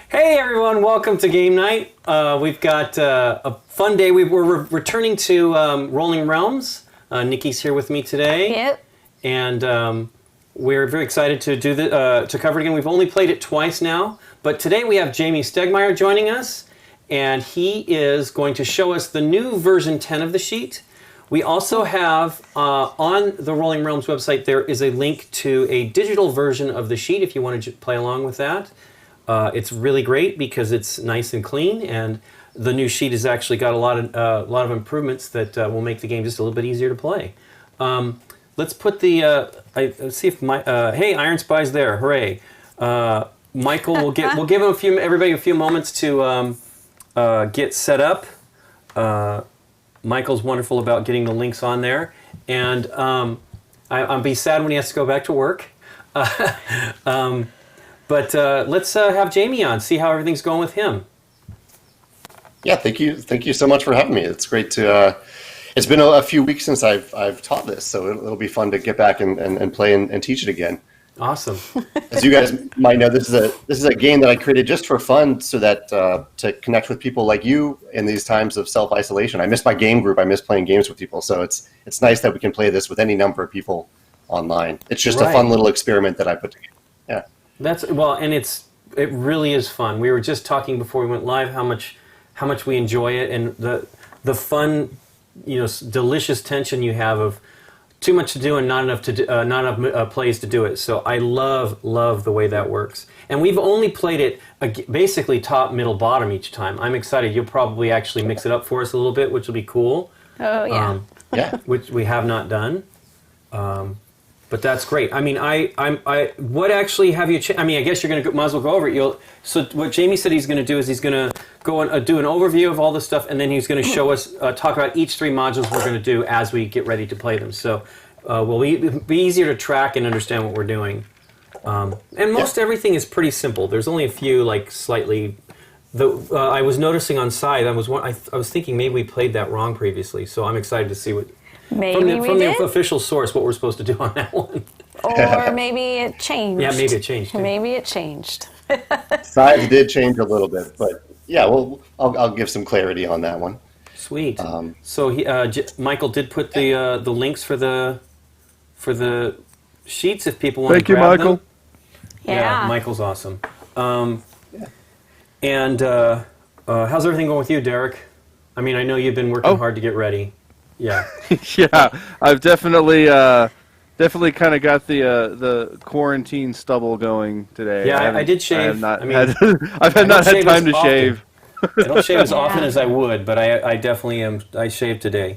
Hey everyone, welcome to Game Night. We've got a fun day. We're returning to Rolling Realms. Nikki's here with me today. Yep. And we're very excited to do to cover it again. We've only played it twice now, but today we have Jamie Stegmeyer joining us, and he is going to show us the new version 10 of the sheet. We also have on the Rolling Realms website, there is a link to a digital version of the sheet if you want to play along with that. It's really great because it's nice and clean, and the new sheet has actually got a lot of improvements that will make the game just a little bit easier to play. Let's put the let's see if my hey, Iron Spy's there, hooray! Michael, we'll give everybody a few moments to get set up. Michael's wonderful about getting the links on there, and I'll be sad when he has to go back to work. But let's have Jamie on, see how everything's going with him. Yeah, thank you so much for having me. It's great to. It's been a few weeks since I've taught this, so it'll be fun to get back and play and teach it again. Awesome. As you guys might know, this is a game that I created just for fun, so that to connect with people like you in these times of self-isolation. I miss my game group. I miss playing games with people. So it's nice that we can play this with any number of people online. It's just a fun little experiment that I put together. Yeah. And it really is fun. We were just talking before we went live how much we enjoy it, and the fun, delicious tension you have of too much to do and not enough plays to do it. So I love the way that works. And we've only played it basically top, middle, bottom each time. I'm excited. You'll probably actually mix it up for us a little bit, which will be cool. Oh yeah. Yeah. Which we have not done. But that's great. I mean, what actually have you? I guess you're might as well go over it. So what Jamie said he's going to do is he's going to go and do an overview of all this stuff, and then he's going to show us, talk about each three modules we're going to do as we get ready to play them. So, will be easier to track and understand what we're doing. And most everything is pretty simple. There's only a few slightly. I was noticing on side. I was thinking maybe we played that wrong previously. So I'm excited to see what. Maybe from the official source, what we're supposed to do on that one. Or maybe it changed. Yeah, maybe it changed. Maybe it changed. Size did change a little bit, but yeah, well, I'll give some clarity on that one. Sweet. So Michael did put the links for the sheets if people want to grab them. Thank you, Michael. Yeah. Michael's awesome. And how's everything going with you, Derek? I mean, I know you've been working hard to get ready. Yeah. Yeah, I've definitely kind of got the quarantine stubble going today. Yeah, I did shave. I've not had time to shave. I don't shave as often as I would, but I definitely am. I shaved today.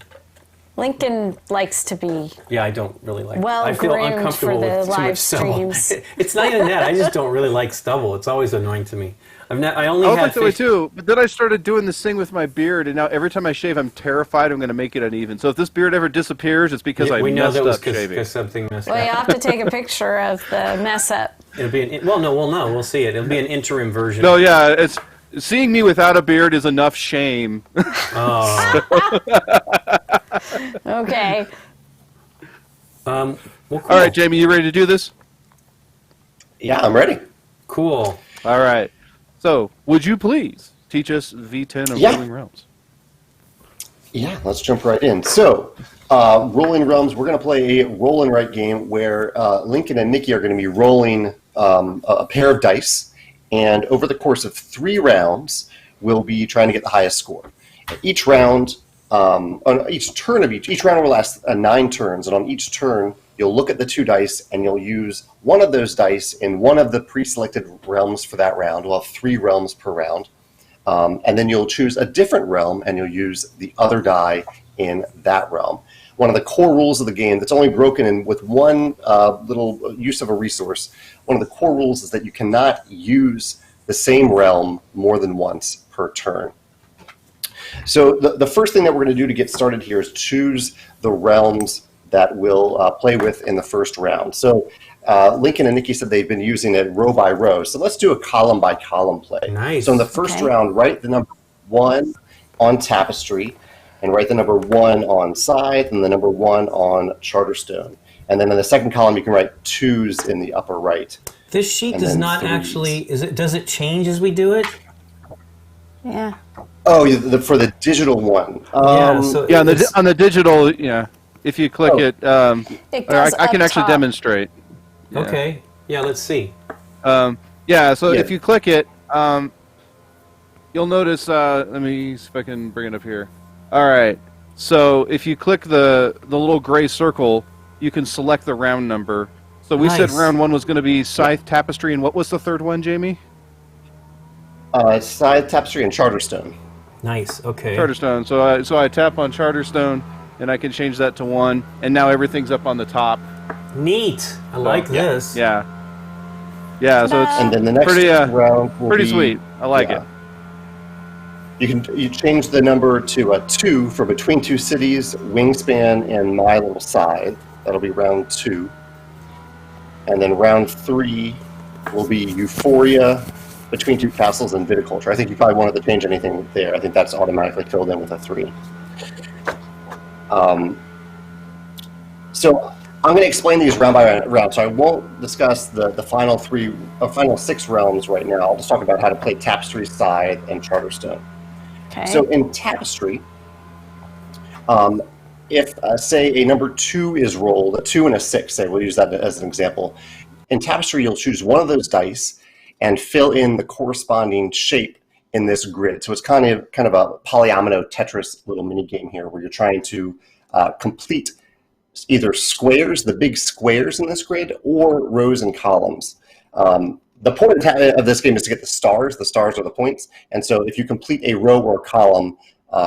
Lincoln likes to be. Yeah, I don't really like. Well I feel groomed uncomfortable for the with too live much stubble. streams. It's not even that. I just don't really like stubble. It's always annoying to me. I only I was had like that way too, but then I started doing this thing with my beard, and now every time I shave, I'm terrified I'm going to make it uneven. So if this beard ever disappears, it's because I messed up shaving. Because something messed Well, up. you have to take a picture of the mess up. It'll be we'll see it. It'll be an interim version. No, yeah, it's seeing me without a beard is enough shame. Oh. Okay. Well, cool. All right, Jamie, you ready to do this? Yeah, I'm ready. Cool. All right. So, would you please teach us V10 of Rolling Realms? Yeah, let's jump right in. So, Rolling Realms, we're going to play a roll and write game where Lincoln and Nikki are going to be rolling a pair of dice, and over the course of 3 rounds, we'll be trying to get the highest score. Each round, on each turn of each round will last 9 turns, and on each turn, you'll look at the 2 dice, and you'll use one of those dice in one of the pre-selected realms for that round. We'll have 3 realms per round. And then you'll choose a different realm, and you'll use the other die in that realm. One of the core rules of the game that's only broken in with one little use of a resource, one of the core rules is that you cannot use the same realm more than once per turn. So the first thing that we're going to do to get started here is choose the realms that we'll play with in the first round. So Lincoln and Nikki said they've been using it row by row. So let's do a column by column play. Nice. So in the first round, write the number 1 on Tapestry, and write the number 1 on Scythe, and the number 1 on Charterstone. And then in the second column, you can write 2s in the upper right. This sheet And does then not threes. actually. Does it change as we do it? Yeah. Oh, for the digital one. Yeah. So Yeah, it's, on the digital, yeah. If you click Oh. it, It or goes I can up actually top. demonstrate. Yeah. okay. Yeah. Let's see. Yeah. So Yeah. if you click it, you'll notice. Let me see if I can bring it up here. All right. So if you click the little gray circle, you can select the round number. So we said Nice. round 1 was going to be Scythe, Tapestry, and what was the third one, Jamie? Scythe, Tapestry, and Charterstone. Nice. Okay. Charterstone. So I tap on Charterstone, and I can change that to 1, and now everything's up on the top. Neat. I like this. Yeah. Yeah. So it's And then the next pretty round will pretty be, sweet. I like it. You change the number to a 2 for Between Two Cities, Wingspan, and My Little Scythe. That'll be round 2. And then round 3 will be Euphoria, Between Two Castles, and Viticulture. I think you probably wanted to change anything there. I think that's automatically filled in with a 3. So I'm going to explain these round by round. So I won't discuss the final final 6 realms right now. I'll just talk about how to play Tapestry, Scythe, and Charterstone. Okay. So in Tapestry, if say a number 2 is rolled, a 2 and a 6, say we'll use that as an example. In Tapestry, you'll choose one of those dice and fill in the corresponding shape in this grid. So it's kind of a polyomino Tetris little mini game here, where you're trying to complete either squares, the big squares in this grid, or rows and columns. The point of this game is to get the stars. The stars are the points. And so if you complete a row or a column,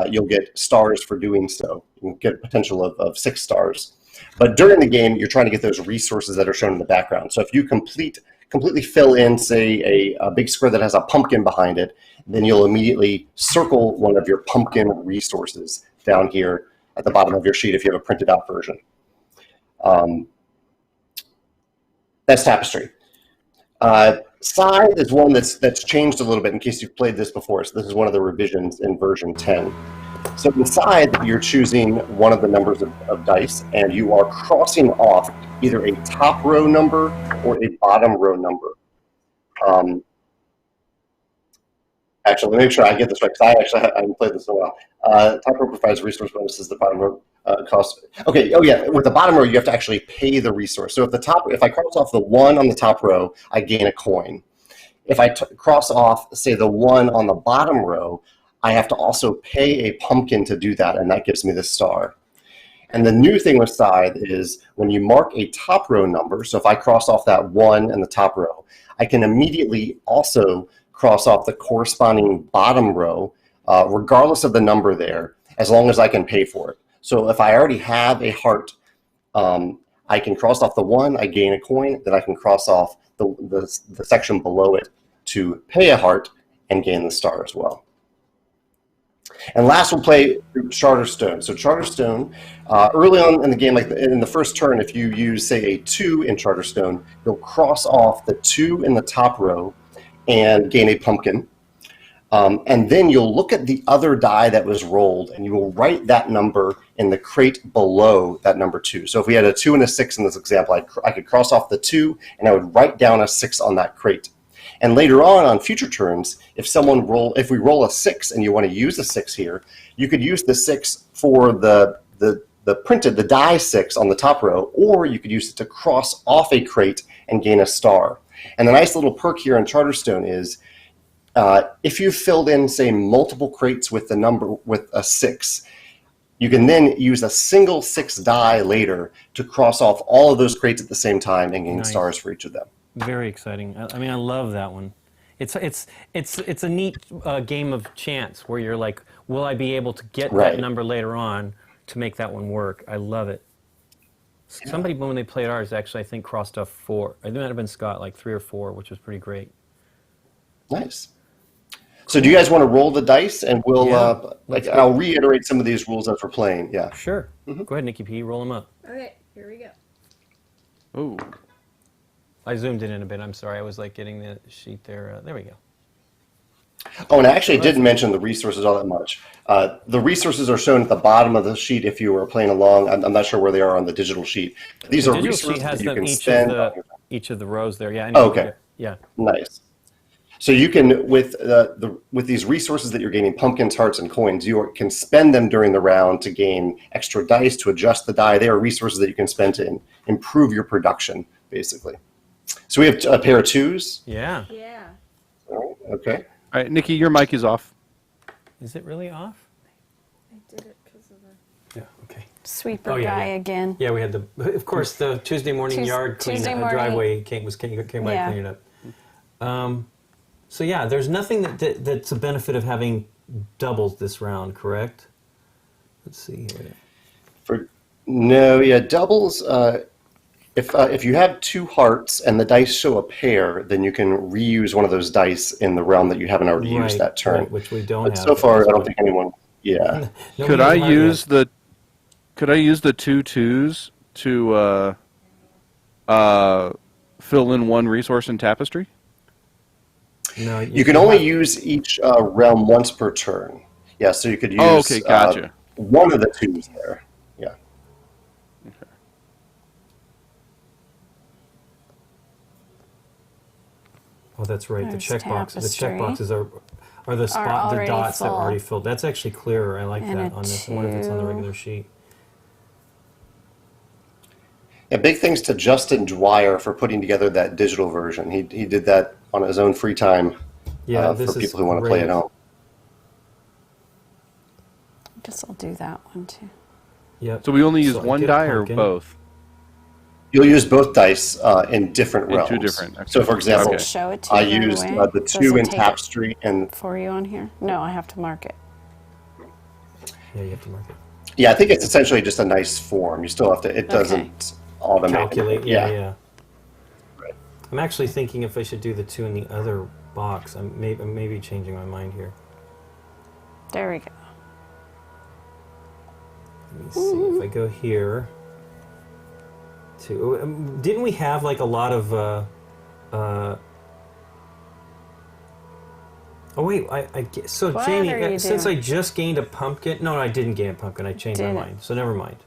you'll get stars for doing so. You get a potential of 6 stars. But during the game, you're trying to get those resources that are shown in the background. So if you completely fill in, say, a big square that has a pumpkin behind it, then you'll immediately circle one of your pumpkin resources down here at the bottom of your sheet if you have a printed out version. That's Tapestry. Scythe is one that's changed a little bit in case you've played this before. So this is one of the revisions in version 10. So in Scythe, you're choosing one of the numbers of dice, and you are crossing off either a top row number or a bottom row number. Actually, let me make sure I get this right, because I haven't played this in a while. Top row provides resource bonuses. The bottom row cost. Okay. Oh yeah. With the bottom row, you have to actually pay the resource. So if I cross off the 1 on the top row, I gain a coin. If I cross off, say, the 1 on the bottom row, I have to also pay a pumpkin to do that, and that gives me the star. And the new thing with Scythe is when you mark a top row number, so if I cross off that 1 in the top row, I can immediately also cross off the corresponding bottom row, regardless of the number there, as long as I can pay for it. So if I already have a heart, I can cross off the 1, I gain a coin, then I can cross off the section below it to pay a heart and gain the star as well. And last, we'll play Charterstone. So Charterstone, early on in the game, like in the first turn, if you use, say, a 2 in Charterstone, you'll cross off the 2 in the top row and gain a pumpkin. And then you'll look at the other die that was rolled, and you will write that number in the crate below that number 2. So if we had a 2 and a 6 in this example, I could cross off the 2, and I would write down a 6 on that crate. And later on future turns, if we roll a 6 and you want to use a 6 here, you could use the 6 for the die 6 on the top row, or you could use it to cross off a crate and gain a star. And the nice little perk here in Charterstone is if you filled in, say, multiple crates with a 6, you can then use a single 6 die later to cross off all of those crates at the same time and gain stars for each of them. Very exciting. I mean, I love that one. It's a neat game of chance where you're like, will I be able to get that number later on to make that one work? I love it. Yeah. Somebody, when they played ours, actually, I think, crossed off 4. I think it might have been Scott, like 3 or 4, which was pretty great. Nice. So do you guys want to roll the dice, and I'll reiterate some of these rules as we're playing. Yeah. Sure. Mm-hmm. Go ahead, Nikki P. Roll them up. Okay, here we go. Ooh. I zoomed in a bit. I'm sorry. I was like getting the sheet there. There we go. Oh, and I actually didn't mention the resources all that much. The resources are shown at the bottom of the sheet if you were playing along. I'm not sure where they are on the digital sheet. These are resources that you can spend. each of the rows there. Yeah. Okay. Yeah. Nice. So you can, with these resources that you're gaining, pumpkins, hearts, and coins, you can spend them during the round to gain extra dice, to adjust the die. They are resources that you can spend to improve your production, basically. So we have a pair of 2s. Yeah. Yeah. Okay. All right, Nikki, your mic is off. Is it really off? I did it because of the Yeah. Okay. sweeper Oh, yeah, guy yeah. again. Yeah, we had of course, the Tuesday morning yard Tuesday clean morning. driveway came by Yeah. cleaning it up. So yeah, there's nothing that's a benefit of having doubles this round, correct? Let's see here. Doubles. If you have 2 hearts and the dice show a pair, then you can reuse one of those dice in the round that you haven't already used that turn. Right, which we don't But have. so far, I don't think anyone. Yeah. Could I use the 2 2s to fill in 1 resource in Tapestry? No, You can only use each realm once per turn. Yeah, so you could use Oh, okay, gotcha. one of the 2s there. Yeah. Okay. Oh, that's right. There's The tapestry. checkboxes are the the already dots that are full. already filled. That's actually clearer. I like And that a on this. I wonder if it's on the 2. regular sheet. Yeah, big thanks to Justin Dwyer for putting together that digital version. He did that on his own free time. Yeah, For this is people who want to play great. at home. I guess I'll do that one too. Yep. So we only use So I 1 get a die or pumpkin. both? You'll use both dice in different In realms. 2 different, okay. So, for example, Okay. Show it to I you right used away? the Does 2 it in take it Tapestry, and for you on here? No, I have to mark it. Yeah, you have to mark it. yeah, I think it's essentially just a nice form. You still have to. It doesn't automatically. Calculate. Yeah. Right. I'm actually thinking if I should do the 2 in the other box. I'm maybe changing my mind here. There we go. Let me see if I go here. Didn't we have like a lot of? Oh wait, so What Jamie, are you since I doing? just gained a pumpkin. No, I didn't gain a pumpkin. I changed my Didn't. mind. So never mind.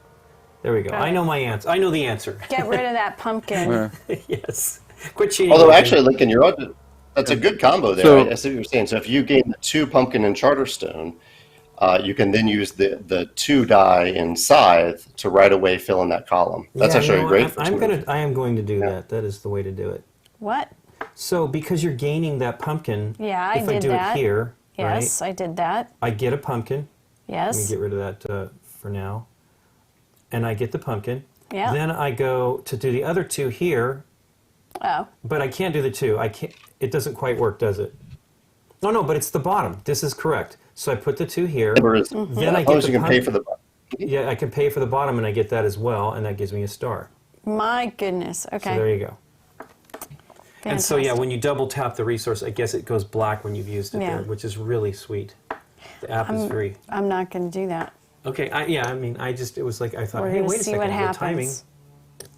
There we go. Got I it. know my answer. I know the answer. Get rid of that pumpkin. Yes. Quit cheating. Although Lincoln. actually, Lincoln, you're on. That's a good combo there. So- I see what you're saying. So if you gain the 2 pumpkin and Charterstone, you can then use the 2 die in Scythe to right away fill in that column. That's Yeah, actually no, great. I am going to do that. That is the way to do it. What? So because you're gaining that pumpkin, Yeah, I if I did do that. it here, Yes, right, I did that. I get a pumpkin. Let me Yes. get rid of that for now. And I get the pumpkin. Yeah. Then I go to do the other 2 here, Oh. but I can't do the 2. I can't. It doesn't quite work, does it? No, but it's the bottom. This is correct. So I put the 2 here. Then I Then I as long get as the you can pay pumpkin. for the. Yeah, I can pay for the bottom, and I get that as well, and that gives me a star. My goodness. Okay. So there you go. And so, yeah, Fantastic. when you double tap the resource, I guess it goes black when you've used it Yeah. there, which is really sweet. The app is free. I'm not going to do that. Okay, it was like, I thought, We're hey, going wait to a see second, what the happens. timing.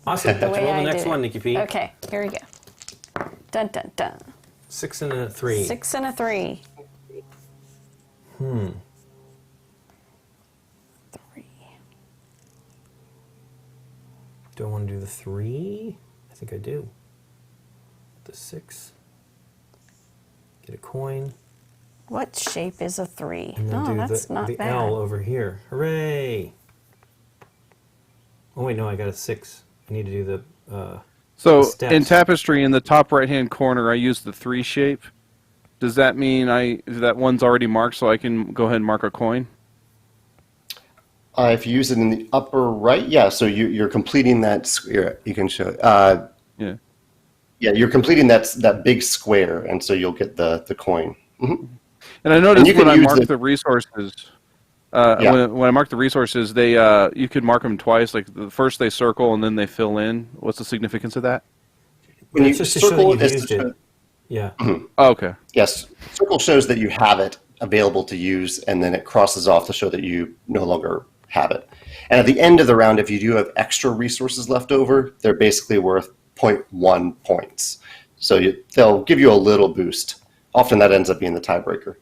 Awesome, The let's way roll the I next did one, it. Nikki P. Okay, here we go. Dun dun dun. 6 and a 3. 6 and a 3. 3. Do I want to do the 3? I think I do. The 6. Get a coin. What shape is a 3? And then No, do that's the, not the bad. L over here. Hooray! Oh wait, no, I got a 6. I need to do the. So steps. in Tapestry, in the top right-hand corner, I use the 3 shape. Does that mean that one's already marked, so I can go ahead and mark a coin? If you use it in the upper right, yeah. So you're completing that square. You can show. Yeah. Yeah, you're completing that big square, and so you'll get the coin. Mhm. And I noticed you when can I use mark the- the resources, Yeah. when I mark the resources, they you could mark them twice. Like first they circle and then they fill in. What's the significance of that? When That's you just to show circle that it, you've is to used show- it. Yeah. Oh, okay. yes, circle shows that you have it available to use, and then it crosses off to show that you no longer have it. And at the end of the round, if you do have extra resources left over, they're basically worth 0.1 points. So they'll give you a little boost. Often that ends up being the tiebreaker.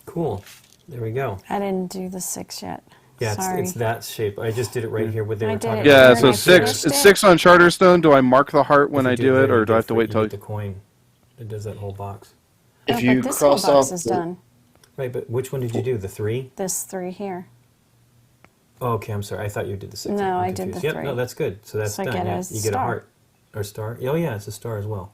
Cool. There we go. I didn't do the 6 yet. Yeah, Sorry. it's that shape. I just did it right here. What they I were did talking it about. Yeah, And so I 6. finished It's it. 6 on Charterstone. Do I mark the heart when If I you do there, it, or you do I have get to for- wait you till? get the coin? It does that whole box. If Oh, you but this whole cross box off is the- done. Right, but which one did you do? The 3? This 3 here. Oh, okay, I'm sorry. I thought you did the 6. No, I'm I did confused. the Yep, 3. no, that's good. So that's So I done. get a Yeah, you get a star. heart or star. Oh, yeah, it's a star as well.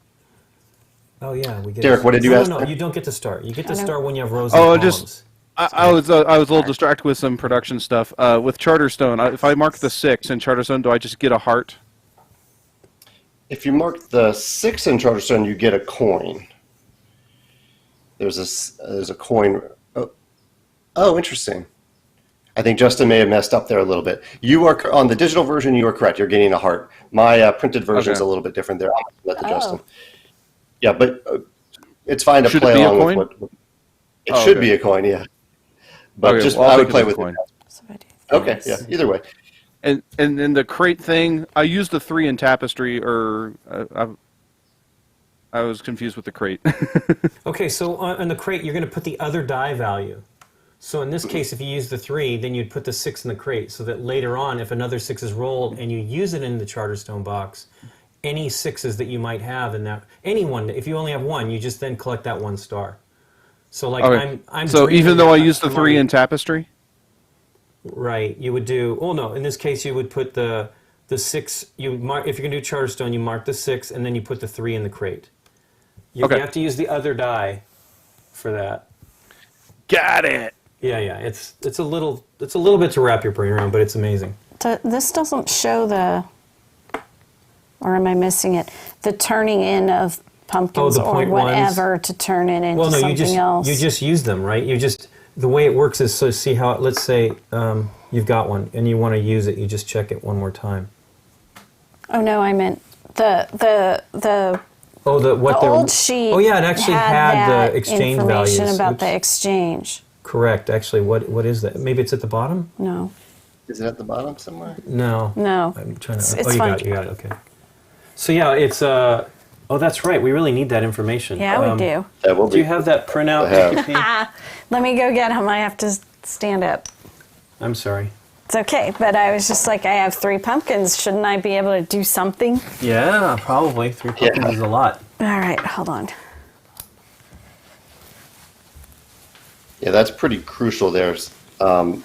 Oh, yeah, we get. Derek, what did you no, ask? No, you don't get the star. You get the I don't- star when you have rows and Oh, columns. just I was a little distracted with some production stuff. With Charterstone, if I mark the 6 in Charterstone, do I just get a heart? If you mark the 6 in Charterstone, you get a coin. There's a coin. Oh, interesting. I think Justin may have messed up there a little bit. You are on the digital version. You are correct. You're getting a heart. My printed version is Okay. a little bit different there. I'll let the Oh. Justin. Yeah, but it's fine to Should it play be a along coin? with what. It Oh, should okay. be a coin, yeah. But Okay, just well, I'll I would take it play as a with coin. it. So if I do Okay, this. yeah. Either way. And then the crate thing, I used the 3 in Tapestry, or I was confused with the crate. Okay, so on the crate, you're going to put the other die value. So in this case, if you use the 3, then you'd put the 6 in the crate, so that later on, if another 6 is rolled and you use it in the Charterstone box, any 6s that you might have in that, anyone, if you only have 1, you just then collect that 1 star. So like Okay. I'm So dreaming even though I that used the I'm 3 already- in Tapestry? Right, you would do. Oh no, in this case, you would put the 6. You mark if you're gonna do Charterstone, you mark the 6, and then you put the 3 in the crate. You Okay. have to use the other die for that. Got it! Yeah, it's a little bit to wrap your brain around, but it's amazing. So this doesn't show the, or am I missing it? The turning in of pumpkins the or point ones? whatever to turn it into Well, no, something else. you just use them, right? You just the way it works is so see how let's say you've got one and you want to use it, you just check it one more time. Oh no, I meant the Oh, the old sheet. Oh yeah, it actually had that the exchange information values. about Oops. the exchange. Correct. Actually, what is that? Maybe it's at the bottom? No, Is it at the bottom somewhere? No. no. I'm trying to. It's oh, you fine. got it. You got it. Okay. So yeah, it's Oh, that's right. We really need that information. Yeah, we do. That will Do you be. have that printout? I have. PPP? Let me go get him. I have to stand up. I'm sorry. It's okay, but I was just like, I have 3 pumpkins. Shouldn't I be able to do something? Yeah, probably 3 pumpkins Yeah. is a lot. All right, hold on. Yeah, that's pretty crucial there. Can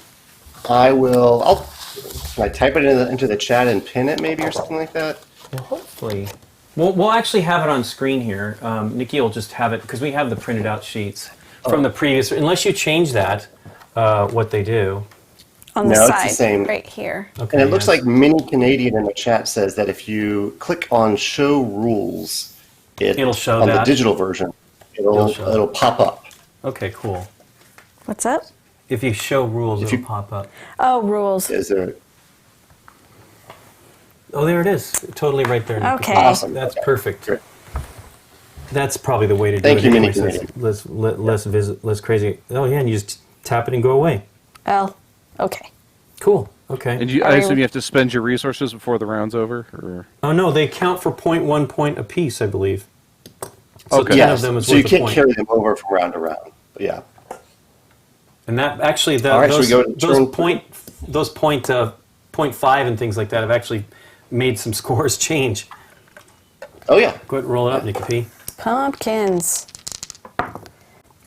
I type it into the chat and pin it maybe or something like that? Well, hopefully. We'll actually have it on screen here. Nikki will just have it, because we have the printed out sheets from the previous, unless you change that, what they do. On the No, it's side, the same. right here. Okay, And it looks yes. like Mini Canadian in the chat says that if you click on Show Rules, It'll show on that? the digital version. It'll show. It'll pop up. Okay, cool. What's up? If you show rules, If it'll you- pop up. Oh, rules. Is there? Oh, there it is. Totally right there. Nikki. Okay. Awesome. That's Okay, perfect. great. That's probably the way to do Thank it. you, Mini anyway, so it's Canadian. less crazy. Oh yeah, and you just tap it and go away. Oh, okay. Cool. Okay. And I Are you- assume you have to spend your resources before the round's over? Or? Oh no, they count for 0.1 point apiece, I believe. So Okay. 10 Yes. of them is So you worth a can't point. carry them over from round to round. But yeah. And that actually, All right, should we go to those turn- point 0.5 and things like that have actually made some scores change. Oh yeah. Go ahead and roll it up, Nikki P. Pumpkins.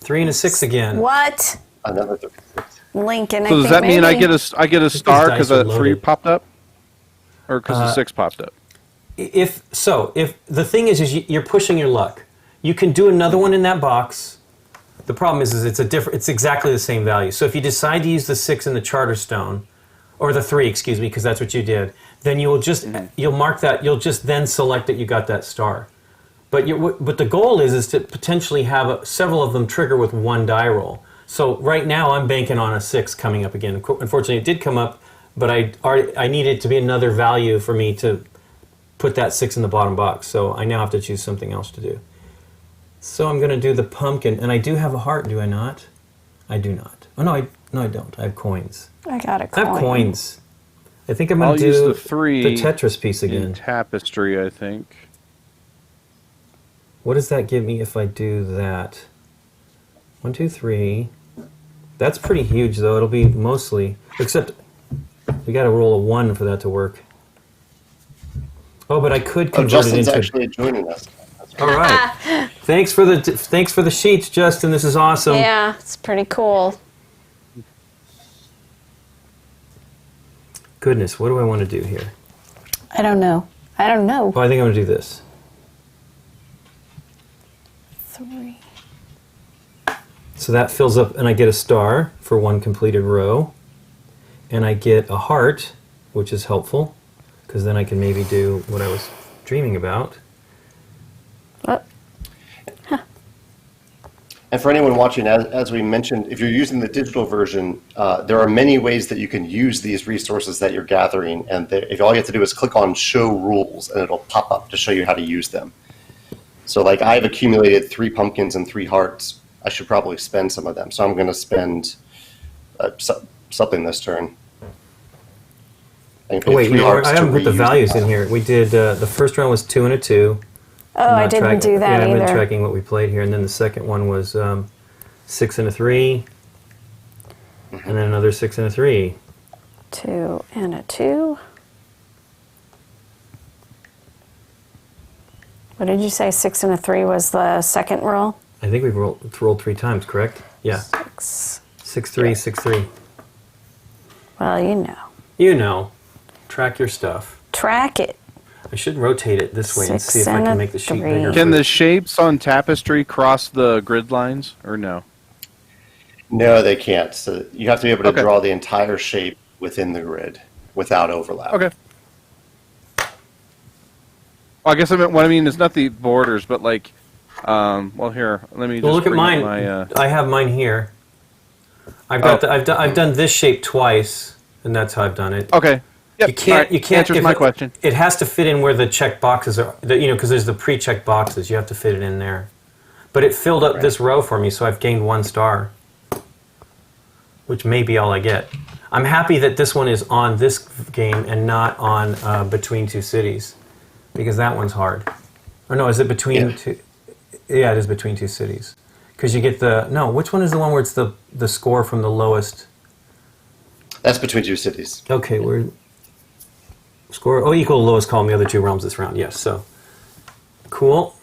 3 and a 6 again. What? Another 36. Lincoln, So does that mean I get a star dice because are a 3 loaded. popped up? Or because a 6 popped up? If the thing is you're pushing your luck. You can do another one in that box. The problem is it's exactly the same value. So if you decide to use the 6 in the Charterstone, or the 3, excuse me, because that's what you did, then you'll mark that. You'll just then select that you got that star. But the goal is to potentially have several of them trigger with 1 die roll. So right now I'm banking on a 6 coming up again. Unfortunately, it did come up, but I needed to be another value for me to put that 6 in the bottom box. So I now have to choose something else to do. So I'm going to do the pumpkin, and I do have a heart, do I not? I do not. Oh no, I don't. I have coins. I got a I coin. have coins. I think I'm going I'll to use do the 3 the Tetris piece in again. Tapestry, I think. What does that give me if I do that? 1, 2, 3. That's pretty huge, though. It'll be mostly, except We got to roll a 1 for that to work. Oh, but I could convert Justin's it into. actually joining us. All right. Thanks for the sheets, Justin. This is awesome. Yeah, it's pretty cool. Goodness, what do I want to do here? I don't know. Oh, I think I'm going to do this. 3. So that fills up, and I get a star for 1 completed row. And I get a heart, which is helpful, because then I can maybe do what I was dreaming about. And for anyone watching, as we mentioned, if you're using the digital version, there are many ways that you can use these resources that you're gathering. And if all you have to do is click on Show Rules, and it'll pop up to show you how to use them. So like I've accumulated 3 pumpkins and 3 hearts. I should probably spend some of them. So I'm going to spend something this turn. Oh, wait, I haven't put the values in here. We did, the first round was 2 and a 2. Oh, I didn't do that either. either. I've been tracking what we played here. And then the second one was 6 and a 3. And then another 6 and a 3. 2 and a 2. What did you say? 6 and a 3 was the second roll? I think we've rolled 3 times, correct? Yeah. 6. 6, 3, 6, 3. Well, you know. You know. Track your stuff. Track it. I should rotate it this way and 6 see if I and can a make the sheet 3. bigger. Can the shapes on Tapestry cross the grid lines, or no? No, they can't. So you have to be able to Okay. draw the entire shape within the grid without overlap. Okay. Well, I guess what I mean is not the borders, but like, well, here, let me just Well, look at bring up mine. my, I have mine here. I've got I've done this shape twice, and that's how I've done it. Okay. Yep. You can't. All right. You can't. Answers my question. It has to fit in where the check boxes are. Because there's the pre-checked boxes. You have to fit it in there. But it filled up this row for me, so I've gained 1 star, which may be all I get. I'm happy that this one is on this game and not on Between Two Cities, because that one's hard. Or no, is it between two? Yeah, it is Between Two Cities. Because you get which one is the one where it's the score from the lowest? That's Between Two Cities. Okay, we're score equal to lowest column, the other 2 realms this round. Yes, so cool.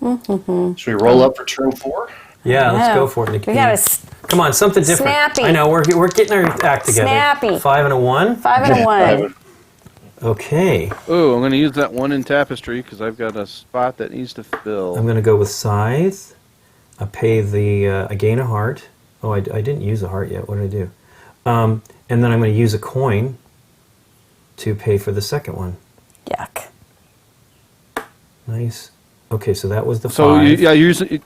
Should we roll up for turn 4? Yeah, let's go for it, Nikki. We got Come on, something different. Snappy. I know we're getting our act together. Snappy. 5 and a 1. 5 and a 1. Okay, Oh, I'm going to use that 1 in Tapestry because I've got a spot that needs to fill. I'm going to go with Scythe. I pay I gain a heart. Oh, I didn't use a heart yet. What did I do? And then I'm going to use a coin to pay for the second one. Yuck. Nice. Okay, so that was the 5. So you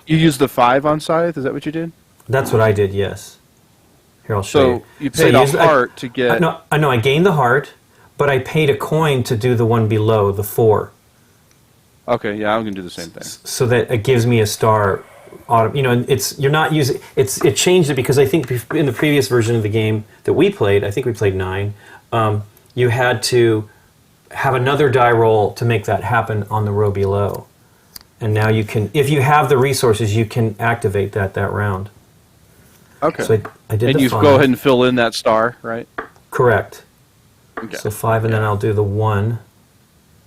used the 5 on Scythe. Is that what you did? That's what I did. Yes. Here, I'll show you. So you paid a heart to get. No, I gained the heart, but I paid a coin to do the one below, the 4. Okay, yeah, I'm gonna do the same thing. So that it gives me a star. You're not using it changed it because I think in the previous version of the game that we played, I think we played 9. You had to have another die roll to make that happen on the row below, and now you can, if you have the resources, you can activate that round. Okay. So I did. And the you 5. go ahead and fill in that star, right? Correct. Okay. So 5, and then I'll do the 1,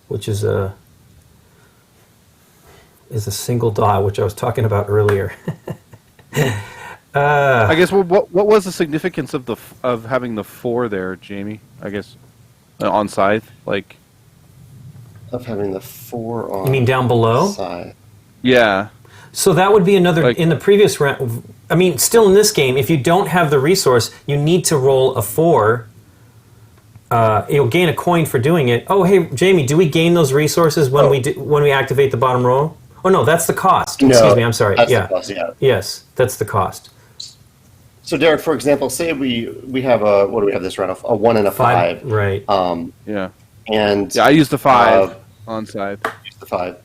which is a single dot, which I was talking about earlier. I guess what was the significance of having the 4 there, Jamie? I guess on Scythe, like. Of having the 4 on. You mean down below? Side. Yeah. So that would be another, in the previous round, I mean, still in this game, if you don't have the resource, you need to roll a 4. You'll gain a coin for doing it. Oh, hey, Jamie, do we gain those resources when we activate the bottom row? Oh, no, that's the cost. No, Excuse me, I'm sorry. that's Yeah. the cost, yeah. Yes, that's the cost. So, Derek, for example, say we have what do we have this round? A 1 and a 5. Right. Yeah. And Yeah, I used the 5 on Scythe. use the 5.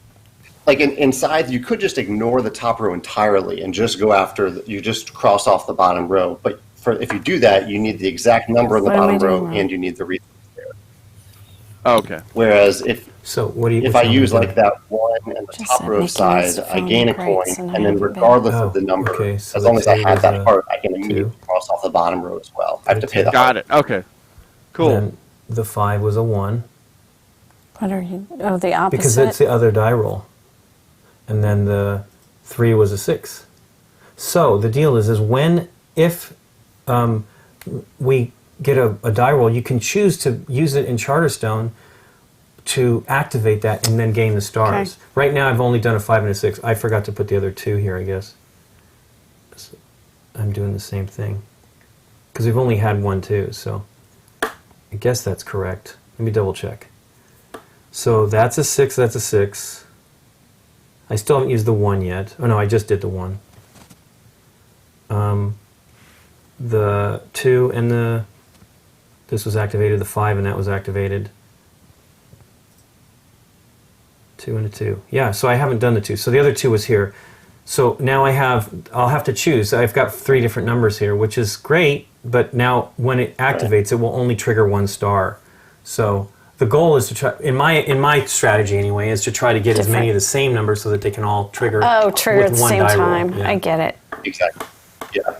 Like in Scythe, you could just ignore the top row entirely and just go after. You just cross off the bottom row. But if you do that, you need the exact number in the What am I bottom row, doing wrong? and you need the resource there. Oh, okay. Whereas if So what do you? I use like that 1 and the Just top said row Nikki side, was I gain a phone coin, crates and and then have a regardless bed. of the number, Okay, so as long as I let's have say that it was heart, I can immediately cross off the bottom row as well. I have to pay the Got heart. it. Okay. Cool. Then the 5 was a 1. What are you? Oh, the opposite. Because it's the other die roll. And then the 3 was a 6. So the deal is if we get a die roll, you can choose to use it in Charterstone to activate that and then gain the stars. Okay. Right now I've only done a 5 and a 6. I forgot to put the other 2 here, I guess. So I'm doing the same thing. Because we've only had 1, 2, so I guess that's correct. Let me double check. So that's a 6, that's a 6. I still haven't used the 1 yet. Oh no, I just did the 1. The 2 and this was activated, the 5 and that was activated. 2 and a 2. Yeah, so I haven't done the 2. So the other 2 was here. So now I'll have to choose. I've got 3 different numbers here, which is great, but now when it activates, it will only trigger 1 star. So the goal is to try, in my strategy anyway, is to try to get as many of the same numbers so that they can all trigger. Oh, trigger with at the one same die roll. time. Yeah. I get it. Exactly. Yeah.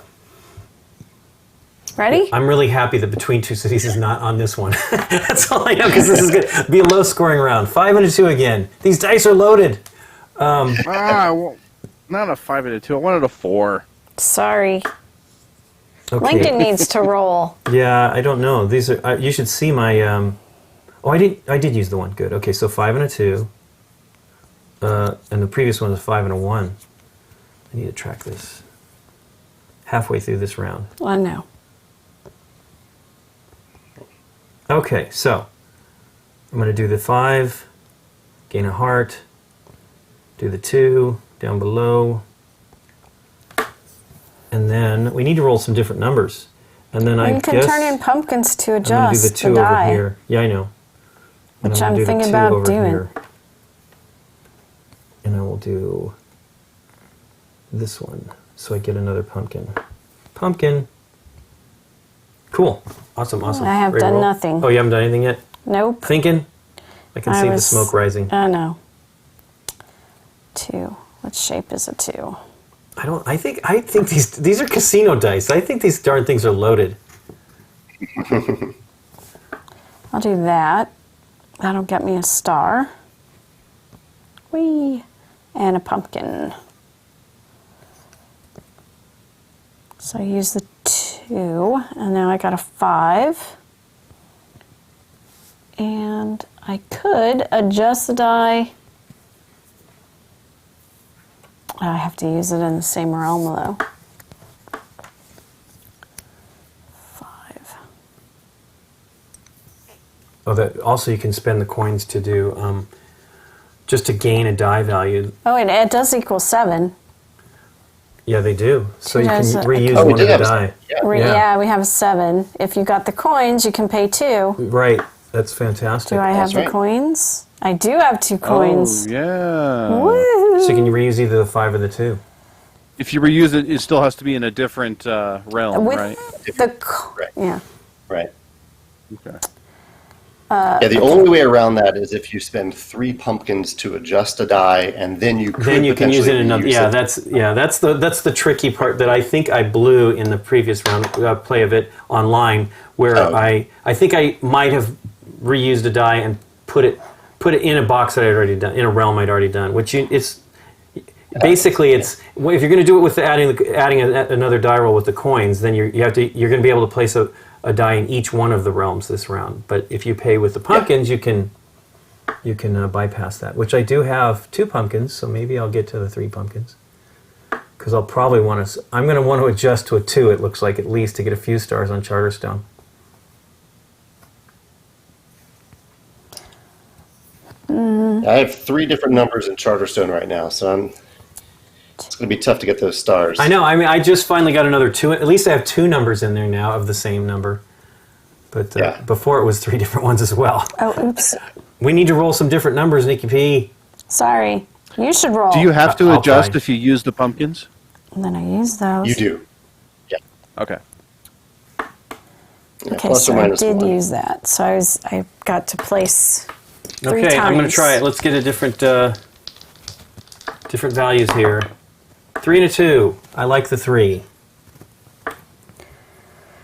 Ready? I'm really happy that Between Two Cities is not on this one. That's all I know, because this is going to be a low-scoring round. 5 and a 2 again. These dice are loaded. Well, not a 5 and a 2. I wanted a 4. Sorry. Okay. Lincoln needs to roll. Yeah, I don't know. These are. You should see my. Oh, I did use the 1. Good. Okay, so 5 and a 2. And the previous one was 5 and a 1. I need to track this. Halfway through this round. I know. Okay, so I'm going to do the 5, gain a heart, do the 2 down below, and then we need to roll some different numbers. And then You can turn in pumpkins to I'm going to do the adjust 2 the die. over here. Yeah, I know. And Which I'm I'm gonna do the thinking 2 about over doing. here. And I will do this one, so I get another pumpkin. Pumpkin. Cool. Awesome, awesome. I have Ready to done roll? nothing. Oh, you haven't done anything yet? Nope. Thinking? I can I see the was- smoke rising. I know. 2. What shape is a 2? I think these are casino dice. I think these darn things are loaded. I'll do that. That'll get me a star. Whee! And a pumpkin. So I use the 2, and now I got a 5. And I could adjust the die. I have to use it in the same realm though. 5. Oh, that also you can spend the coins to do just to gain a die value. Oh, and it does equal 7. Yeah, they do. So you can Yes, reuse Oh, we one did of the have a- die. Yeah. Yeah. Yeah, we have a 7. If you got the coins, you can pay 2. Right. That's fantastic. Do I have That's the right. coins? I do have 2 coins. Oh, yeah. Woo! So you can reuse either the 5 or the 2. If you reuse it, it still has to be in a different realm, With right? Right. Yeah. Right. Okay. Yeah, the only way around that is if you spend 3 pumpkins to adjust a die, and then you could Then you can use it in another. potentially Yeah, that's the tricky part that I think I blew in the previous round play of it online, where Oh. I think I might have reused a die and put it in a box that I'd already done, in a realm I'd already done. It's basically if you're going to do it with adding another die roll with the coins, then you're going to be able to place a die in each one of the realms this round. But if you pay with the pumpkins, you can bypass that. Which I do have 2 pumpkins, so maybe I'll get to the 3 pumpkins. Because I'll probably I'm going to want to adjust to a 2. It looks like, at least, to get a few stars on Charterstone. I have 3 different numbers in Charterstone right now, so it's going to be tough to get those stars. I know. I mean, I just finally got another 2. At least I have 2 numbers in there now of the same number. But Yeah. before it was 3 different ones as well. Oh, oops. We need to roll some different numbers, Nikki P. Sorry. You should roll. Do you have to I'll adjust try. if you use the pumpkins? And then I use those. You do. Yeah. Okay. Yeah, Okay, plus so or I minus did 1. use that. So I got to place 3 Okay, times. I'm going to try it. Let's get a different values here. 3 and a 2. I like the 3.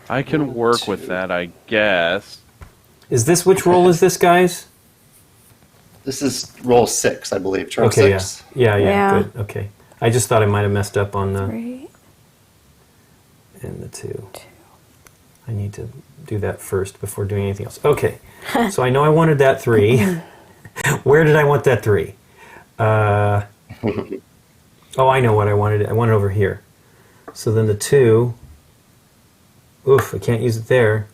I can work with that, I guess. Is this, which roll is this, guys? This is roll 6, I believe. Turn Okay, 6. Yeah. good, okay. I just thought I might have messed up on the, 3. and the 2. I need to do that first before doing anything else. Okay, so I know I wanted that 3. Where did I want that 3? Oh, I know what I wanted. I want it over here. So then the 2, oof, I can't use it there.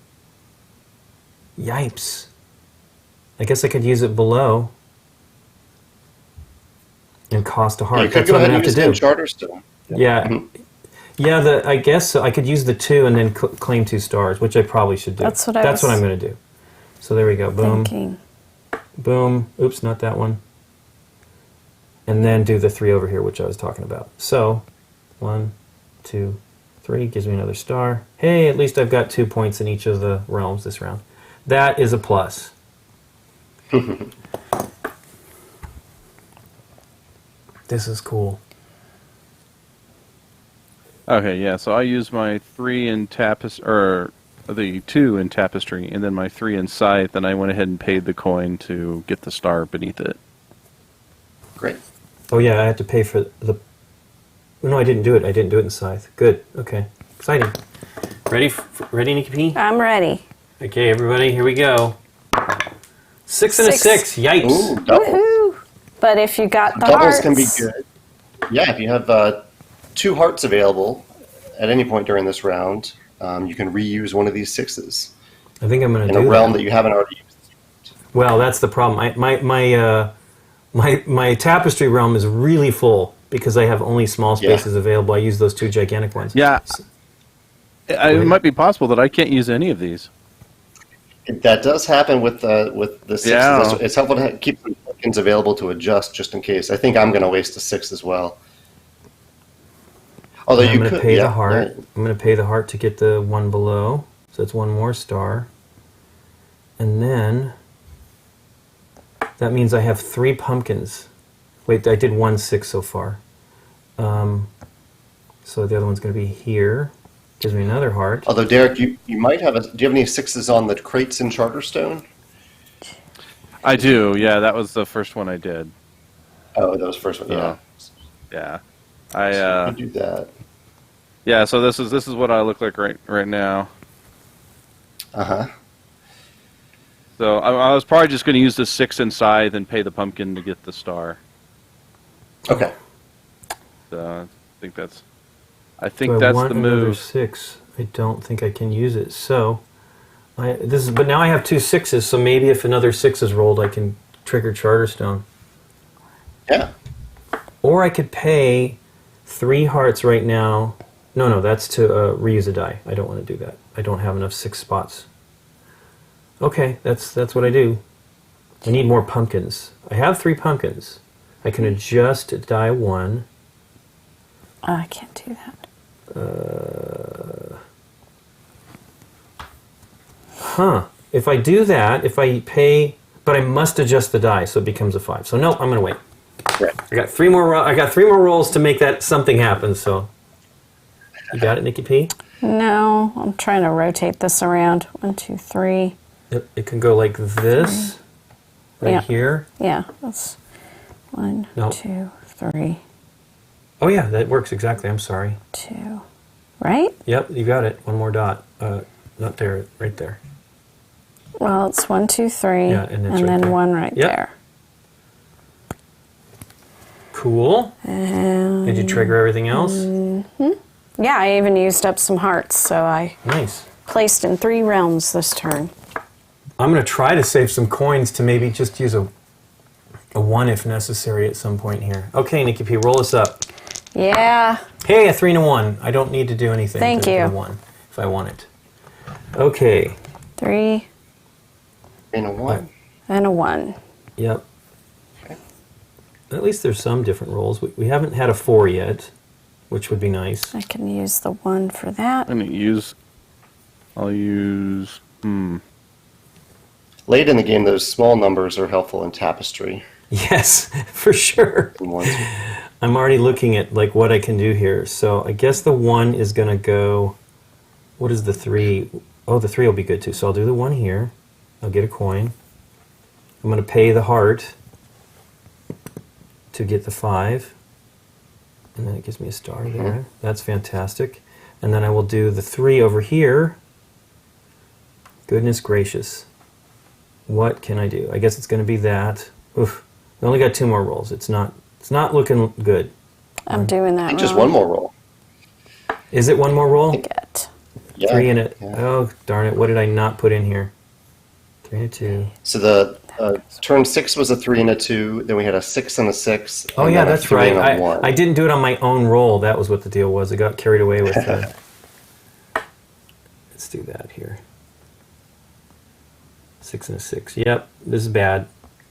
Yipes. I guess I could use it below and cost a heart. You could That's go what I'm ahead going and to use have it to in do. Charterstone. Yeah. Yeah, I guess so. I could use the 2 and then claim 2 stars, which I probably should do. That's what I That's was what I'm going to do. So there we go. Boom. Thinking. Boom. Oops, not that one. And then do the 3 over here, which I was talking about. So, 1, 2, 3 gives me another star. Hey, at least I've got 2 points in each of the realms this round. That is a plus. This is cool. Okay, yeah. So I use my 3 in tapestry, or the 2 in tapestry, and then my 3 in scythe. And I went ahead and paid the coin to get the star beneath it. Great. Oh yeah, I had to pay for the... No, I didn't do it. I didn't do it in Scythe. Good. Okay. Exciting. Ready, ready, Nikki P? I'm ready. Okay, everybody, here we go. 6 and a 6. Yikes. Ooh, doubles. Woohoo! But if you got the Doubles hearts, can be good. Yeah, if you have 2 hearts available at any point during this round, you can reuse one of these 6s I think I'm going to in do a realm that. that you haven't already used. Well, that's the problem. My tapestry realm is really full because I have only small spaces available. I use those 2 gigantic ones. Yeah. It might be possible that I can't use any of these. That does happen with the 6s. Yeah. It's helpful to keep some tokens available to adjust just in case. I think I'm going to waste a 6 as well. Although I'm you going could to pay yeah, the heart. right. I'm going to pay the heart to get the one below. So it's 1 more star. And then that means I have 3 pumpkins. Wait, I did 1 6 so far. So the other one's going to be here. Gives me another heart. Although Derek, you might have do you have any 6s on the crates in Charterstone? I do. Yeah, that was the first one I did. Oh, that was the first one. Yeah. Yeah. So you could do that. Yeah. So this is what I look like right now. Uh-huh. So I was probably just going to use the 6 in scythe and pay the pumpkin to get the star. Okay. So I think Do I that's want the another move. 6? I don't think I can use it. So but now I have 2 6s, so maybe if another 6 is rolled, I can trigger Charterstone. Yeah. Or I could pay 3 hearts right now. No, that's to reuse a die. I don't want to do that. I don't have enough 6 spots. Okay, that's what I do. I need more pumpkins. I have 3 pumpkins. I can adjust die 1. I can't do that. If I do that, if I pay, but I must adjust the die so it becomes a 5. So no, I'm gonna wait. Right. I got 3 more. I got 3 more rolls to make that something happen. So you got it, Nikki P. No, I'm trying to rotate this around. 1, 2, 3. It can go like this, right Yeah. here. Yeah, that's 1, No. 2, 3, Oh yeah, that works exactly. I'm sorry. 2. Right? Yep, you got it. 1 more dot. Not there, right there. Well, it's 1, 2, 3, Yeah, and it's right then there. 1 right Yep. there. Cool. And Did you trigger everything else? yeah, I even used up some hearts, so I Nice. placed in 3 realms this turn. I'm going to try to save some coins to maybe just use a 1 if necessary at some point here. Okay, Nikki P, roll us up. Yeah, Hey, a 3 and a 1. I don't need to do anything. Thank to you. get a 1 if I want it. Okay. 3 And a 1. and a 1. Yep. At least there's some different rolls. We haven't had a 4 yet, which would be nice. I can use the 1 for that. Late in the game, those small numbers are helpful in Tapestry. Yes, for sure. And ones. I'm already looking at like what I can do here. So I guess the 1 is going to go... What is the 3? Oh, the 3 will be good too. So I'll do the 1 here. I'll get a coin. I'm going to pay the heart to get the 5. And then it gives me a star there. That's fantastic. And then I will do the 3 over here. Goodness gracious. What can I do? I guess it's going to be that. Oof. We only got 2 more rolls. It's not looking good. I'm doing that Just wrong. one more roll. Is it one more roll? Get. Yeah. 3 in it. Yeah. Oh, darn it. What did I not put in here? 3 and a 2. So the turn 6 was a 3 and a 2. Then we had a 6 and a 6. Oh, and yeah, then a that's 3 right. and a 1. I didn't do it on my own roll. That was what the deal was. I got carried away with the... Let's do that here. 6 and a 6. Yep, this is bad.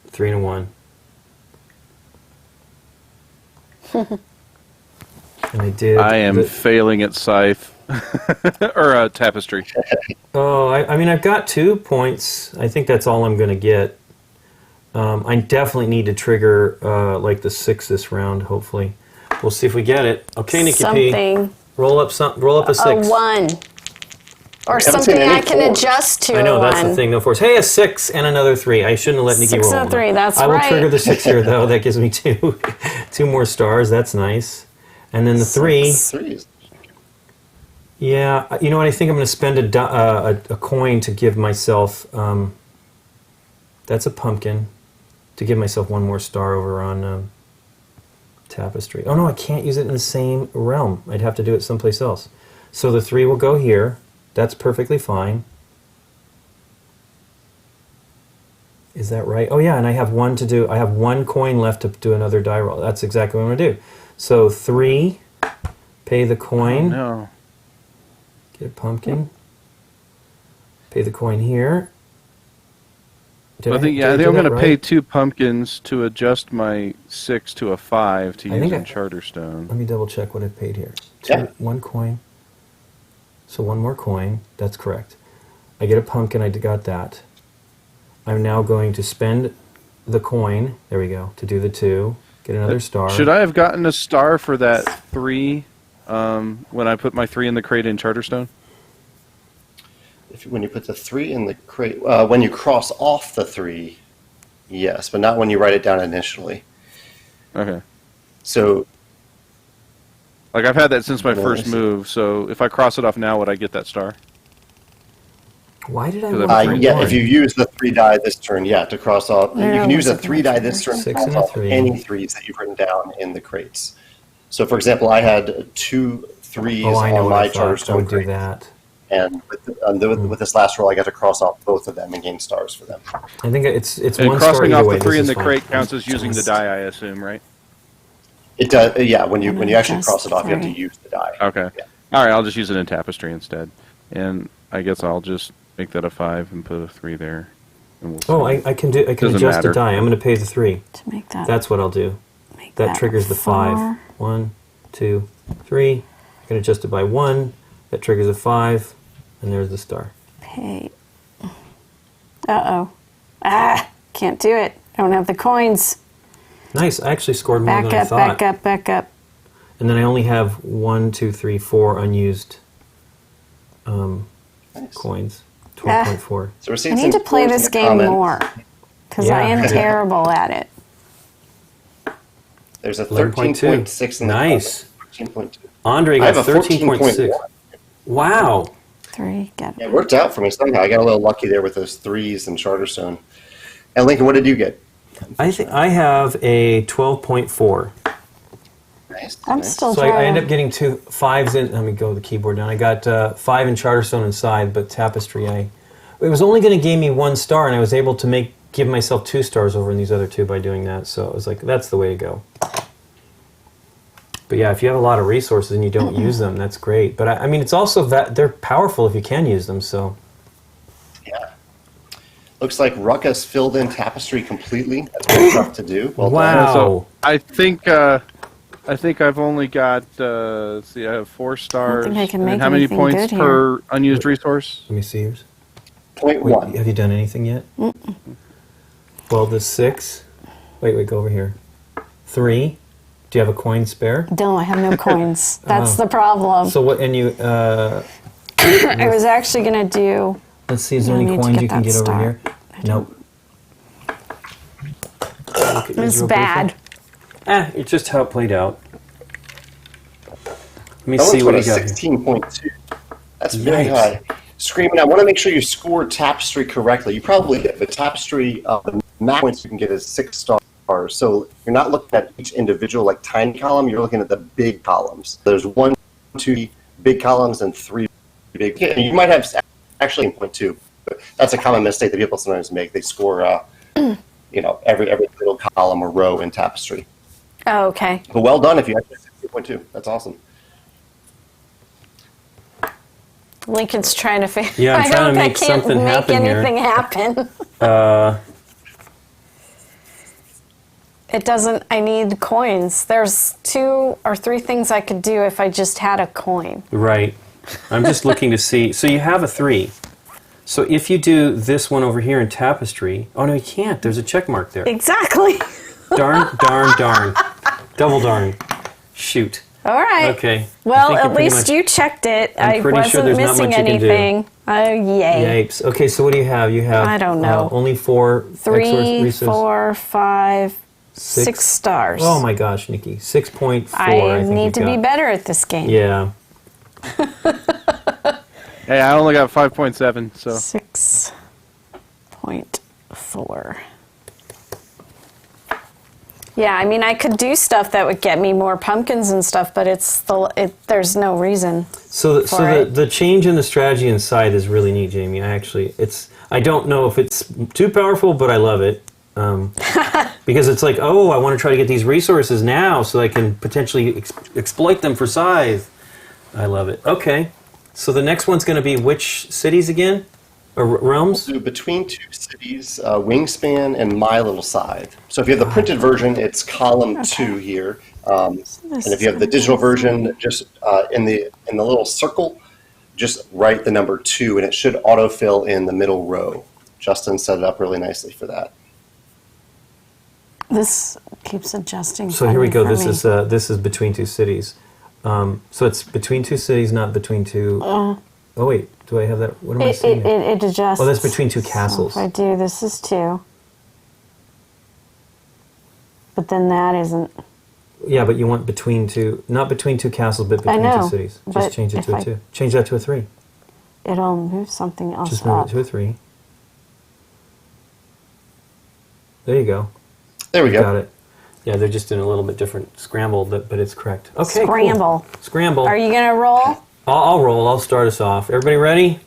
3 and a 1. And I did... I am failing at Scythe. or Tapestry. Oh, I mean, I've got 2 points. I think that's all I'm going to get. I definitely need to trigger like the 6 this round, hopefully. We'll see if we get it. Okay, Nikki P. Something. Roll up a 6. A 1. Or haven't something seen any I can fours. adjust to. I know, a that's 1. the thing. No force. Hey, a 6 and another 3. I shouldn't have let Nikki 6 roll. and a 3, that's I will right. trigger the 6 here, though. That gives me 2 more stars. That's nice. And then the 3. 3s. Yeah, you know what? I think I'm going to spend a coin to give myself... that's a pumpkin. To give myself 1 more star over on Tapestry. Oh, no, I can't use it in the same realm. I'd have to do it someplace else. So the 3 will go here. That's perfectly fine. Is that right? Oh, yeah, and I have 1 to do... I have 1 coin left to do another die roll. That's exactly what I'm going to do. So 3, pay the coin. Oh, no. Get a pumpkin. Pay the coin here. I think I'm going to pay 2 pumpkins to adjust my 6 to a 5 to use in Charterstone. Let me double check what I paid here. Yeah. 1 coin. So 1 more coin. That's correct. I get a pumpkin. I got that. I'm now going to spend the coin. There we go. To do the 2. Get another star. Should I have gotten a star for that 3 when I put my 3 in the crate in Charterstone? When you put the 3 in the crate, when you cross off the 3, yes, but not when you write it down initially. Okay. So, Like, I've had that since my Yeah, first I see. move, so if I cross it off now, would I get that star? Why did I Because roll I'm for yeah, one? if you use the 3 die this turn, yeah, to cross off. You Yeah, can use a what's it 3 die this turn to 6 cross and a off 3. any 3s that you've written down in the crates. So, for example, I had 2 3s Oh, I know on what my I thought. I Charterstone would do crate. that. And with this last roll, I got to cross off both of them and gain stars for them. I think it's And 1 star crossing either off way. the 3 This in is the fine. crate counts as using the die, I assume, right? It does, yeah. When you actually Just cross it off, you have to 3. use the die. Okay. Yeah. All right, I'll just use it in Tapestry instead. And I guess I'll just make that a 5 and put a 3 there. And we'll see. Oh, I can Doesn't adjust matter. the die. I'm going to pay the 3. To make that. That's what I'll do. make That triggers the 5. 4. 1, 2, 3. I can adjust it by 1. That triggers a 5. And there's the star. Pay. Uh-oh. Ah! Can't do it. I don't have the coins. Nice. I actually scored more Back than I up, thought. back up, back up. And then I only have 1, 2, 3, 4 unused Nice. coins. 12.4. So we're I seeing need to some play scores in this the game comments. more. Because Yeah. I am terrible at it. There's a 11.2. 13.6 in the Nice. comments. 13.2. Andre I got have a 13.6. 14.1. Wow. 3, get Yeah, it. it worked out for me somehow. I got a little lucky there with those 3s in Charterstone. And Lincoln, what did you get? I think I have a 12.4. Nice. I'm nice. still So I trying. ended up getting 2 5s in. Let me go the keyboard down. I got 5 in Charterstone inside, but Tapestry, it was only going to give me 1 star, and I was able to give myself 2 stars over in these other 2 by doing that. So it was like, that's the way to go. But yeah, if you have a lot of resources and you don't use them, that's great. But I mean, it's also that they're powerful if you can use them. So Yeah. Looks like Ruckus filled in Tapestry completely. That's pretty tough to do. Well Wow. done. So I think I've only got, let's see, I have 4 stars. think I can And then make how many anything points good per unused resource? let me see yours. Point Wait, 1. have you done anything yet? Well, the 6. Wait, go over here. 3. Do you have a coin spare? No, I have no coins. That's Oh. the problem. So what? And you. I was actually going to do... Let's see. Is there I any need to coins get you can that get over star. here? Nope. Look at these It's real bad. briefly. It's just how it played out. Let me That see one's what a he got here. 16.2. That's very Yikes. high. Screaming, I want to make sure you score tapestry correctly. You probably get the tapestry, the max points you can get is 6 stars. So you're not looking at each individual like tiny column, you're looking at the big columns. There's 1, 2 big columns and 3 big. You might have actually 0.2, but that's a common mistake that people sometimes make. They score, every little column or row in tapestry. Oh, okay. But well done if you actually get 2.2. That's awesome. Lincoln's trying to figure. Yeah, I'm trying to make I can't something make happen here. anything happen. It doesn't. I need coins. There's 2 or 3 things I could do if I just had a coin. Right. I'm just looking to see. So you have a 3. So if you do this one over here in tapestry, oh no, you can't. There's a check mark there. Exactly. Darn, darn, darn. Double darn. Shoot. All right. Okay. Well, I think at you're pretty least much- you checked it. I'm I pretty sure wasn't there's not missing much you can do. anything. Oh, yay. Yipes. Okay, so what do you have? You have I don't know. only 4 3, resources. 4, 5, 6 6 stars. Oh my gosh, Nikki. 6.4. I think need you to be got. better at this game. Yeah. Hey, I only got 5.7, so 6.4. Yeah, I mean, I could do stuff that would get me more pumpkins and stuff, but there's no reason. So for it. the change in the strategy inside is really neat, Jamie. I don't know if it's too powerful, but I love it. Because it's like, oh, I want to try to get these resources now so I can potentially exploit them for scythe. I love it. Okay. So the next one's going to be which cities again? Or realms? So between 2 cities, Wingspan and My Little Scythe. So if you have the printed version, it's column 2 here. And if you have the digital version, just in the little circle, just write the number 2, and it should autofill in the middle row. Justin set it up really nicely for that. This keeps adjusting. So here we go. for me. This is between 2 cities. So it's between 2 cities, not between 2. Oh wait, do I have that? What am I saying? It adjusts. Oh, that's between 2 castles. So if I do, this is 2. But then that isn't. Yeah, but you want between 2, not between 2 castles, but between 2 cities. but Just change it if to a I- 2. Change that to a 3. It'll move something else Just move up. it to a 3. There you go. There we go. Got it. Yeah, they're just in a little bit different scramble, but it's correct. Okay, Scramble. Cool. Scramble. Are you gonna roll? I'll roll. I'll start us off. Everybody ready?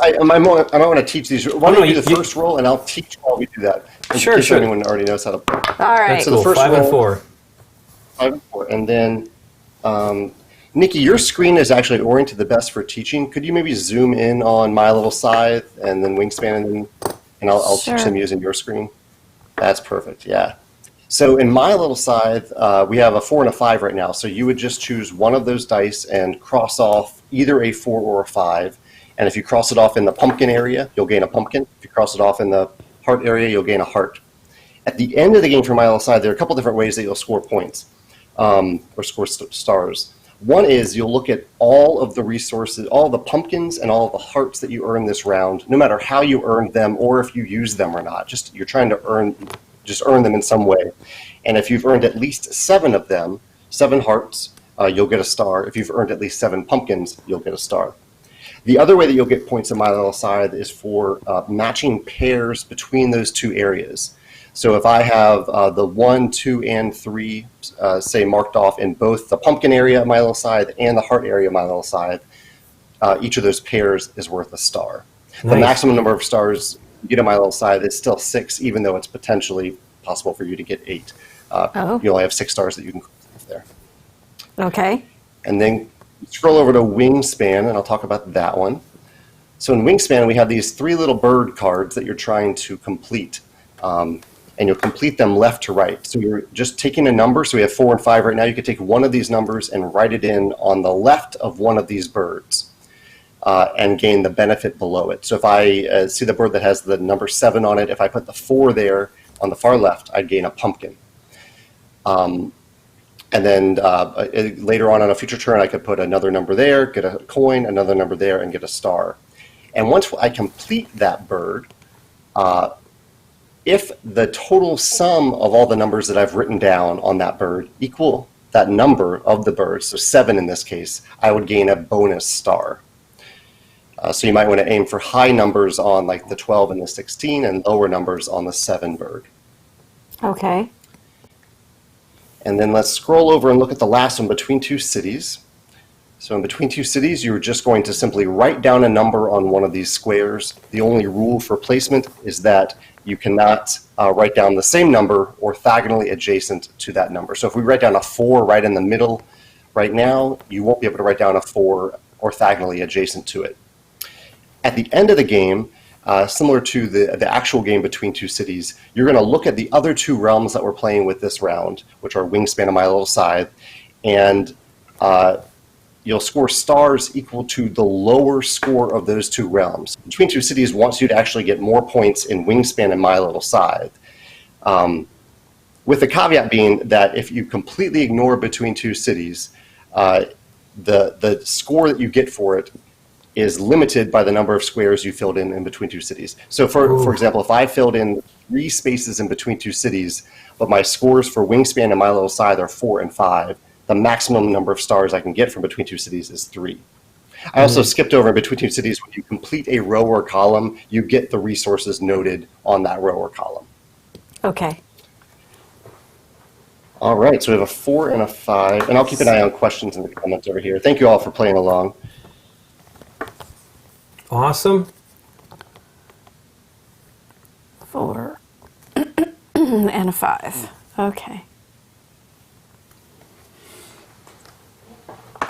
I might want to teach these. Why don't no, you do the you- first roll, and I'll teach while we do that. In Sure, case sure. anyone already knows how to play. All right. So the Cool. first 5 and roll- 4. 5 and 4. And then, Nikki, your screen is actually oriented the best for teaching. Could you maybe zoom in on My Little Scythe and then Wingspan, and I'll Sure. teach them using your screen? That's perfect, yeah. So in My Little Scythe, we have a 4 and a 5 right now. So you would just choose one of those dice and cross off either a 4 or a 5. And if you cross it off in the pumpkin area, you'll gain a pumpkin. If you cross it off in the heart area, you'll gain a heart. At the end of the game for My Little Scythe, there are a couple different ways that you'll score points or score stars. One is you'll look at all of the resources, all the pumpkins and all of the hearts that you earn this round, no matter how you earned them or if you use them or not. Just you're trying to earn them in some way. And if you've earned at least 7 of them, 7 hearts, you'll get a star. If you've earned at least 7 pumpkins, you'll get a star. The other way that you'll get points in My Little Scythe is for matching pairs between those 2 areas. So if I have the 1, 2, and 3, say, marked off in both the pumpkin area of My Little Scythe and the heart area of My Little Scythe, each of those pairs is worth a star. The Nice. maximum number of stars you get in My Little Scythe is still 6, even though it's potentially possible for you to get 8. You only have 6 stars that you can cross there. Okay. And then scroll over to Wingspan, and I'll talk about that one. So in Wingspan, we have these 3 little bird cards that you're trying to complete. And you'll complete them left to right. So you're just taking a number. So we have 4 and 5 right now. You could take one of these numbers and write it in on the left of one of these birds and gain the benefit below it. So if I see the bird that has the number 7 on it, if I put the 4 there on the far left, I'd gain a pumpkin. And then later on a future turn, I could put another number there, get a coin, another number there, and get a star. And once I complete that bird, if the total sum of all the numbers that I've written down on that bird equal that number of the birds, so 7 in this case, I would gain a bonus star. So you might want to aim for high numbers on like the 12 and the 16 and lower numbers on the 7 bird. Okay. And then let's scroll over and look at the last one, between two cities. So in between two cities, you're just going to simply write down a number on one of these squares. The only rule for placement is that you cannot write down the same number orthogonally adjacent to that number. So if we write down a 4 right in the middle right now, you won't be able to write down a 4 orthogonally adjacent to it. At the end of the game, similar to the actual game between two cities, you're going to look at the other two realms that we're playing with this round, which are Wingspan and My Little Scythe, and you'll score stars equal to the lower score of those two realms. Between two cities wants you to actually get more points in Wingspan and My Little Scythe, with the caveat being that if you completely ignore between two cities, the score that you get for it is limited by the number of squares you filled in between two cities. So for example, if I filled in 3 spaces in between two cities, but my scores for Wingspan and My Little Scythe are 4 and 5, the maximum number of stars I can get from between two cities is 3. I also skipped over in between two cities. When you complete a row or column, you get the resources noted on that row or column. Okay. All right, so we have a 4 and a 5, and I'll keep an eye on questions in the comments over here. Thank you all for playing along. Awesome. 4 and a 5. Okay.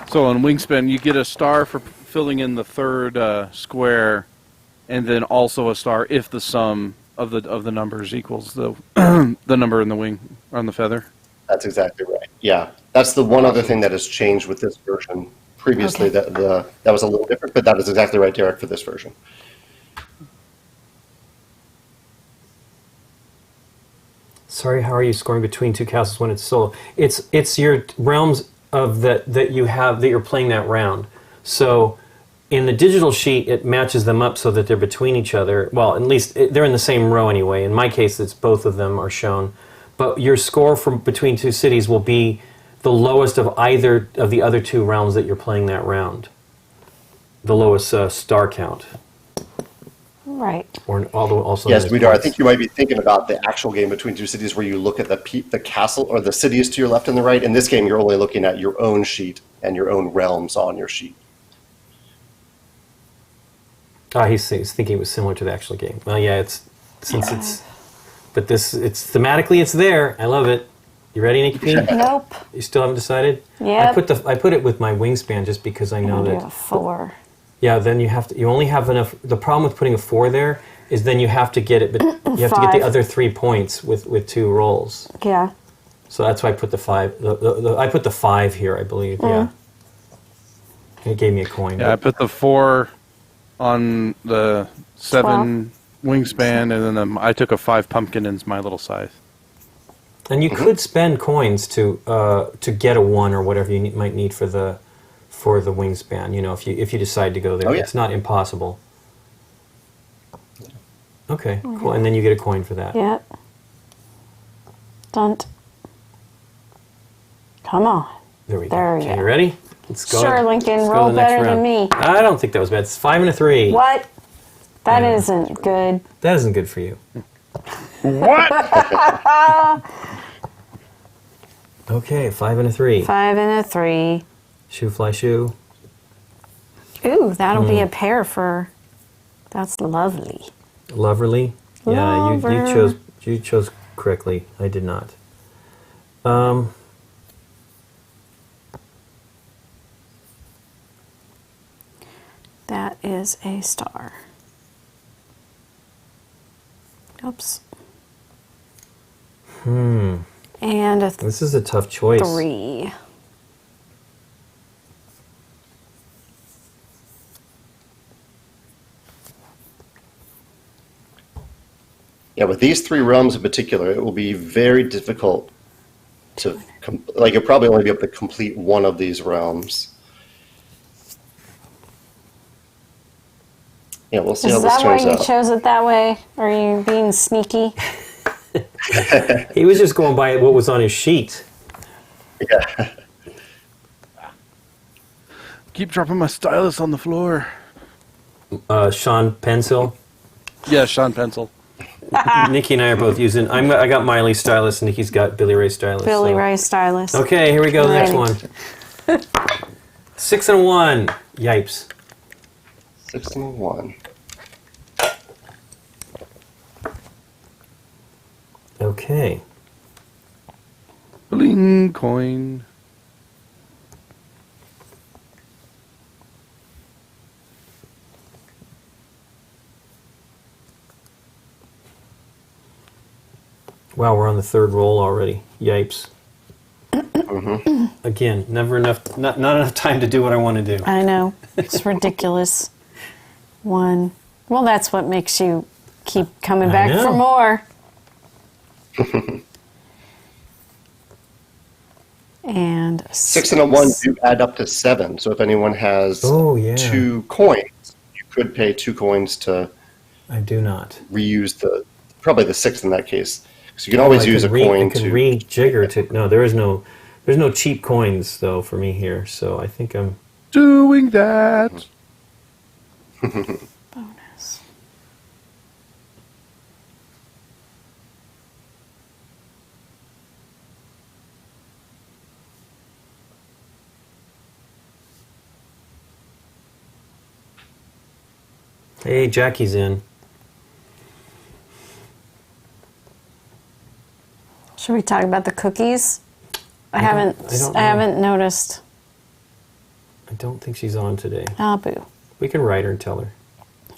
So on Wingspan, you get a star for filling in the third square, and then also a star if the sum of the numbers equals the the number in the wing on the feather. That's exactly right. Yeah, that's the one other thing that has changed with this version. Previously, that was a little different, but that is exactly right, Derek, for this version. Sorry, how are you scoring between two castles when it's solo? It's your realms of that you have that you're playing that round. So in the digital sheet, it matches them up so that they're between each other. Well, at least they're in the same row anyway. In my case, it's both of them are shown. But your score from between two cities will be the lowest of either of the other two realms that you're playing that round. The lowest star count. Right. Or also Yes, Guido, I think you might be thinking about the actual game between two cities where you look at the castle or the cities to your left and the right. In this game, you're only looking at your own sheet and your own realms on your sheet. He's thinking it was similar to the actual game. Well, yeah, but it's thematically it's there. I love it. You ready, Nikki P? Nope. You still haven't decided? Yeah. I put it with my Wingspan just because I know that. Do a 4. Yeah, then you only have enough. The problem with putting a 4 there is then you have to get it, but you have to get the other 3 points with 2 rolls. Yeah. So that's why I put the 5. I put the 5 here, I believe. Yeah. It gave me a coin. Yeah, I put the 4 on the 7 Wingspan, and then I took a 5 pumpkin in My Little Scythe. And you could spend coins to get a 1 or whatever you might need for the Wingspan. You know, if you decide to go there, it's not impossible. Okay, cool. And then you get a coin for that. Yep. Dunt. Come on. There we go. There we Okay, go. you ready? Let's go. Sure, Lincoln, Let's go roll to the next better than round. me. I don't think that was bad. It's 5 and a 3. What? That Yeah. isn't good. That isn't good for you. What? Okay, 5 and a 3. 5 and a 3. Shoe fly shoe. Ooh, that'll be a pair for. That's lovely. Loverly. Yeah, you chose correctly. I did not. That is a star. Oops. And a This is a tough choice. 3. Yeah, with these 3 realms in particular, it will be very difficult to, you'll probably only be able to complete one of these realms. Yeah, we'll see how Is this that why turns you out. chose it that way? Are you being sneaky? He was just going by what was on his sheet. Yeah. Keep dropping my stylus on the floor. Sean Pencil. Yeah, Sean Pencil. Nikki and I are both using. I got Miley stylus. Nikki's got Billy Ray stylus. Billy so. Ray stylist. Okay, here we go. The next Alrighty. one. 6 and a 1. Yipes. 6 and 1. Okay. Bling coin. Wow, we're on the third roll already. Yipes. Again, never enough. Not enough time to do what I want to do. I know. It's ridiculous. 1. Well, that's what makes you keep coming I back know. for more. And 6 and a 1 do add up to 7. So if anyone has Oh, yeah. 2 coins, you could pay 2 coins to I do not. reuse probably the 6th in that case. So you can always I use a can coin I can to. rejigger to. No, there's no cheap coins though for me here. So I think I'm. Doing that. bonus. Hey, Jackie's in. Should we talk about the cookies? I don't haven't know. noticed. I don't think she's on today. Ah, boo. We can write her and tell her.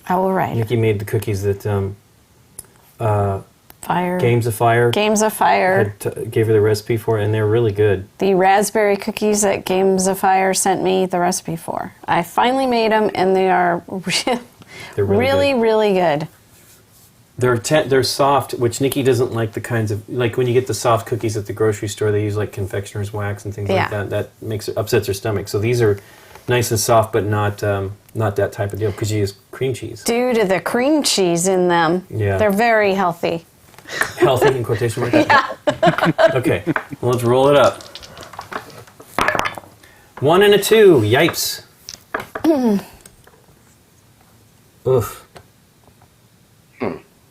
I will write. Nikki made the cookies that Fire. Games of Fire Games of Fire. gave her the recipe for, and they're really good. The raspberry cookies that Games of Fire sent me the recipe for. I finally made them, and they are They're really, good. really good. They're soft, which Nikki doesn't like the kinds of, like when you get the soft cookies at the grocery store, they use like confectioner's wax and things like Yeah. that. That upsets her stomach. So these are nice and soft, but not that type of deal because you use cream cheese. Due to the cream cheese in them, Yeah. they're very healthy. Healthy in quotation marks. Okay, well, let's roll it up. 1 and a 2. Yipes. Oof.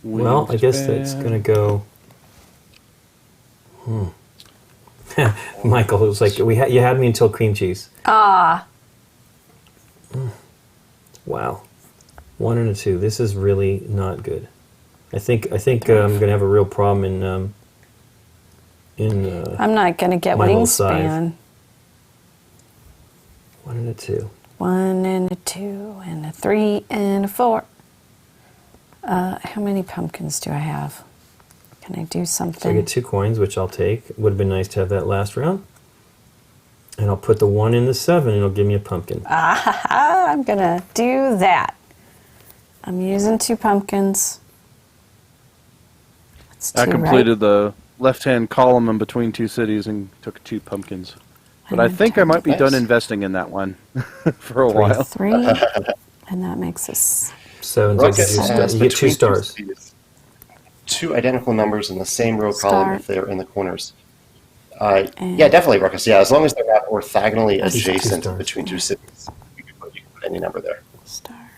Well, I guess that's going to go. Michael, it was like you had me until cream cheese. Ah, Wow. 1 and a 2. This is really not good. I think I'm going to have a real problem in I'm not going to get My little scythe. wingspan. 1 and a 2. 1 and a 2 and a 3 and a 4. How many pumpkins do I have? Can I do So I something? get 2 coins, which I'll take. Would have been nice to have that last round. And I'll put the 1 in the 7, and it'll give me a pumpkin. I'm going to do that. I'm using 2 pumpkins. That's 2, I completed the left-hand column in between 2 cities and took 2 pumpkins. But I think I might be done Nice. investing in that one for a while. 3, and that makes us 7. Ruckus So has you get 2 between stars. cities 2 identical numbers in the same row column Star. if they're in the corners. Yeah, definitely, Ruckus. Yeah, as long as they're not orthogonally That's 2 adjacent stars. between 2 cities, you can put any number there. star.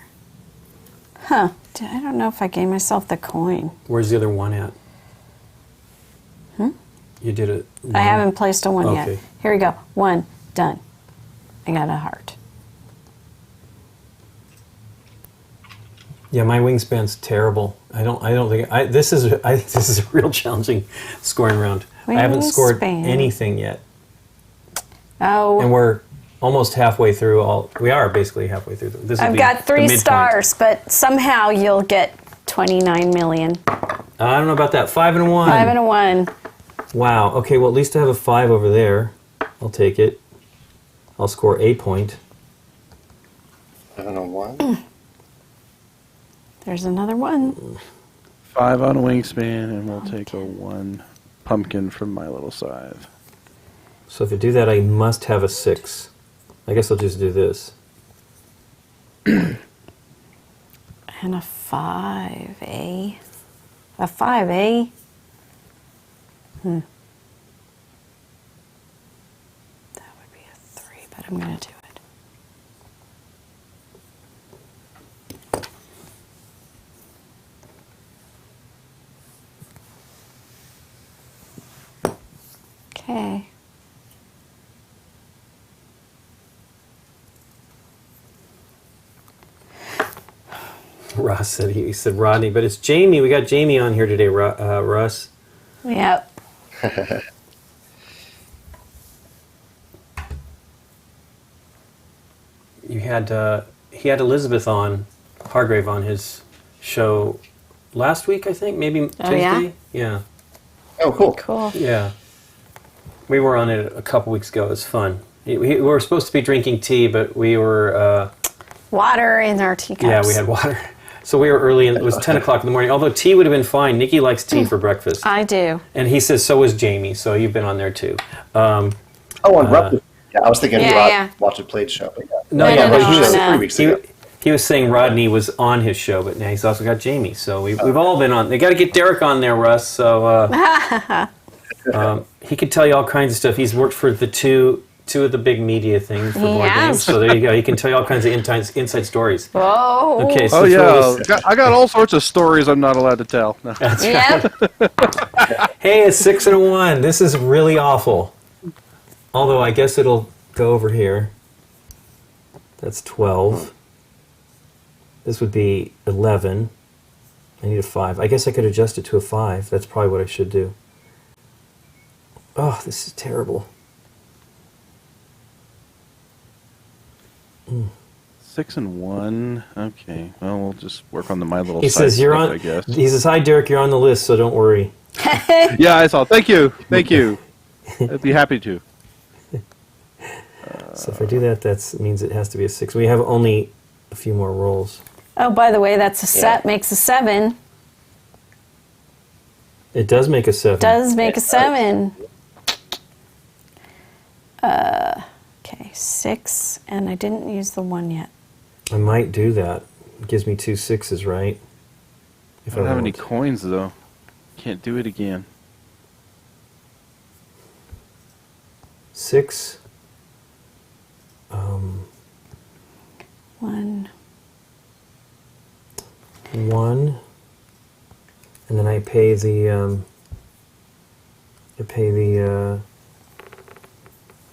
Huh. I don't know if I gave myself the coin. Where's the other 1 at? You did it. I haven't placed a 1 yet. Okay. Here we go. 1. Done. I got a heart. Yeah, my wingspan's terrible. I don't think this is a real challenging scoring round. I haven't scored Wingspan. anything yet, Oh, and we're almost halfway through. We are basically halfway through. This will I've be got the 3 midpoint. stars, but somehow you'll get 29 million. I don't know about that. 5 and a 1. 5 and a 1. Wow. Okay. Well, at least I have a 5 over there. I'll take it. I'll score a point. I don't know why. There's another 1. 5 on a wingspan, and we'll take a 1 pumpkin from my little scythe. So if I do that, I must have a 6. I guess I'll just do this. and a 5, A 5, That would be a 3, but I'm going to do it. Okay. Russ said he said Rodney, but it's Jamie. We got Jamie on here today, Russ. Yep. You had he had Elizabeth on Hargrave on his show last week, I think, maybe Tuesday. Yeah? Yeah. Oh, cool. Cool. Yeah. We were on it a couple weeks ago. It was fun. We were supposed to be drinking tea, but we were Water in our teacups. yeah, we had water. So we were early, and it was 10 o'clock in the morning. Although tea would have been fine. Nikki likes tea for breakfast. I do. And he says so is Jamie, so you've been on there too. Oh, on Rutgers. Yeah, I was thinking watch it played show. But yeah. No, but he was, 3 weeks ago. he was saying Rodney was on his show, but now he's also got Jamie. So we've all been on. They got to get Derek on there, Russ. So he could tell you all kinds of stuff. He's worked for the two of the big media things for board games. So there you go. He can tell you all kinds of inside stories. Whoa. Okay. So Oh yeah, I got all sorts of stories I'm not allowed to tell. No. Yep. Hey, it's 6 and a 1. This is really awful. Although I guess it'll go over here. That's 12. This would be 11. I need a 5. I guess I could adjust it to a 5. That's probably what I should do. Oh, this is terrible. 6 and 1. Okay. Well, we'll just work on my little. He side says you're stuff, on. I guess. He says, "Hi, Derek. You're on the list, so don't worry." Yeah, I saw. Thank you. Thank you. I'd be happy to. So if I do that, that means it has to be a 6. We have only a few more rolls. Oh, by the way, that's a set. Makes a 7. It does make a 7. Does make a 7. Okay, 6, and I didn't use the 1 yet. I might do that. It gives me 2 6s, right? If I don't have any want. coins though. Can't do it again. 6. 1. 1, and then I pay the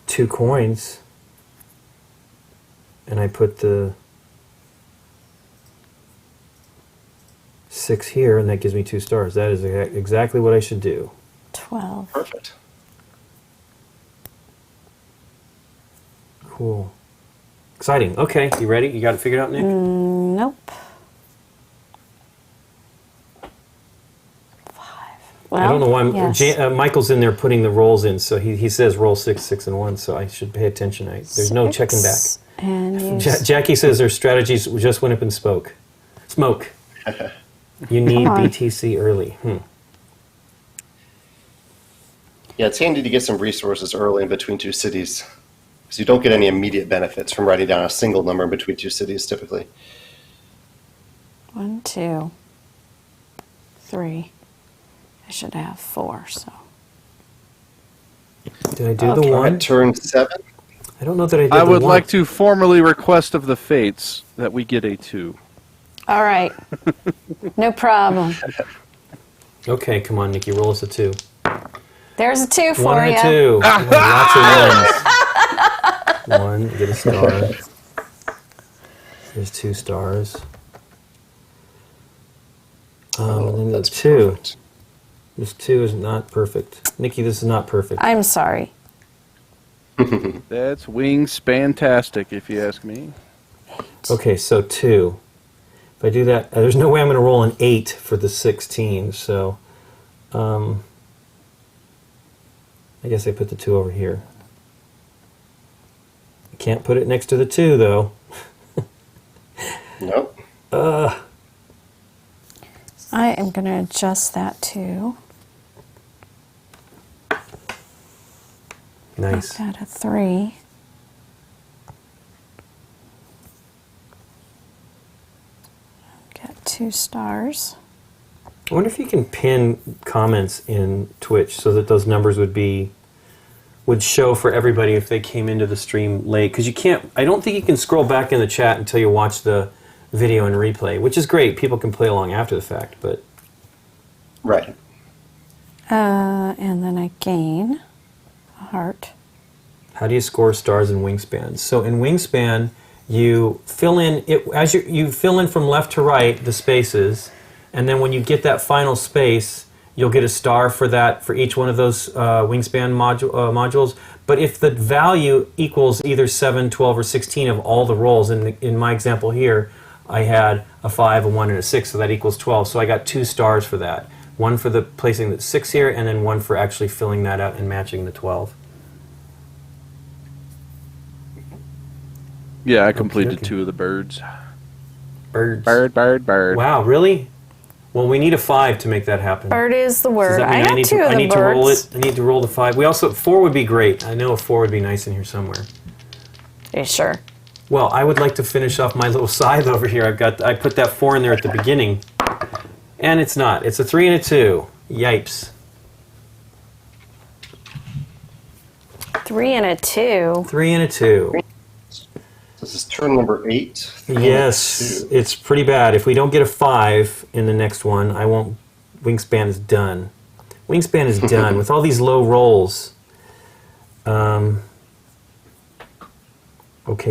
2 coins, and I put the 6 here, and that gives me 2 stars. That is exactly what I should do. 12. Perfect. Cool. Exciting. Okay, you ready? You got it figured out, Nick? Nope. 5. Well, I don't know why yes. Michael's in there putting the rolls in, so he says roll 6, 6, and 1, so I should pay attention. There's no checking back. 6, and use Jackie says their strategies just went up in smoke. You need Come on. BTC early. Yeah, it's handy to get some resources early in between two cities, because you don't get any immediate benefits from writing down a single number in between two cities typically. 1, 2, 3. I should have 4, so. Did I do Okay. the All right, 1? turn 7. I don't know that I did I the would 1. like to formally request of the fates that we get a 2. All right. No problem. Okay, come on, Nikki, roll us a 2. There's a 2 for 1 and you. a 2. Lots of 1s. 1, get a star. There's 2 stars. And then the 2. Perfect. This 2 is not perfect. Nikki, this is not perfect. I'm sorry. That's wings fantastic, if you ask me. Okay, so 2. If I do that, there's no way I'm going to roll an 8 for the 16, so I guess I put the 2 over here. I can't put it next to the 2, though. Nope. I am going to adjust that too. Nice. Make that a 3. Get 2 stars. I wonder if you can pin comments in Twitch so that those numbers would show for everybody if they came into the stream late. Because you can't, I don't think you can scroll back in the chat until you watch the video and replay, which is great. People can play along after the fact, but... Right. And then I gain a heart. How do you score stars in Wingspan? So in Wingspan, you fill in it as you fill in from left to right the spaces, and then when you get that final space, you'll get a star for that for each one of those Wingspan modules. But if the value equals either 7, 12, or 16 of all the rolls, in my example here, I had a 5, a 1, and a 6, so that equals 12. So I got 2 stars for that. One for the placing the 6 here, and then one for actually filling that out and matching the 12. Yeah, I completed Okay. 2 of the birds. Birds. Bird. Wow, really? Well, we need a 5 to make that happen. Bird is the Does word. that mean I got need 2 to, of I the need birds. to roll it? I need to roll the 5. We also 4 would be great. I know a 4 would be nice in here somewhere. Are you sure? Well, I would like to finish off my little scythe over here. I put that 4 in there at the beginning, and it's not. It's a 3 and a 2. Yipes. 3 and a 2. 3 and a 2. This is turn number 8. Yes, it's pretty bad. If we don't get a 5 in the next one, I won't. Wingspan is done. Wingspan is done with all these low rolls. Okay,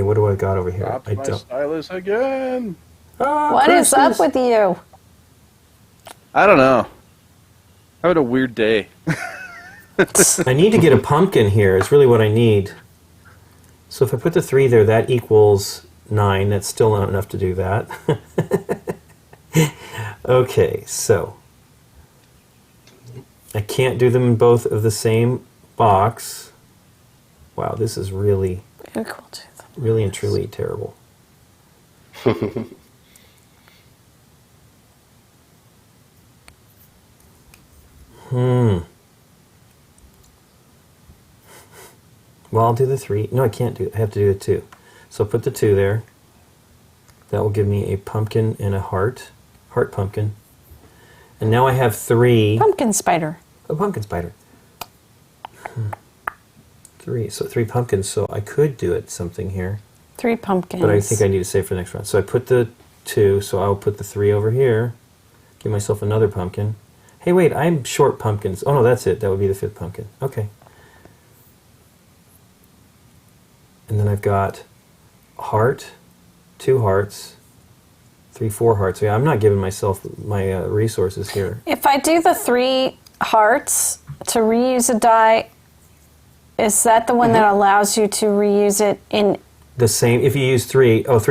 what do I got over here? Dropped I my don't. stylus again. What is up with you? I don't know. Having a weird day. I need to get a pumpkin here. It's really what I need. So if I put the 3 there, that equals 9. That's still not enough to do that. Okay, so I can't do them in both of the same box. Wow, this is really, Equal to the really and truly terrible. Well, I'll do the 3. No, I can't do it. I have to do the 2. So I'll put the 2 there. That will give me a pumpkin and a heart. Heart pumpkin. And now I have 3. pumpkin spider. A pumpkin spider. 3. So 3 pumpkins. So I could do it something here. 3 pumpkins. But I think I need to save for the next round. So I put the 2. So I'll put the 3 over here. Give myself another pumpkin. Hey, wait. I'm short pumpkins. Oh, no, that's it. That would be the 5th pumpkin. Okay. And then I've got heart, 2 hearts, 3, 4 hearts. Yeah, I'm not giving myself my resources here. If I do the 3 hearts to reuse a die, is that the one that allows you to reuse it in The same, if you use 3 hearts?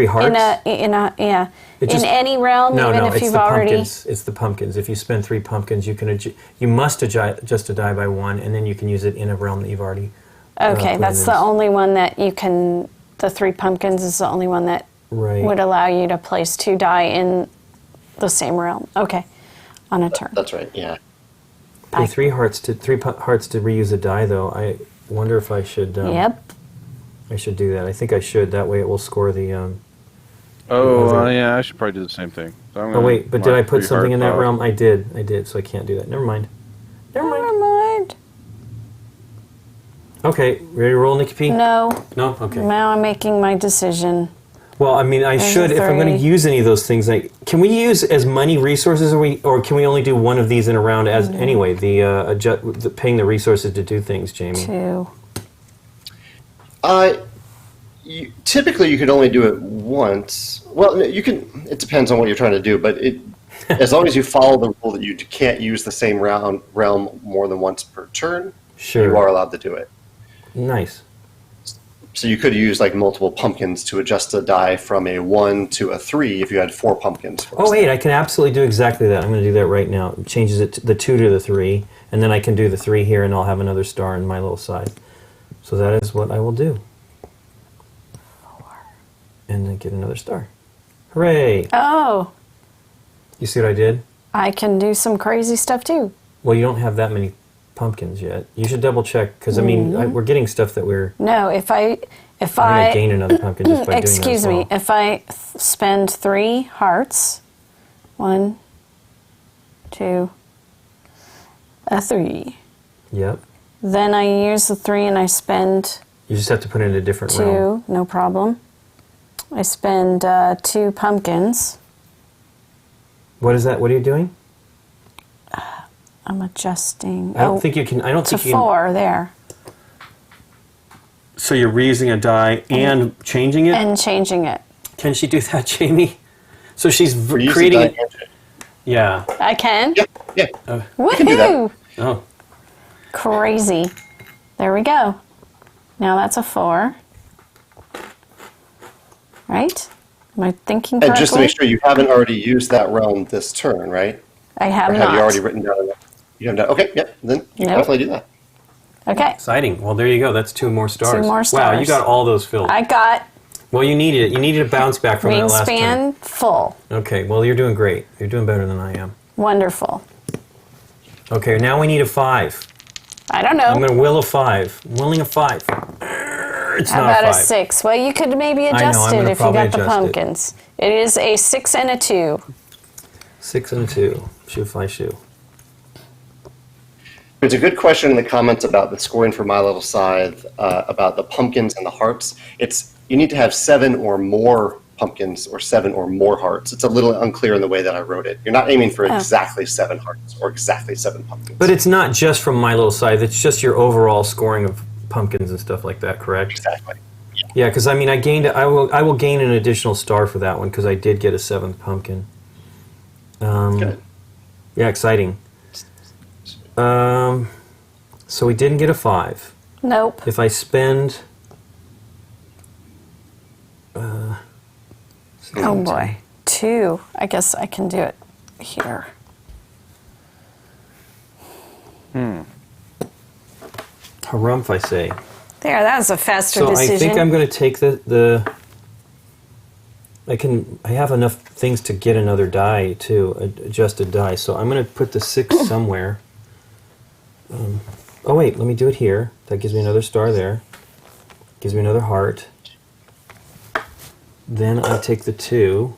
It just- in any realm, No, even no, if it's you've the already. pumpkins. It's the pumpkins. If you spend 3 pumpkins, you can you must adjust a die by 1, and then you can use it in a realm that you've already. Okay, put that's in. the only one that you can. The 3 pumpkins is the only one that Right. would allow you to place 2 die in the same realm. Okay, on a turn. That's right, yeah. Okay, 3 hearts to reuse a die, though. I wonder if I should. Yep. I should do that. I think I should. That way, it will score the. Yeah, I should probably do the same thing. So I'm Oh gonna wait, but did I mark put 3 something in that hearts out. realm? I did. So I can't do that. Never mind. Never mind. Okay, ready to roll, Nikki P? No. No? Okay. Now I'm making my decision. Well, I mean, I There's should, a if I'm going to 3. use any of those things, can we use as many resources, or can we only do one of these in a round as anyway? The paying the resources to do things, Jamie. 2. Typically, you could only do it once. Well, you can. It depends on what you're trying to do, but as long as you follow the rule that you can't use the same realm more than once per turn, Sure. you are allowed to do it. Nice. So you could use like multiple pumpkins to adjust a die from a 1 to a 3 if you had 4 pumpkins. For Oh wait, example. I can absolutely do exactly that. I'm going to do that right now. It changes it the 2 to the 3, and then I can do the 3 here, and I'll have another star in my little side. So that is what I will do. 4. And then get another star. Hooray! Oh, You see what I did? I can do some crazy stuff too. Well, you don't have that many pumpkins yet. You should double check, because I mean, we're getting stuff that we're. No, if I think I gain another pumpkin just by doing that. excuse as well. me, if I spend 3 hearts, 1, 2, a 3. Yep. Then I use the 3 and I spend You just have to put it in a different 2, realm. no problem. I spend 2 pumpkins. What is that? What are you doing? I'm adjusting. I don't think you can. I don't to think you can. 4 there. So you're reusing a die and changing it? And changing it. Can she do that, Jamie? So she's Reuse creating the it. die engine. I can? Yeah, yeah. Woohoo! do that. Oh, Crazy. There we go. Now that's a 4. Right? Am I thinking correctly? And just to make sure, you haven't already used that realm this turn, right? I have Or not. have you already written down? You haven't done. Okay, yeah. Then you can Nope. definitely do that. Okay. exciting. Well, there you go. That's 2 more stars. 2 more Wow, you stars. got all those filled. I got Well, you needed it. You needed a bounce back from that last turn. wingspan full. Okay, well, you're doing great. You're doing better than I am. Wonderful. Okay, now we need a 5. I don't know. I'm going to will a 5. I'm willing a 5. It's How not about a a 5. 6? Well, you could maybe know, adjust I'm it gonna if you probably got the adjust it. pumpkins. It is a 6 and a 2. 6 and a 2. Shoe fly shoe. There's a good question in the comments about the scoring for My Little Scythe, about the pumpkins and the hearts. It's you need to have 7 or more pumpkins or 7 or more hearts. It's a little unclear in the way that I wrote it. You're not aiming for exactly 7 hearts or exactly 7 pumpkins. But it's not just from My Little Scythe. It's just your overall scoring of pumpkins and stuff like that, correct? Exactly. Yeah, because I mean, I will gain an additional star for that one because I did get a 7th pumpkin. Good. Yeah, exciting. So we didn't get a 5. Nope. If I spend... Oh boy. 2. I guess I can do it here. Harumph, I say. There, that was a faster So decision. I think I'm going to take the I have enough things to get another die too, adjusted die. So I'm going to put the 6 somewhere. Oh wait, let me do it here. That gives me another star there. Gives me another heart. Then I take the 2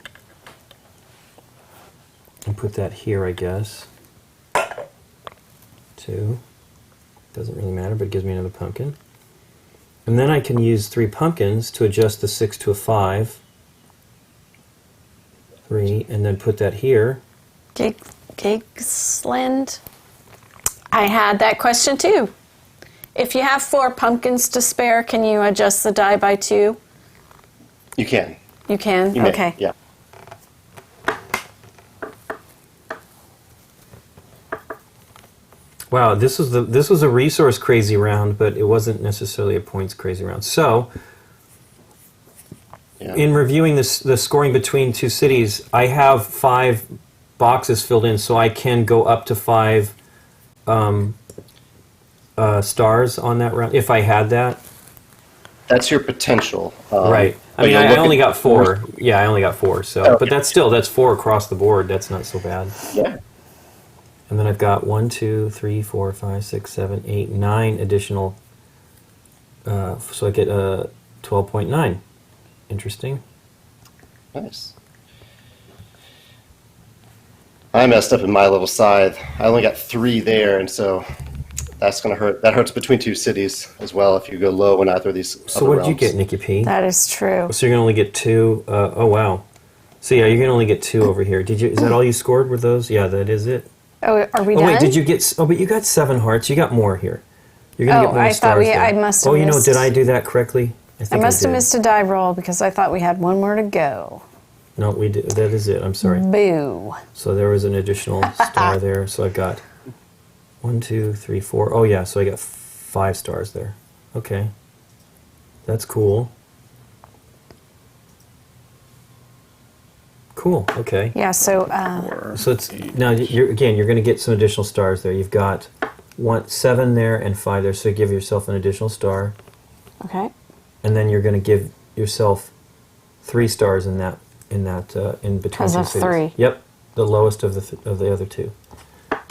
and put that here, I guess. 2. Doesn't really matter, but it gives me another pumpkin. And then I can use 3 pumpkins to adjust the 6 to a 5. 3, and then put that here. Gigsland. I had that question too. If you have 4 pumpkins to spare, can you adjust the die by 2? You can. You can? You may, Okay. Yeah. Wow, this was a resource crazy round, but it wasn't necessarily a points crazy round. So, Yeah. in reviewing the scoring between 2 cities, I have 5 boxes filled in, so I can go up to 5 stars on that round if I had that. That's your potential. Right. I but mean, you're I only looking got 4. Yeah, I only got 4. So, Okay. but that's 4 across the board. That's not so bad. Yeah. And then I've got 1, 2, 3, 4, 5, 6, 7, 8, 9 additional. So I get 12.9. Interesting. Nice. I messed up in My Little Scythe. I only got 3 there, and so that's going to hurt. That hurts between 2 cities as well if you go low in either of these. So other what did you realms. get, Nikki P? That is true. So you're gonna only get 2. Oh wow. So yeah, you're gonna only get 2 over here. Did you? Is that all you scored? Were those? Yeah, that is it. Oh, are we Oh done? wait, did you get? Oh, but you got 7 hearts. You got more here. You're gonna Oh, get more I thought stars there. I must have Oh, you know, missed- did I do that correctly? I think must have did. missed a die roll because I thought we had 1 more to go. No, we did. That is it. I'm sorry. Boo. So there was an additional star there. So I got 1, 2, 3, 4. Oh yeah, so I got 5 stars there. Okay, that's cool. Cool. Okay. Yeah, so So it's now you're going to get some additional stars there. You've got 7 there and 5 there. So give yourself an additional star, okay. and then you're going to give yourself 3 stars in between Because 2 of cities. 3. Yep, the lowest of the other 2.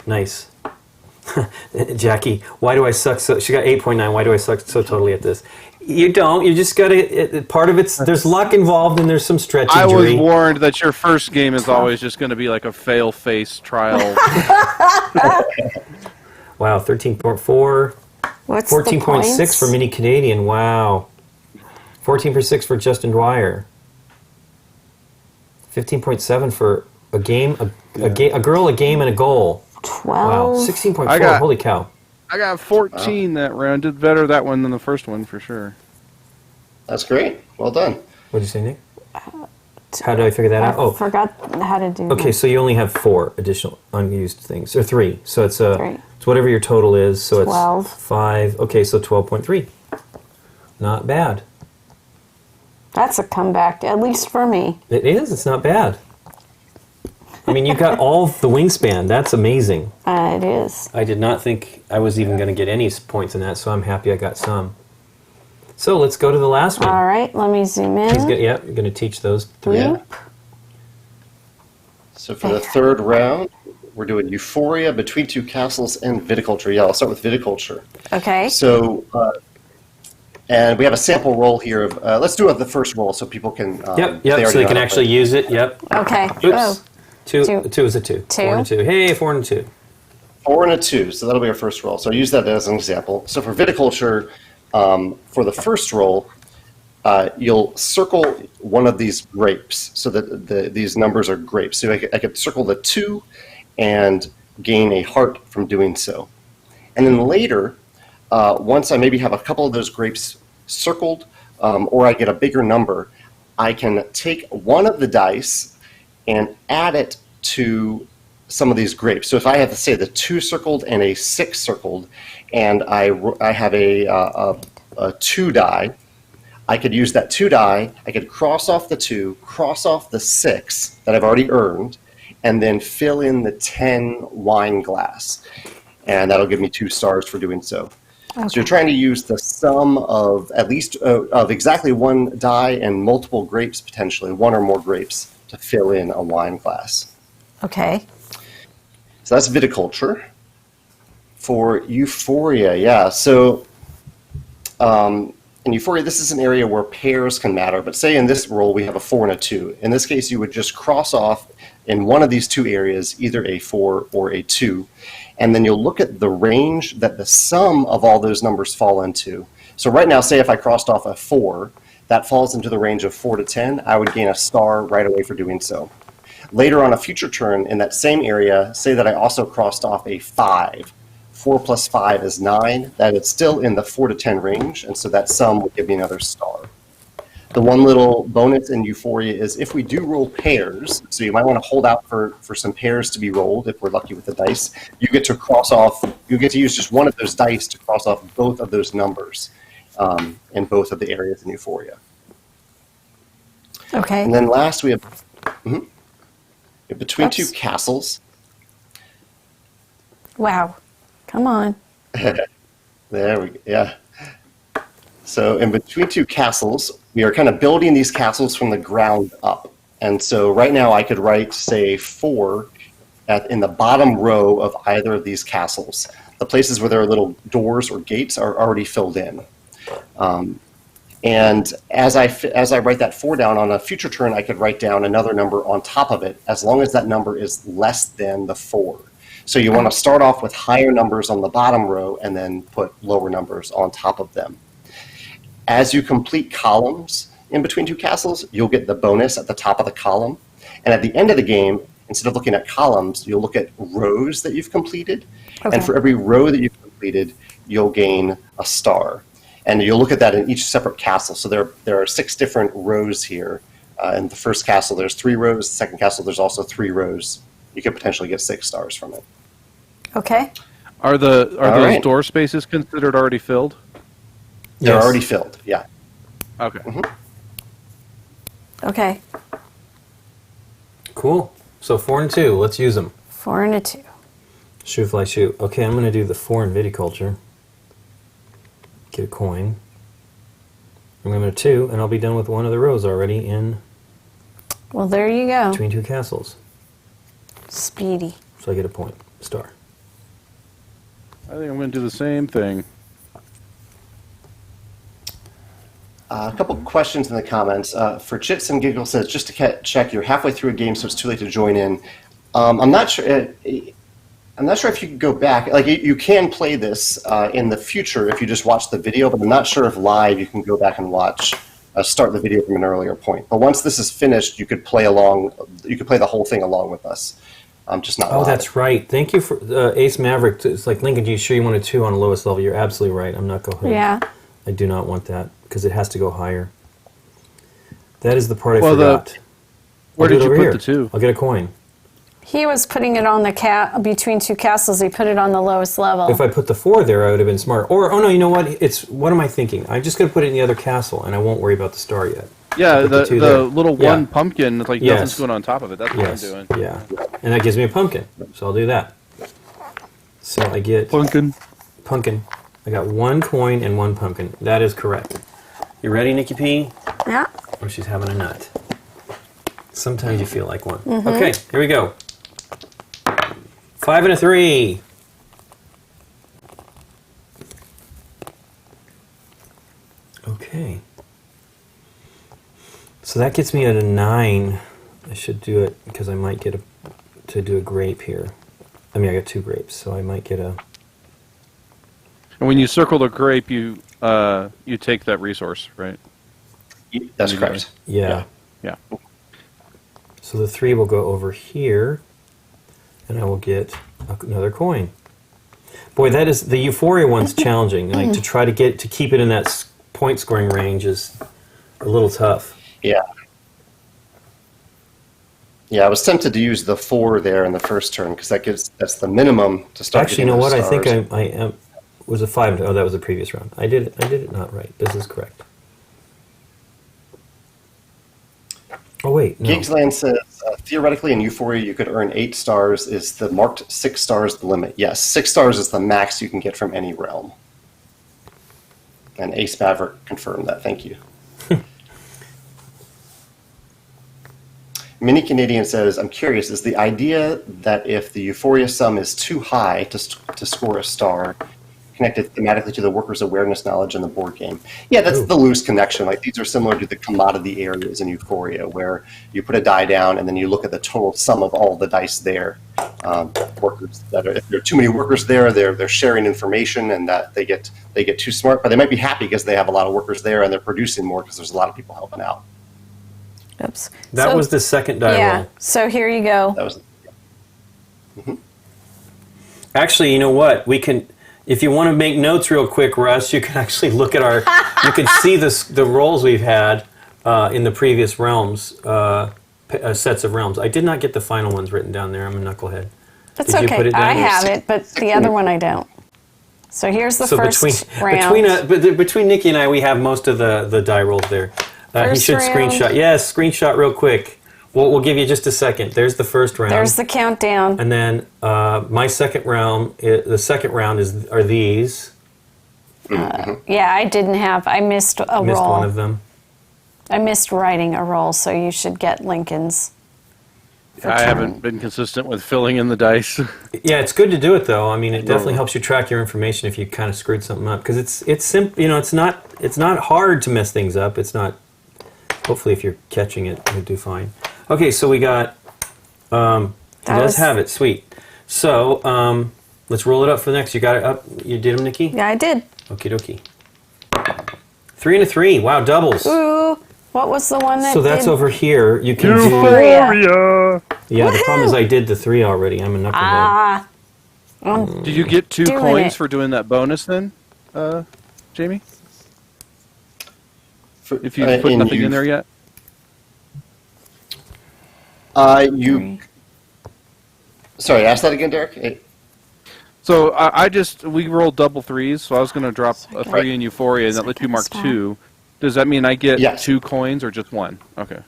Nice. Jackie, why do I suck so? She got 8.9. Why do I suck so totally at this? You don't. You just got to. Part of it's there's luck involved, and there's some strategy. I was warned that your first game is always just going to be like a fail-face trial. Wow, 13.4. What's 14.6 for Mini Canadian. Wow. 14.6 for Justin Dwyer. 15.7 for a game, a girl, a game, and a goal. 12. Wow. 16.4. Holy cow. I got 14 that round. Did better that one than the first one for sure. That's great. Well done. What did you say, Nick? How did I figure that out? I forgot how to do Okay, so you only have 4 additional unused things, or 3. So it's 3. it's whatever your total is. So 12. it's 5. Okay, so 12.3. Not bad. That's a comeback, at least for me. It is. It's not bad. I mean, you got all the wingspan. That's amazing. It is. I did not think I was even going to get any points in that, so I'm happy I got some. So let's go to the last one. All right, let me zoom in. You're going to teach those 3. Yeah. So for the third round, we're doing Euphoria, Between Two Castles, and Viticulture. Yeah, I'll start with Viticulture. Okay. So, and we have a sample roll here of, let's do the first roll so people can... Yep, so they can actually use it. Yep. Okay. Oops. Oh. Two is a 2. 4 and a 2. Hey, 4 and a 2. 4 and a 2, so that'll be our first roll. So I use that as an example. So for Viticulture, for the first roll, you'll circle one of these grapes so that these numbers are grapes. So I could circle the 2 and gain a heart from doing so. And then later, once I maybe have a couple of those grapes circled, or I get a bigger number, I can take one of the dice and add it to some of these grapes. So if I have, to say, the 2 circled and a 6 circled, and I have a 2 die, I could use that 2 die, I could cross off the 2, cross off the 6 that I've already earned, and then fill in the 10 wine glass. And that'll give me 2 stars for doing so. Okay. So you're trying to use the sum of at least of exactly 1 die and multiple grapes, potentially, 1 or more grapes, to fill in a wine glass. Okay. So that's Viticulture. For Euphoria, yeah. So in Euphoria, this is an area where pairs can matter. But say in this roll we have a 4 and a 2. In this case, you would just cross off in one of these 2 areas, either a 4 or a 2. And then you'll look at the range that the sum of all those numbers fall into. So right now, say if I crossed off a 4, that falls into the range of 4 to 10, I would gain a star right away for doing so. Later on a future turn in that same area, say that I also crossed off a 5. 4 plus 5 is 9. That is still in the 4 to 10 range, and so that sum would give me another star. The one little bonus in Euphoria is if we do roll pairs, so you might want to hold out for some pairs to be rolled if we're lucky with the dice, you get to cross off, you get to use just one of those dice to cross off both of those numbers in both of the areas in Euphoria. Okay. And then last we have Between Two Castles. Wow. Come on. There we go. Yeah. So in Between Two Castles, we are kind of building these castles from the ground up. And so right now I could write, say, 4 in the bottom row of either of these castles. The places where there are little doors or gates are already filled in. And as I write that 4 down on a future turn, I could write down another number on top of it, as long as that number is less than the 4. So you want to start off with higher numbers on the bottom row and then put lower numbers on top of them. As you complete columns in Between Two Castles, you'll get the bonus at the top of the column. And at the end of the game, instead of looking at columns, you'll look at rows that you've completed. Okay. And for every row that you've completed, you'll gain a star. And you'll look at that in each separate castle. So there are 6 different rows here. In the first castle, there's 3 rows. The second castle, there's also 3 rows. You could potentially get 6 stars from it. Okay. Are those door spaces considered already filled? They're already filled, yeah. Okay. Okay. Cool. So 4 and 2. Let's use them. 4 and a 2. Shoot, fly, shoot. Okay, I'm going to do the 4 in Viticulture. Get a coin. I'm going to 2, and I'll be done with one of the rows already in Well, there you go. Between Two Castles. Speedy. So I get a point. Star. I think I'm going to do the same thing. A couple questions in the comments. For Chits and Giggle says, just to check, you're halfway through a game, so it's too late to join in. I'm not sure. I'm not sure if you can go back. Like you can play this in the future if you just watch the video, but I'm not sure if live you can go back and watch. Start the video from an earlier point. But once this is finished, you could play along. You could play the whole thing along with us. Just not. Oh, live. that's right. Thank you for Ace Maverick. It's like, Lincoln, are you sure you wanted 2 on the lowest level? You're absolutely right. I'm not going. Yeah. I do not want that because it has to go higher. That is the part I Well, forgot. Where I'll do did it you over put here. the 2? I'll get a coin. He was putting it on the between 2 castles. He put it on the lowest level. If I put the 4 there, I would have been smart. Or, oh no, you know what? What am I thinking? I'm just going to put it in the other castle, and I won't worry about the star yet. Yeah, I'll put the 2 there. little Yeah. one pumpkin, like Yes. nothing's going on top of it. That's what Yes. I'm doing. Yeah. And that gives me a pumpkin. So I'll do that. So I get Pumpkin. pumpkin. I got 1 coin and 1 pumpkin. That is correct. You ready, Nikki P? Yeah. Or she's having a nut. Sometimes you feel like one. Okay, here we go. 5 and a 3. Okay. So that gets me at a 9. I should do it because I might get to do a grape here. I mean, I got 2 grapes, so I might get a... And when you circle the grape, you take that resource, right? That's correct. Yeah. Yeah. So the 3 will go over here, and I will get another coin. Boy, that is the Euphoria one's challenging. Like to try to keep it in that point scoring range is a little tough. Yeah. Yeah, I was tempted to use the 4 there in the first turn because that's the minimum to start. Actually, you know getting what? those I think stars. I am. Was a 5. Oh, that was the previous round. I did it not right. This is correct. Oh wait, no. Gigsland says theoretically in Euphoria you could earn 8 stars. Is the marked 6 stars the limit? Yes, 6 stars is the max you can get from any realm. And Ace Maverick confirmed that. Thank you. Mini Canadian says, I'm curious, is the idea that if the Euphoria sum is too high to score a star, connected thematically to the worker's awareness knowledge in the board game? Yeah, that's the loose connection. Like these are similar to the commodity areas in Euphoria, where you put a die down and then you look at the total sum of all the dice there. Workers that are, if there are too many workers there, they're sharing information, and that they get too smart, but they might be happy because they have a lot of workers there and they're producing more because there's a lot of people helping out. Oops. That was the second die Yeah. roll. So here you go. That was. Actually, you know what? We can, if you want to make notes real quick, Russ, you can actually look at our. You can see the rolls we've had in the previous realms, sets of realms. I did not get the final ones written down there. I'm a knucklehead. That's Did you okay. put it down I here? have it, but the other one I don't. So here's the first round. Between Nikki and I, we have most of the die rolls there. He First should round. screenshot. Yes, screenshot real quick. We'll give you just a second. There's the first round. There's the countdown. And then my second round. The second round are these. Yeah, I didn't have. I missed a Missed roll. one of them. I missed writing a roll, so you should get Lincoln's. I haven't been consistent with filling in the dice. Yeah, it's good to do it though. I mean, it definitely helps you track your information if you kind of screwed something up, because it's simple. You know, it's not hard to mess things up. It's not. Hopefully, if you're catching it, you do fine. Okay, so we got. It does have it. Sweet. So let's roll it up for the next. You got it up. You did them, Nikki? Yeah, I did. Okie dokie. 3 and a 3. Wow, doubles. Ooh, what was the one that So that's did? over here. You can Euphoria. Yeah, the problem is Woohoo! I did the 3 already. I'm a knucklehead. Ah. Did you get 2 Doing coins it. for doing that bonus then, Jamie? If you put nothing in there yet? Sorry, ask that again, Derek. So we rolled double 3s, so I was going to drop a 3 in Euphoria, and that let you mark 2. Does that mean I get 2 coins or just 1? Okay.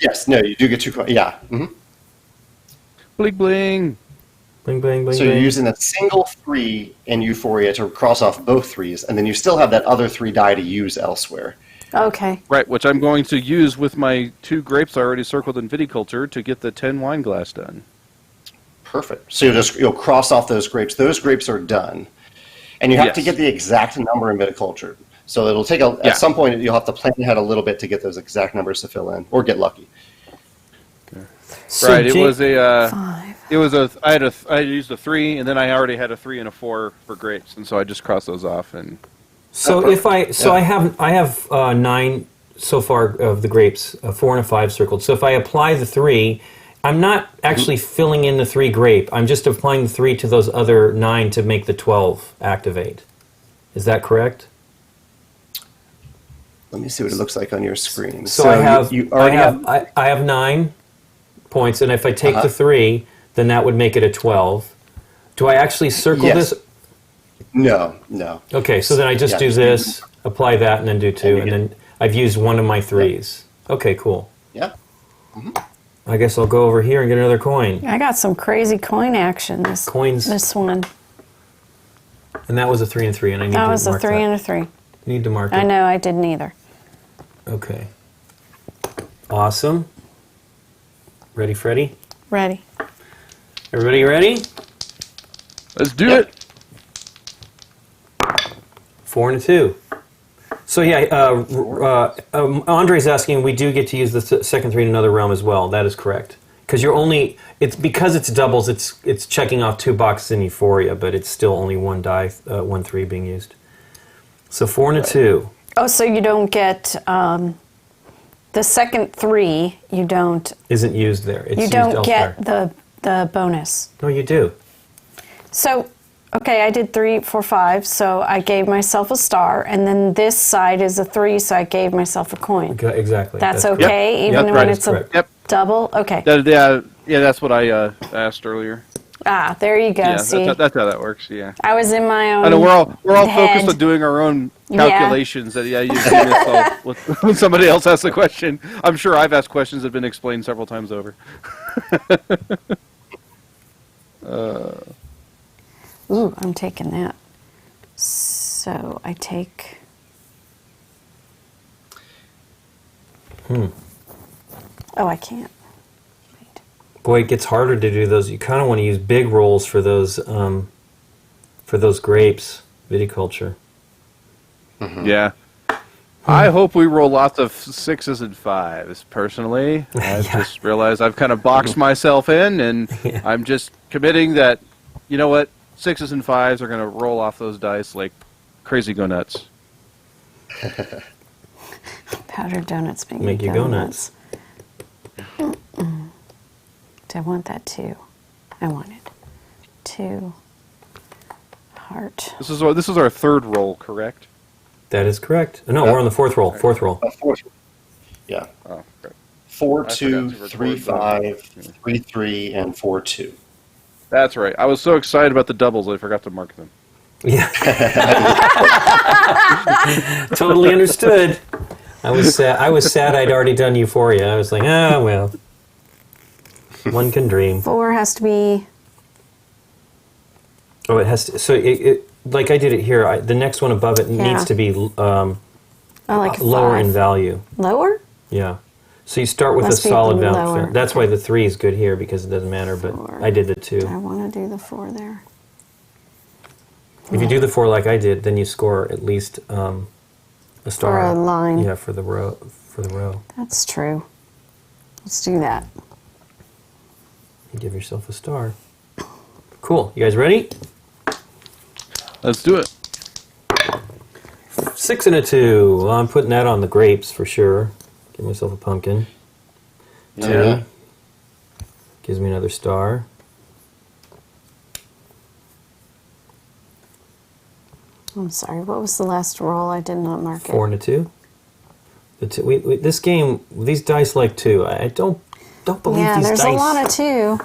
Yes, no, you do get 2 coins. Yeah. Mm-hmm. Bling bling. Bling, bling, bling, So you're bling. using a single 3 in Euphoria to cross off both 3s, and then you still have that other 3 die to use elsewhere. Okay. Right, which I'm going to use with my 2 grapes I already circled in viticulture to get the 10 wine glass done. Perfect. So you'll cross off those grapes. Those grapes are done, and you have to get the exact number in viticulture. So it'll take Yeah. at some point you'll have to plan ahead a little bit to get those exact numbers to fill in, or get lucky. So Right. It was a. 5. It was I used a 3, and then I already had a 3 and a 4 for grapes, and so I just crossed those off. And So if I have 9 so far of the grapes, a 4 and a 5 circled. So if I apply the 3, I'm not actually filling in the 3 grape. I'm just applying the 3 to those other 9 to make the 12 activate. Is that correct? Let me see what it looks like on your screen. So I have you already I have 9 points, and if I take the 3, then that would make it a 12. Do I actually circle Yes. this? No. Okay, so then I just do this, apply that, and then do 2, and then I've used one of my 3s. Okay, cool. Yeah. I guess I'll go over here and get another coin. I got some crazy coin action Coins. this one. And that was a 3 and 3, and I need That to was a mark 3 that. and a 3. You need to mark it. I know, I didn't either. Okay. Awesome. Ready, Freddy? Ready. Everybody ready? let's do Yep. it. 4 and a 2. So yeah, Andre's asking, we do get to use the second 3 in another realm as well. That is correct. Because it's because it's doubles. It's checking off 2 boxes in Euphoria, but it's still only 1 die, 1 3 being used. So 4 and a 2. Oh, so you don't get the second 3. You don't. Isn't used there. It's You used don't elsewhere. get the bonus. No, you do. So, okay, I did 3, 4, 5. So I gave myself a star, and then this side is a 3. So I gave myself a coin. Exactly. That's correct. okay, even Yep, when right, it's a correct. Yep. double. Okay. Yeah, that's what I asked earlier. Ah, there you go. Yeah, See, that's how that works. Yeah. I was in my own. I know we're all head. focused on doing our own Yeah. calculations. That you miss all when somebody else asks a question. I'm sure I've asked questions that have been explained several times over. Ooh, I'm taking that. So I take. Oh, I can't. Wait. Boy, it gets harder to do those. You kind of want to use big rolls for those grapes, viticulture. Yeah. I hope we roll lots of 6s and 5s. Personally, I just realized I've kind of boxed myself in, and I'm just committing that. You know what? 6s and 5s are going to roll off those dice like crazy go nuts. Powdered donuts Make you go nuts. Do I want that too? I want it. 2 heart. This is our 3rd roll, correct? That is correct. No, we're on the 4th roll. 4th roll. Fourth. Yeah. Oh, okay. 4 I forgot 2 to record 3 those. 5 3 3 and 4 2. That's right. I was so excited about the doubles, I forgot to mark them. Yeah. Totally understood. I was sad I'd already done Euphoria. I was like, well. One can dream. 4 has to be. Oh, it has to. So like I did it here. The next one above it needs to be I like lower 5. in value. Lower? Yeah. So you start with Must a be solid lower. value. That's why the 3 is good here because it doesn't matter. But 4. I did the 2. I want to do the 4 there. If you do the 4 like I did, then you score at least a star. For a line. Yeah, for the row. That's true. Let's do that. You give yourself a star. Cool. You guys ready? Let's do it. 6 and a 2. Well, I'm putting that on the grapes for sure. Give myself a pumpkin. Yeah. 2. Gives me another star. I'm sorry. What was the last roll? I did not mark 4 it. and a 2. The 2. This game, these dice like 2. I don't believe Yeah, these there's dice. a lot of 2.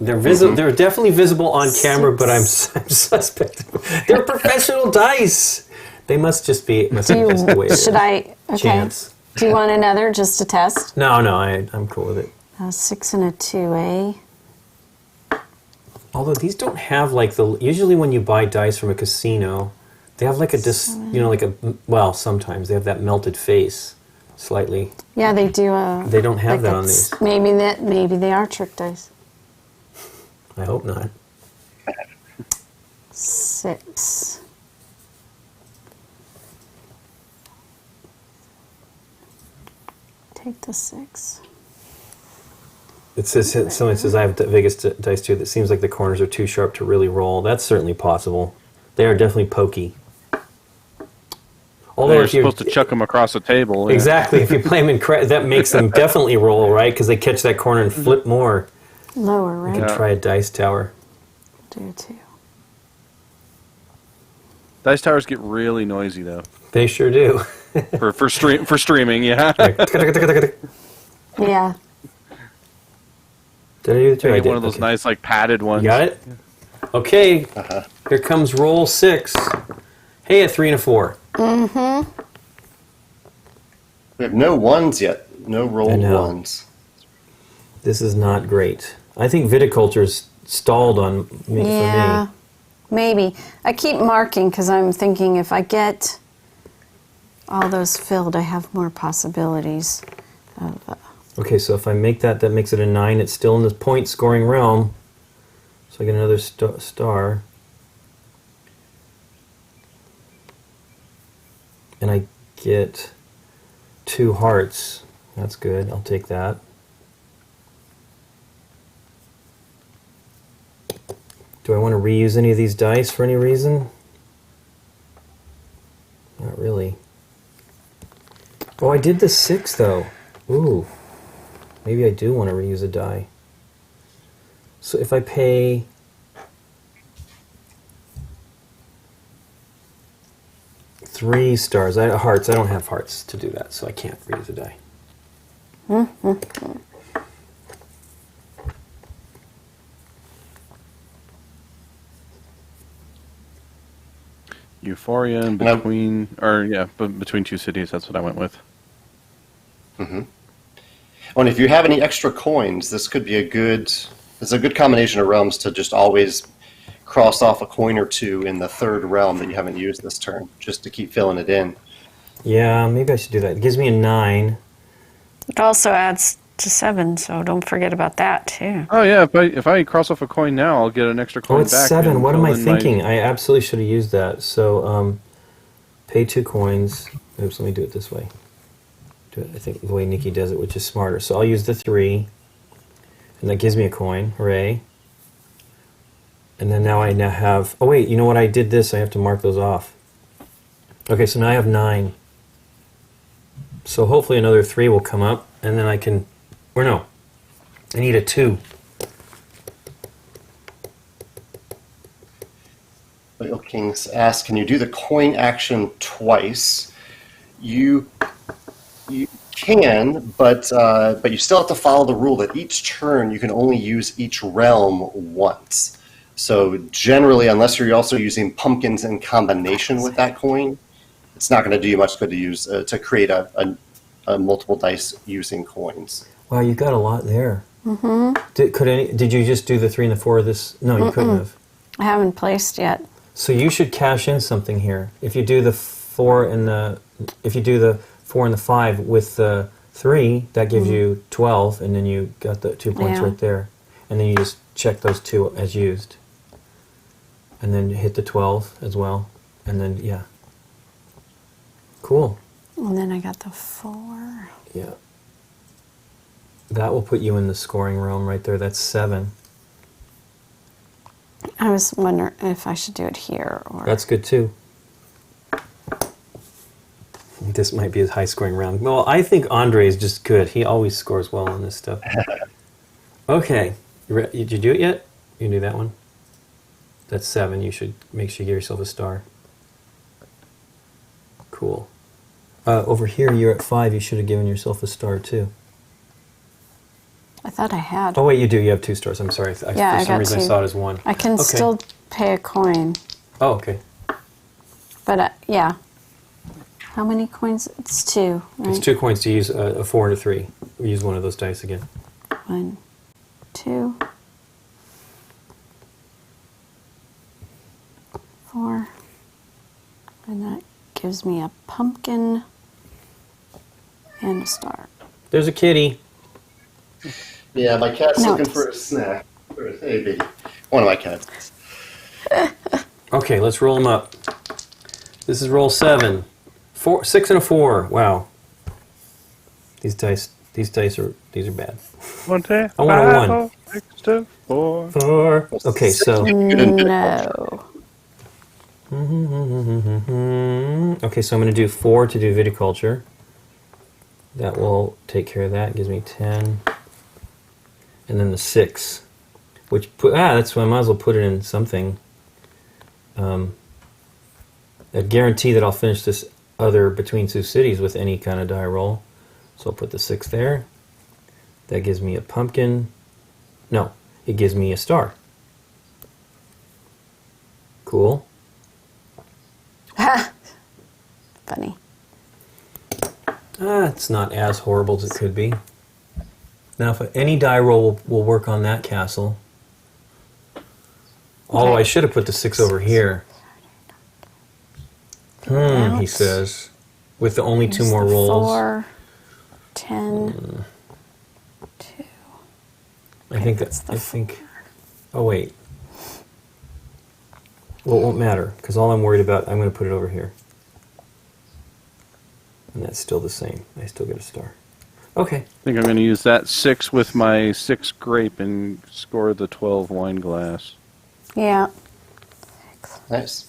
They're visible. They're definitely visible on camera, but I'm 6. suspect. They're professional dice. They must just be. Must Do be just the way you, it should is. I? Okay. Chance. Do you want another just to test? No, I'm cool with it. 6 and a 2A. Although these don't have like usually when you buy dice from a casino, they have like sometimes they have that melted face, slightly. Yeah, they do. They don't have like that on these. Maybe they are trick dice. I hope not. 6. the 6. It says someone says I have Vegas dice too. That seems like the corners are too sharp to really roll. That's certainly possible. They are definitely pokey. Although You're if you're supposed to chuck them across the table. Yeah. exactly, if you play them that makes them definitely roll, right? Because they catch that corner and flip more. Lower, You right? can try a dice tower. Do 2. Dice towers get really noisy though. They sure do. for streaming, yeah. Yeah. Did I do the two? I Get did. one of those Okay. nice like padded ones. You got it? Okay. Here comes roll 6. Hey, a 3 and a 4. We have no ones yet. No rolled know. ones. This is not great. I think viticulture's stalled on me Yeah. for me. Maybe. I keep marking because I'm thinking if I get all those filled, I have more possibilities of. Okay, so if I make that makes it a 9. It's still in the point scoring realm. So I get another star. And I get 2 hearts. That's good. I'll take that. Do I want to reuse any of these dice for any reason? Not really. Oh, I did the 6 though. Ooh. Maybe I do want to reuse a die. So if I pay... Three stars. Hearts. I don't have hearts to do that, so I can't reuse a die. Euphoria in between, between 2 cities. That's what I went with. Oh, and if you have any extra coins, this could be a good combination of realms to just always cross off a coin or 2 in the 3rd realm that you haven't used this turn, just to keep filling it in. Yeah, maybe I should do that. It gives me a 9. It also adds to 7, so don't forget about that too. Oh yeah, if I cross off a coin now, I'll get an extra coin Oh, it's back. 7. and What am fill I in thinking? I absolutely should have used that. So, pay 2 coins. Oops, let me do it this way. Do it, I think, the way Nikki does it, which is smarter. So I'll use the 3. And that gives me a coin. Hooray. And then now I have... Oh, wait, you know what? I did this. I have to mark those off. Okay, so now I have 9. So hopefully another 3 will come up, and then I can... Or no. I need a 2. Oil Kings asks, can you do the coin action twice? You can, but you still have to follow the rule that each turn you can only use each realm once. So generally, unless you're also using pumpkins in combination with that coin, it's not going to do you much good to use to create a multiple dice using coins. Wow, you got a lot there. Mm-hmm. Did you just do the 3 and the 4 of this? No, you couldn't have. I haven't placed yet. So you should cash in something here. If you do the 4 and the 5 with the 3, that gives you 12, and then you got the 2 points Yeah. right there. And then you just check those 2 as used. And then hit the 12 as well. And then, yeah. Cool. And then I got the 4. Yeah. That will put you in the scoring realm right there. That's 7. I was wondering if I should do it here or. That's good too. This might be a high scoring round. Well, I think Andre is just good. He always scores well on this stuff. Okay. Did you do it yet? You can do that one. That's 7. You should make sure you give yourself a star. Cool. Over here, you're at 5. You should have given yourself a star too. I thought I had. Oh wait, you do. You have 2 stars. I'm sorry. Yeah, I for some got reason 2. I saw it as 1. I can Okay. still pay a coin, Oh, okay. but yeah. How many coins? It's 2, right? It's 2 coins to use a 4 and a 3. We use one of those dice again. 1, 2, 4, and that gives me a pumpkin and a star. There's a kitty. Yeah, my cat's No, looking it's- for a snack. Hey, baby. One of my cats. Okay, let's roll them up. This is roll 7. 6 and a 4. Wow. These These are bad. 1, 2, I want a 5, one. 6, 2, 4. 4. Okay, so. No. Okay, so I'm going to do 4 to do viticulture. That will take care of that. It gives me 10. And then the 6. That's why I might as well put it in something. A guarantee that I'll finish this other Between Two Cities with any kind of die roll. So I'll put the 6 there. That gives me a pumpkin. No, it gives me a star. Cool. Funny. It's not as horrible as it could be. Now, if any die roll will work on that castle. Although I should have put the 6 over here. He says. With the only 2 more rolls. 4, 10, 2. I think. Oh, wait. Well, it won't matter, because all I'm worried about, I'm going to put it over here. And that's still the same. I still get a star. Okay. I think I'm going to use that 6 with my 6 grape and score the 12 wine glass. Yeah. Nice.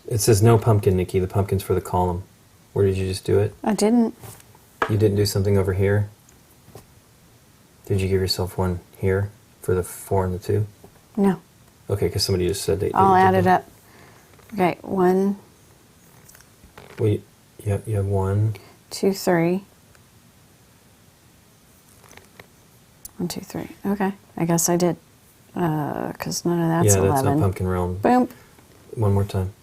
It says no pumpkin, Nikki. The pumpkin's for the column. Where did you just do it? I didn't. You didn't do something over here? Did you give yourself one here for the 4 and the 2? No. Okay, because somebody just said they. I'll add it up. Okay, 1, Well, you have 1. 2, 3. 1, 2, 3. Okay, I guess I did. Because none of that's 11. That's not pumpkin realm. Boom. One more time.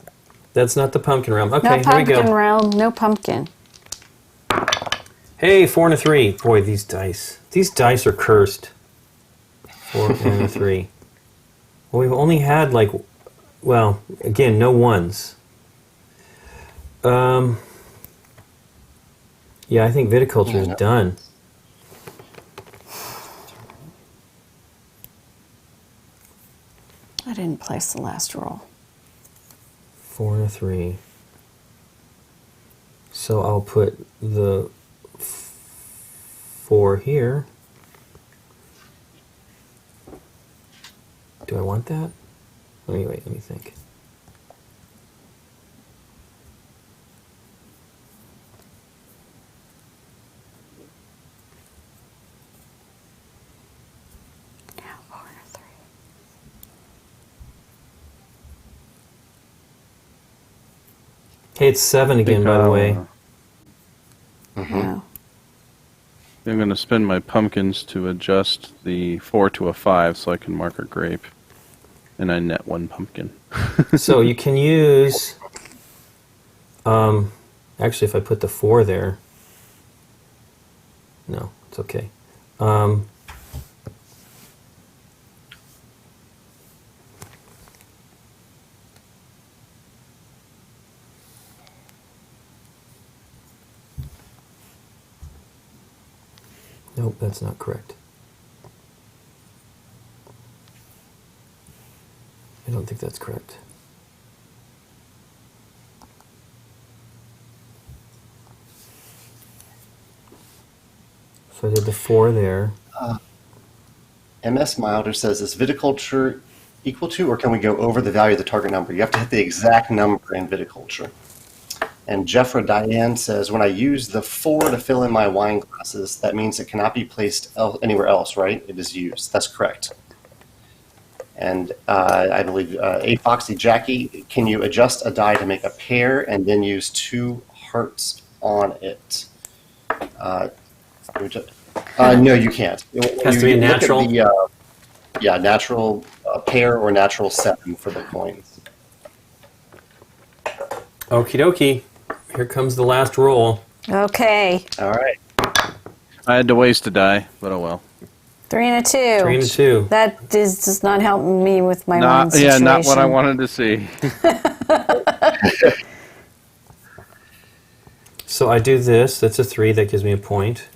That's not the pumpkin realm. Okay, No here we pumpkin go. realm. No pumpkin. Hey, 4 and a 3. Boy, these dice. These dice are cursed. 4 and a 3. Well, we've only had again, no 1s. Yeah, I think viticulture is done. I didn't place the last roll. 4 and a 3. So I'll put the 4 here. Do I want that? Let me think. Yeah, 4 and 3. Hey, it's 7 again, by the way. No. I'm going to spend my pumpkins to adjust the 4 to a 5 so I can mark a grape. And I net 1 pumpkin. So you can use... actually, if I put the 4 there... No, it's okay. Nope, that's not correct. I don't think that's correct. So I did the 4 there. MS Milder says, is viticulture equal to, or can we go over the value of the target number? You have to hit the exact number in viticulture. And Jeffra Diane says, when I use the 4 to fill in my wine glasses, that means it cannot be placed anywhere else, right? It is used. That's correct. And I believe A Foxy Jackie, can you adjust a die to make a pair and then use 2 hearts on it? No, you can't. It has to be natural. Natural pair or natural 7 for the coins. Okie dokie. Here comes the last roll. Okay. All right. I had to waste a die, but oh well. 3 and a 2. 3 and a 2. That does not help me with my wine situation. Not what I wanted to see. So I do this. That's a 3. That gives me a point.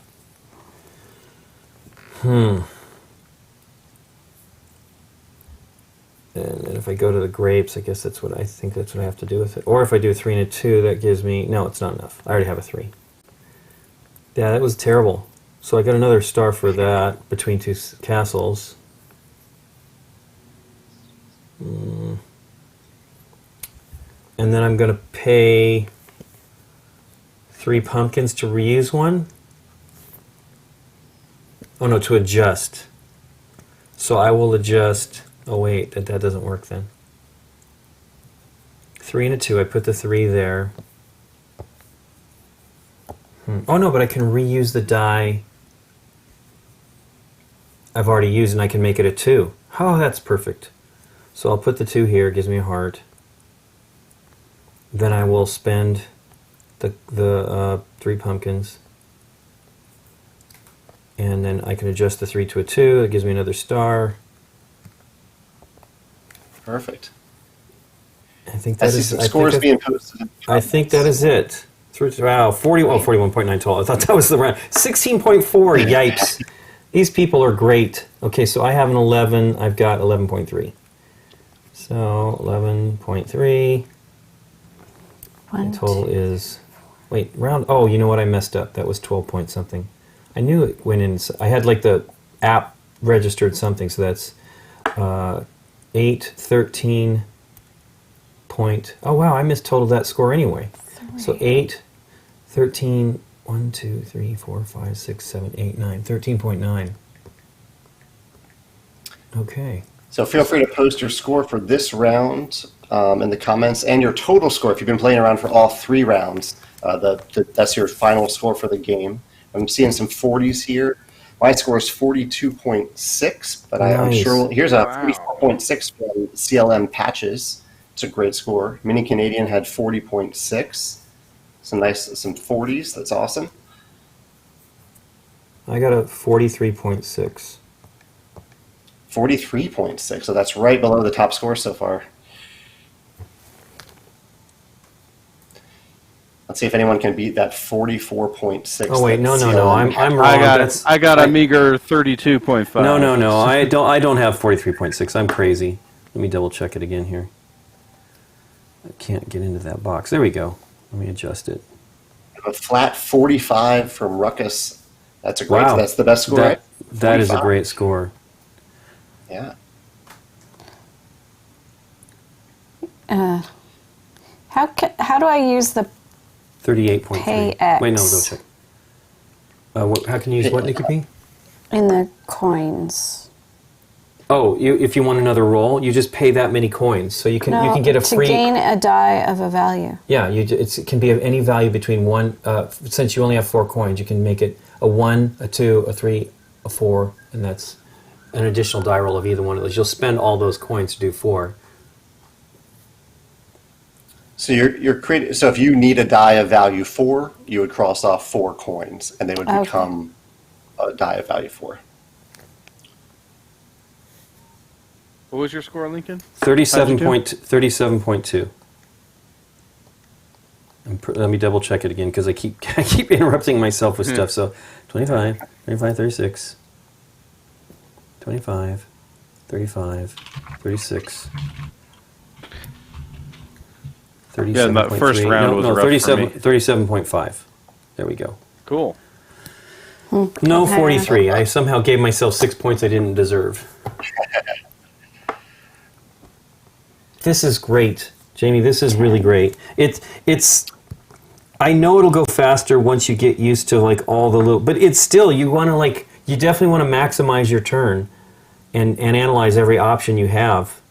And then if I go to the grapes, I guess that's what I think that's what I have to do with it. Or if I do a 3 and a 2, that gives me... No, it's not enough. I already have a 3. Yeah, that was terrible. So I got another star for that between two castles. And then I'm going to pay 3 pumpkins to reuse one. Oh no, to adjust. So I will adjust... Oh wait, that doesn't work then. 3 and a 2, I put the 3 there. Oh no, but I can reuse the die I've already used and I can make it a 2. Oh, that's perfect. So I'll put the 2 here, it gives me a heart. Then I will spend the 3 pumpkins. And then I can adjust the 3 to a 2, that gives me another star. Perfect. I think that is... Scores being posted. I think that is it. Wow, 41.9 total. I thought that was the round. 16.4, yipes. These people are great. Okay, so I have an 11. I've got 11.3. So 11.3. The total is... Wait, round... Oh, you know what? I messed up. That was 12 point something. I knew it went in... I had like the app registered something, so that's 8, 13... point. Oh wow, I mistotaled that score anyway. So 8, 13, 1, 2, 3, 4, 5, 6, 7, 8, 9, 13.9. Okay. So feel free to post your score for this round in the comments and your total score if you've been playing around for all 3 rounds. That's your final score for the game. I'm seeing some 40s here. My score is 42.6, but I'm Nice. sure here's a 44.6 from CLM Patches. It's a great score. Mini Canadian had 40.6. Some 40s. That's awesome. I got a 43.6. 43.6. So that's right below the top score so far. Let's see if anyone can beat that 44.6. Oh wait, no. I'm wrong. I got a meager 32.5. No. I don't have 43.6. I'm crazy. Let me double check it again here. I can't get into that box. There we go. Let me adjust it. A flat 45 from Ruckus. That's a great. Wow. That's the best score. Right? That is a 45. great score. Yeah. How do I use the 38.3. Pay X? Wait, no, go check. How can you use what, Nikki P? in the coins? Oh, if you want another roll, you just pay that many coins, so you can get a free. To gain a die of a value. Yeah, it can be of any value between one. Since you only have 4 coins, you can make it a 1, a 2, a 3, a 4, and that's an additional die roll of either one of those. You'll spend all those coins to do 4. So you're creating. So if you need a die of value 4, you would cross off 4 coins, and they would become a die of value 4. What was your score, Lincoln? 37.2. Let me double check it again because I keep interrupting myself with stuff. So 25, 36, 25, 35, 36. 37.3. Yeah, that first round was rough for me. 37.5. There we go. Cool. No, 43. I somehow gave myself 6 points I didn't deserve. This is great, Jamie. This is really great. It's. I know it'll go faster once you get used to like all the little, but it's still you definitely want to maximize your turn, and analyze every option you have.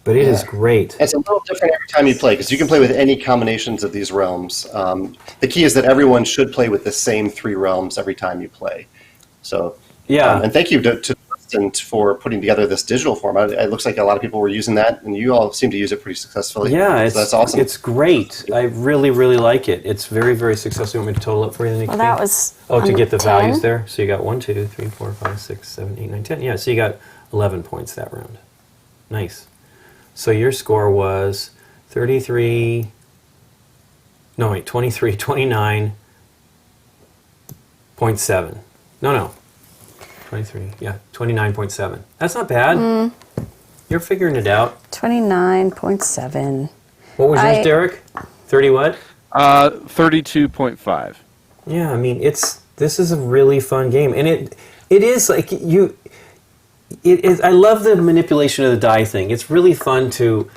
But it is great. It's a little different every time you play because you can play with any combinations of these realms. The key is that everyone should play with the same 3 realms every time you play. So yeah, and thank you to Dustin for putting together this digital format. It looks like a lot of people were using that, and you all seem to use it pretty successfully. Yeah, so that's awesome. It's great. I really, really like it. It's very, very successful. You want me to total it for you, Nikki? Well, that was to get the 10. values there. So you got 1, 2, 3, 4, 5, 6, 7, 8, 9, 10. Yeah, so you got 11 points that round. Nice. So your score was 23. No, wait, 23, 29.7. No. 23, yeah, 29.7. That's not bad. You're figuring it out. 29.7. What was yours, I- Derek? 30 what? 32.5. Yeah, I mean, this is a really fun game, and it is like you. It is. I love the manipulation of the die thing. It's really fun to,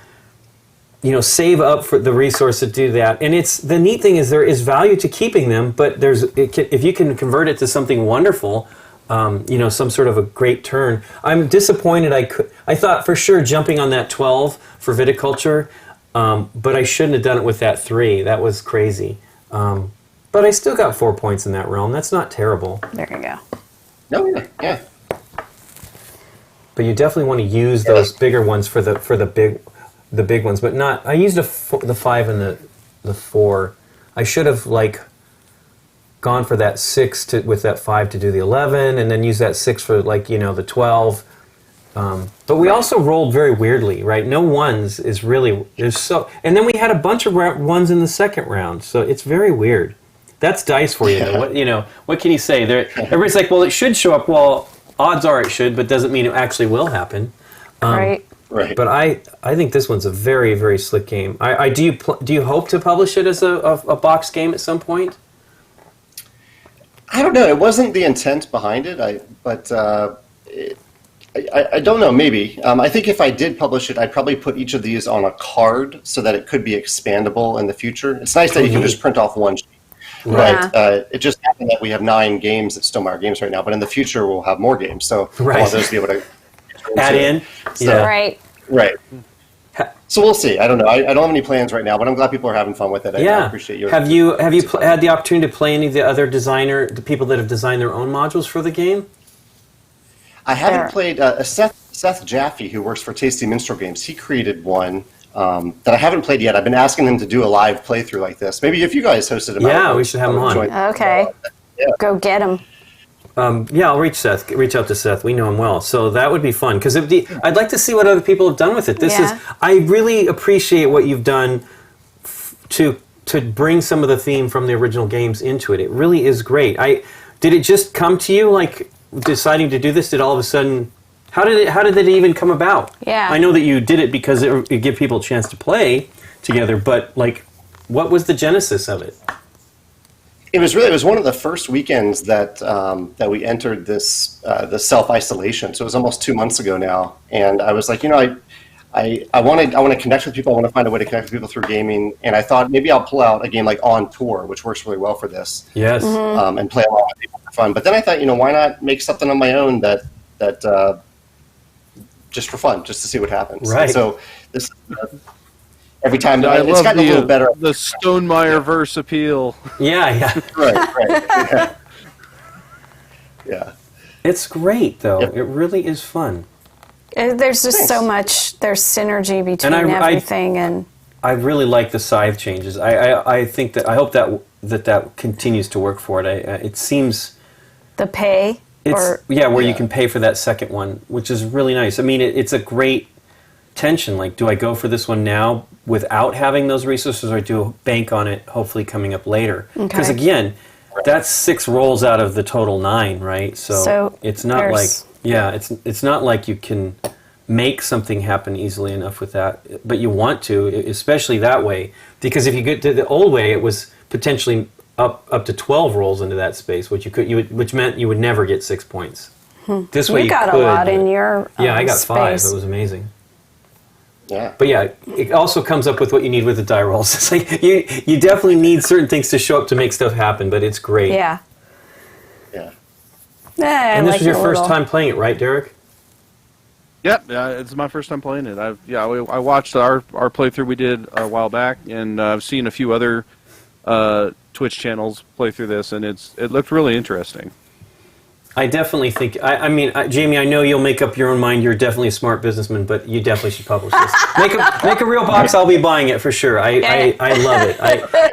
save up for the resource to do that. And it's the neat thing is there is value to keeping them, but if you can convert it to something wonderful, some sort of a great turn. I'm disappointed. I thought for sure jumping on that 12 for viticulture, but I shouldn't have done it with that 3. That was crazy. But I still got 4 points in that realm. That's not terrible. There you go. No, yeah. But you definitely want to use those bigger ones for the big ones, but not. I used the 5 and the 4. I should have gone for that 6 with that 5 to do the 11, and then use that 6 for the 12. But we also rolled very weirdly, right? No ones is really and then we had a bunch of ones in the second round, so it's very weird. That's dice for you. Though. What can you say? Everybody's like, well, it should show up. Well, odds are it should, but doesn't mean it actually will happen. Right. Right. But I think this one's a very, very slick game. Do you hope to publish it as a box game at some point? I don't know. It wasn't the intent behind it. I don't know. Maybe. I think if I did publish it, I'd probably put each of these on a card so that it could be expandable in the future. It's nice that you can just print off one sheet. Right. Right. It just happened that we have 9 games at Stonemaier Games right now, but in the future we'll have more games. So I want those to be able to add in. So, Yeah. Right. Right. So we'll see. I don't know. I don't have any plans right now, but I'm glad people are having fun with it. I appreciate your. Have you had the opportunity to play any of the other the people that have designed their own modules for the game? I haven't played Seth Jaffe, who works for Tasty Minstrel Games. He created one that I haven't played yet. I've been asking him to do a live playthrough like this. Maybe if you guys hosted him. Yeah, we should have him on. Okay. Go get him. I'll reach out to Seth. We know him well, so that would be fun. Because I'd like to see what other people have done with it. I really appreciate what you've done to bring some of the theme from the original games into it. It really is great. Did it just come to you deciding to do this? Did all of a sudden? How did it even come about? Yeah. I know that you did it because it give people a chance to play together, but what was the genesis of it? It was one of the first weekends that we entered this self-isolation. So it was almost 2 months ago now, and I was like, I want to connect with people. I want to find a way to connect with people through gaming, and I thought maybe I'll pull out a game like On Tour, which works really well for this. Yes. And play along with people for fun. But then I thought, why not make something on my own that just for fun, just to see what happens. Right. And so this. Every time I it's love gotten a little better. the Stonemaier verse appeal. Yeah. Right. Yeah. It's great, though. Yep. It really is fun. There's just so much. There's synergy between everything, and I really like the scythe changes. I think that I hope that continues to work for it. It seems the pay. where you can pay for that second one, which is really nice. I mean, it's a great tension. Do I go for this one now without having those resources, or do I bank on it hopefully coming up later? Because again, that's 6 rolls out of the total 9, right? So it's not it's not like you can make something happen easily enough with that, but you want to, especially that way, because if you get to the old way, it was potentially up to 12 rolls into that space, which meant you would never get 6 points. This way you got could, a lot in your I got space. 5. It was amazing. Yeah. But yeah, it also comes up with what you need with the die rolls. It's like you definitely need certain things to show up to make stuff happen, but it's great. Yeah. Yeah. And this was your first time playing it, right, Derek? Yep, it's my first time playing it. I watched our playthrough we did a while back, and I've seen a few other Twitch channels play through this, and it looked really interesting. I definitely think. I mean, Jamie, I know you'll make up your own mind. You're definitely a smart businessman, but you definitely should publish this. Make a real box. I'll be buying it for sure. I love it.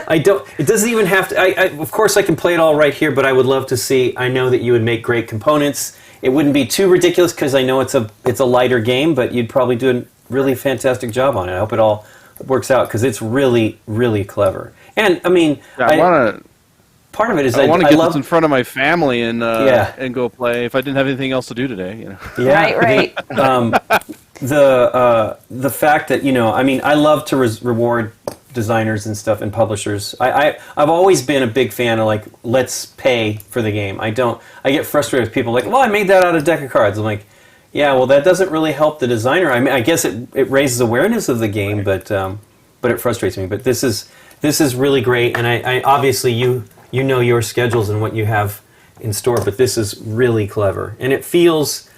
I don't. It doesn't even have to. Of course, I can play it all right here, but I would love to see. I know that you would make great components. It wouldn't be too ridiculous because I know it's a lighter game, but you'd probably do a really fantastic job on it. I hope it all works out because it's really, really clever. And I mean, part of it is I want to get this in front of my family and go play if I didn't have anything else to do today. Yeah, right. the fact that I mean, I love to reward designers and stuff and publishers. I've always been a big fan of like, let's pay for the game. I get frustrated with people like, well, I made that out of a deck of cards. I'm like, yeah, well, that doesn't really help the designer. I mean, I guess it raises awareness of the game, but it frustrates me. But this is really great, and I obviously you know your schedules and what you have in store, but this is really clever, and it feels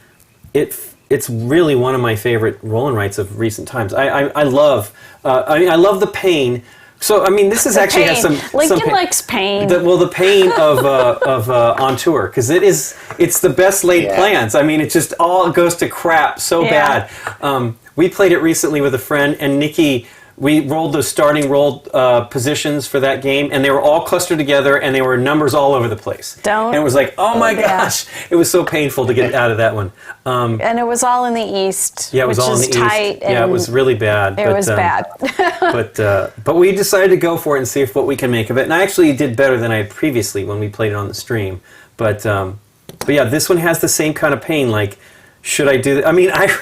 it's really one of my favorite roll and writes of recent times. I love the pain. So I mean, this is actually has some. Lincoln likes pain. The pain of on tour, because it's the best laid plans. I mean, it just all goes to crap so bad. We played it recently with a friend, and Nikki. We rolled the starting roll positions for that game, and they were all clustered together, and there were numbers all over the place. And it was like, oh my gosh, it was it was to get out of that one. And it was all in the east. Yeah, it was all in the tight. east. Yeah, it was really bad. It was bad. but we decided to go for it and see what we can make of it. And I actually did better than I had previously when we played it on the stream. But yeah, this one has the same kind of pain. Like, should I do that? I mean, I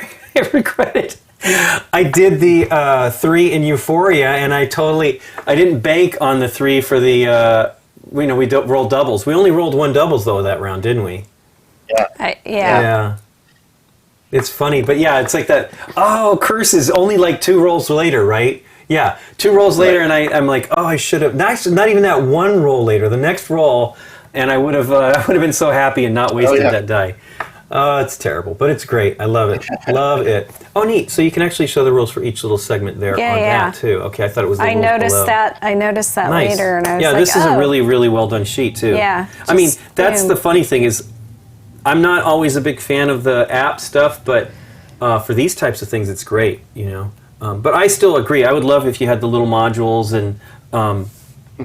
regret it. I did the 3 in Euphoria, and I didn't bank on the 3 for the, we rolled doubles. We only rolled 1 doubles, though, that round, didn't we? Yeah. Yeah. It's funny, but yeah, it's like that, curses, only like 2 rolls later, right? Yeah, 2 rolls later, and I'm like, I should have, not even that 1 roll later, the next roll, and I would have been so happy and not wasted that die. Oh, it's terrible, but it's great. I love it. Love it. Oh, neat. So you can actually show the rules for each little segment there on that, too. Okay, I thought it was the rules below. I noticed that Nice. later, and I was yeah, like, this is a really, really well done sheet, too. Yeah. I mean, that's the funny thing is, I'm not always a big fan of the app stuff, but for these types of things, it's great, But I still agree. I would love if you had the little modules and,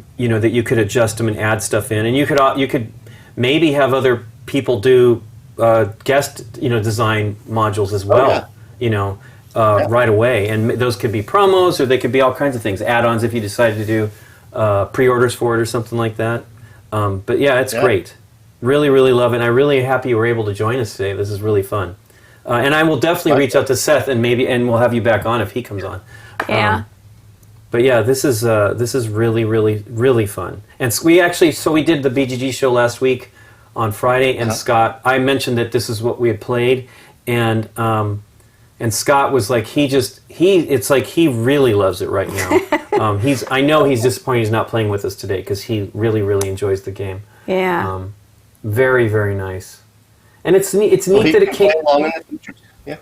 that you could adjust them and add stuff in. And you could maybe have other people do guest design modules as well right away, and those could be promos, or they could be all kinds of things, add-ons if you decided to do pre-orders for it or something like that. But yeah, it's great. Really, really love it, and I'm really happy you were able to join us today. This is really fun, and I will definitely reach out to Seth, and we'll have you back on if he comes on. But yeah, this is really, really, really fun. And we did the BGG show last week on Friday, and Scott, I mentioned that this is what we had played, and Scott was like, it's like he really loves it right now. I know he's disappointed he's not playing with us today, because he really, really enjoys the game. Yeah. Very, very nice. And it's neat that it came along in the future.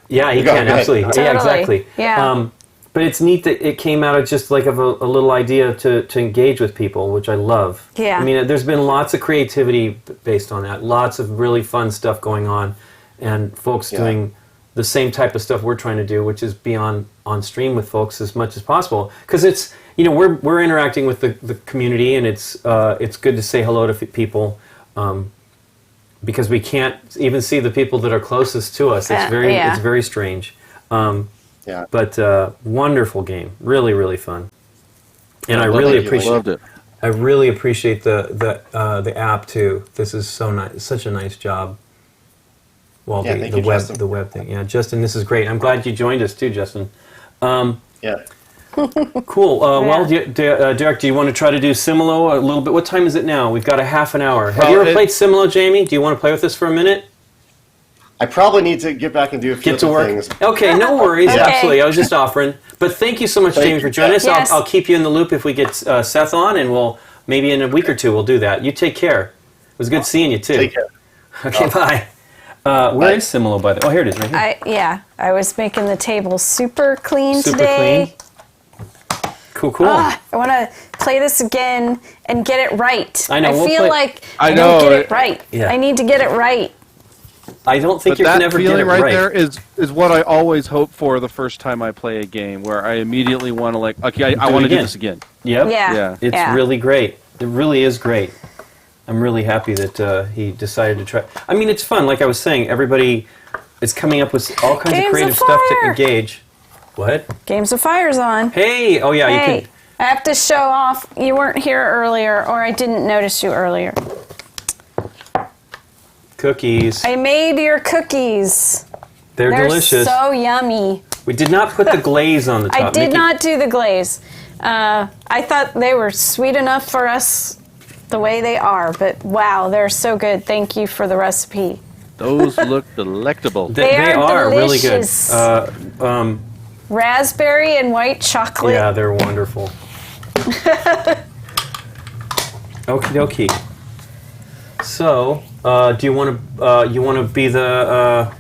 Yeah, he can, absolutely. Totally. Yeah, exactly. Yeah. But it's neat that it came out of just like a little idea to engage with people, which I love. Yeah. I mean, there's been lots of creativity based on that, lots of really fun stuff going on, and folks doing the same type of stuff we're trying to do, which is be on stream with folks as much as possible. Because it's, we're interacting with the community, and it's good to say hello to people, because we can't even see the people that are closest to us. It's very strange. But wonderful game, really, really fun, and I really appreciate. Loved it. I really appreciate the app too. This is so nice, such a nice job. Well, the web thing. Yeah, Justin, this is great. I'm glad you joined us too, Justin. Cool. Well, Derek, do you want to try to do Similo a little bit? What time is it now? We've got a half an hour. Have you ever played Similo, Jamie? Do you want to play with us for a minute? I probably need to get back and do a few other things. Okay, no worries. Absolutely. I was just offering. But thank you so much, Jamie, for joining us. Yes. I'll keep you in the loop if we get Seth on, and we'll maybe in a week or two we'll do that. You take care. It was good seeing you, too. Take care. Okay, bye. Where is Similo, by the way? Oh, here it is, right here. I was making the table super clean Super today. clean. Cool. I want to play this again and get it right. I know. I feel like I know, don't get it right. Yeah. I need to get it right. I don't think you can ever get it feeling right. there is what I always hope for the first time I play a game, where I immediately want to I want to do this again. Yep. Yeah. It's really great. It really is great. I'm really happy that he decided to try. I mean, it's fun. Like I was saying, everybody is coming up with all kinds of creative stuff to engage. What? Games of Fire's on. Hey! Oh yeah, you Hey, can. I have to show off. You weren't here earlier, or I didn't notice you earlier. Cookies. I made your cookies. They're delicious. So yummy. We did not put the glaze on the top. I did Nikki. not do the glaze. I thought they were sweet enough for us the way they are, but wow, they're so good. Thank you for the recipe. Those look delectable. They are really good. delicious. Raspberry and white chocolate. Yeah, they're wonderful. Okie dokie. So, do you want to be the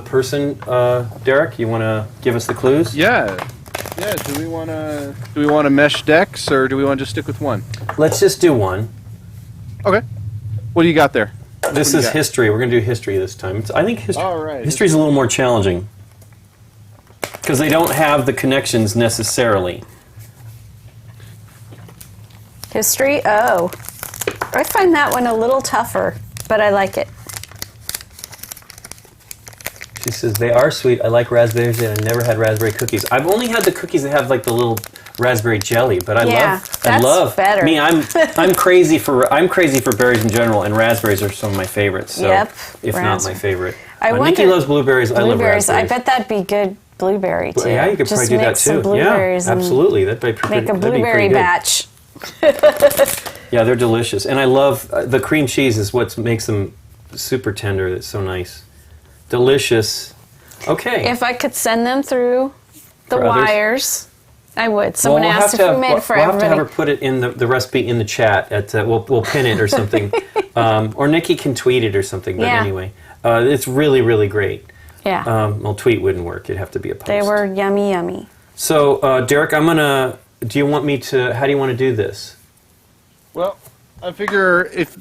person, Derek? You want to give us the clues? Yeah. Do we want to mesh decks, or do we want to just stick with one? Let's just do one. Okay. What do you got there? This is history. We're going to do history this time. I think All right. history's a little more challenging because they don't have the connections necessarily. History? Oh. I find that one a little tougher, but I like it. She says, they are sweet. I like raspberries and I never had raspberry cookies. I've only had the cookies that have like the little raspberry jelly, but I love better. Me, I'm crazy for berries in general, and raspberries are some of my favorites. So if not my favorite. Nikki loves blueberries. I love raspberries. I bet that'd be good blueberry too. Yeah, you could probably do that too. Yeah, absolutely. That'd be make a blueberry batch. Yeah, they're delicious, and I love the cream cheese. Is what makes them super tender. It's so nice, delicious. Okay. If I could send them through the wires, I would. Someone asked if we made it for we'll everybody. have to have her put it in the recipe in the chat. We'll pin it or something, or Nikki can tweet it or something. But anyway, it's really, really great. Yeah. Well, tweet wouldn't work. It'd have to be a post. They were yummy, yummy. So, Derek, do you want me to? How do you want to do this? Well, I figure if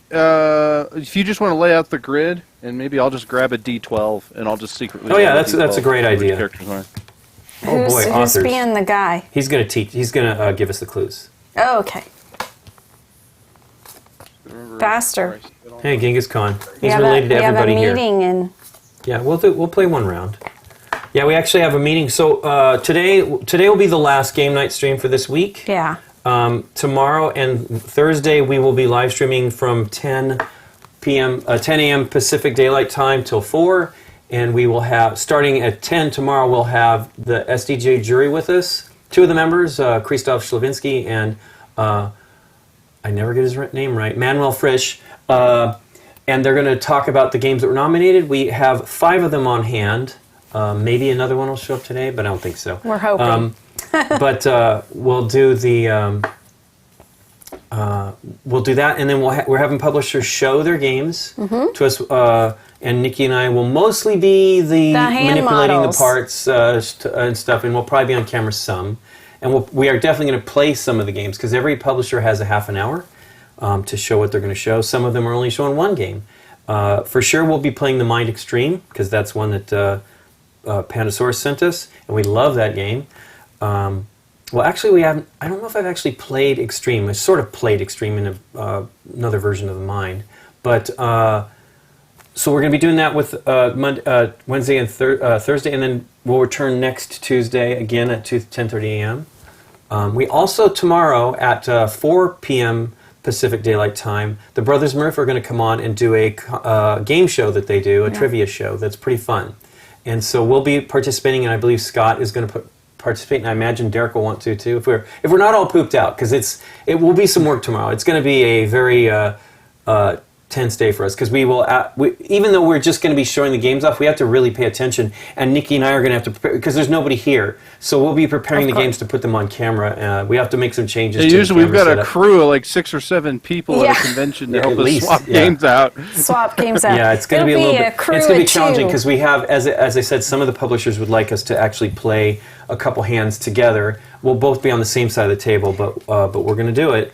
you just want to lay out the grid, and maybe I'll just grab a D12 and I'll just secretly. Oh yeah, that's a great idea. Oh boy, who's being the guy? He's gonna teach. He's gonna give us the clues. Oh, okay. Faster. Hey, Genghis Khan. He's related to everybody here. We have a meeting and. Yeah, we'll play one round. Yeah, we actually have a meeting. So today will be the last game night stream for this week. Yeah. Tomorrow and Thursday we will be live streaming from 10 a.m. Pacific Daylight Time till 4, and we will have, starting at 10 tomorrow, we'll have the SDJ jury with us. Two of the members, Krzysztof Slavinsky and I never get his name right, Manuel Frisch, and they're going to talk about the games that were nominated. We have 5 of them on hand. Maybe another one will show up today, but I don't think so. We're hoping. But we'll do that, and then we're having publishers show their games to us, and Nikki and I will mostly be the manipulating models. the parts and stuff, and we'll probably be on camera some, and we are definitely going to play some of the games because every publisher has a half an hour to show what they're going to show. Some of them are only showing one game. For sure, we'll be playing the Mind Extreme because that's one that Pandasaurus sent us, and we love that game. Well, actually, we haven't. I don't know if I've actually played Extreme. I sort of played Extreme in another version of the Mind, but so we're going to be doing that with Wednesday and Thursday, and then we'll return next Tuesday again at 10:30 a.m. We also tomorrow at 4 p.m. Pacific Daylight Time, the Brothers Murph are going to come on and do a game show that they do, a trivia show that's pretty fun, and so we'll be participating, and I believe Scott is going to participate, and I imagine Derek will want to too. If we're not all pooped out, because it will be some work tomorrow. It's going to be a very tense day for us because we will. Even though we're just going to be showing the games off, we have to really pay attention. And Nikki and I are going to have to prepare because there's nobody here, so we'll be preparing the games to put them on camera. We have to make some changes. Usually we've got a crew of like 6 or 7 people at a convention to help us swap games out. Swap games out. Yeah, it's going to be a little bit. It's going to be challenging because we have, as I said, some of the publishers would like us to actually play a couple hands together. We'll both be on the same side of the table, but we're going to do it.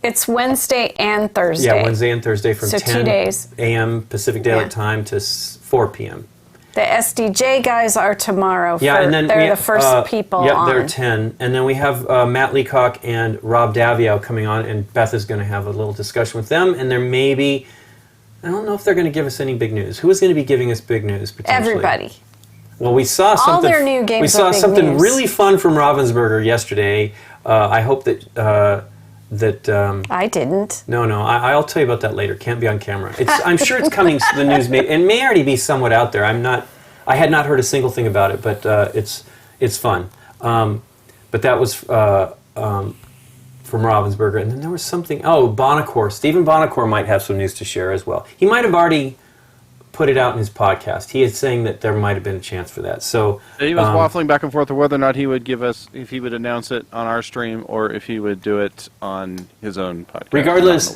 It's Wednesday and Thursday. Yeah, Wednesday and Thursday from 10 2 days. a.m. Pacific Daylight Time to 4 p.m. The SDJ guys are tomorrow. And then they're the first people on. Yeah, they're 10. And then we have Matt Leacock and Rob Davio coming on, and Beth is going to have a little discussion with them. And there may be, I don't know if they're going to give us any big news. Who is going to be giving us big news, potentially? Everybody. Well, we saw something. All their new games. We saw are big something news. really fun from Ravensburger yesterday. I hope that that I didn't. no, I'll tell you about that later. Can't be on camera. I'm sure it's coming to the news, and may already be somewhat out there. I had not heard a single thing about it, but it's fun. But that was from Ravensburger, and then there was something. Oh, Bonacore. Stephen Bonacore might have some news to share as well. He might have already put it out in his podcast. He is saying that there might have been a chance for that. So He was waffling back and forth of whether or not he would if he would announce it on our stream or if he would do it on his own podcast. Regardless,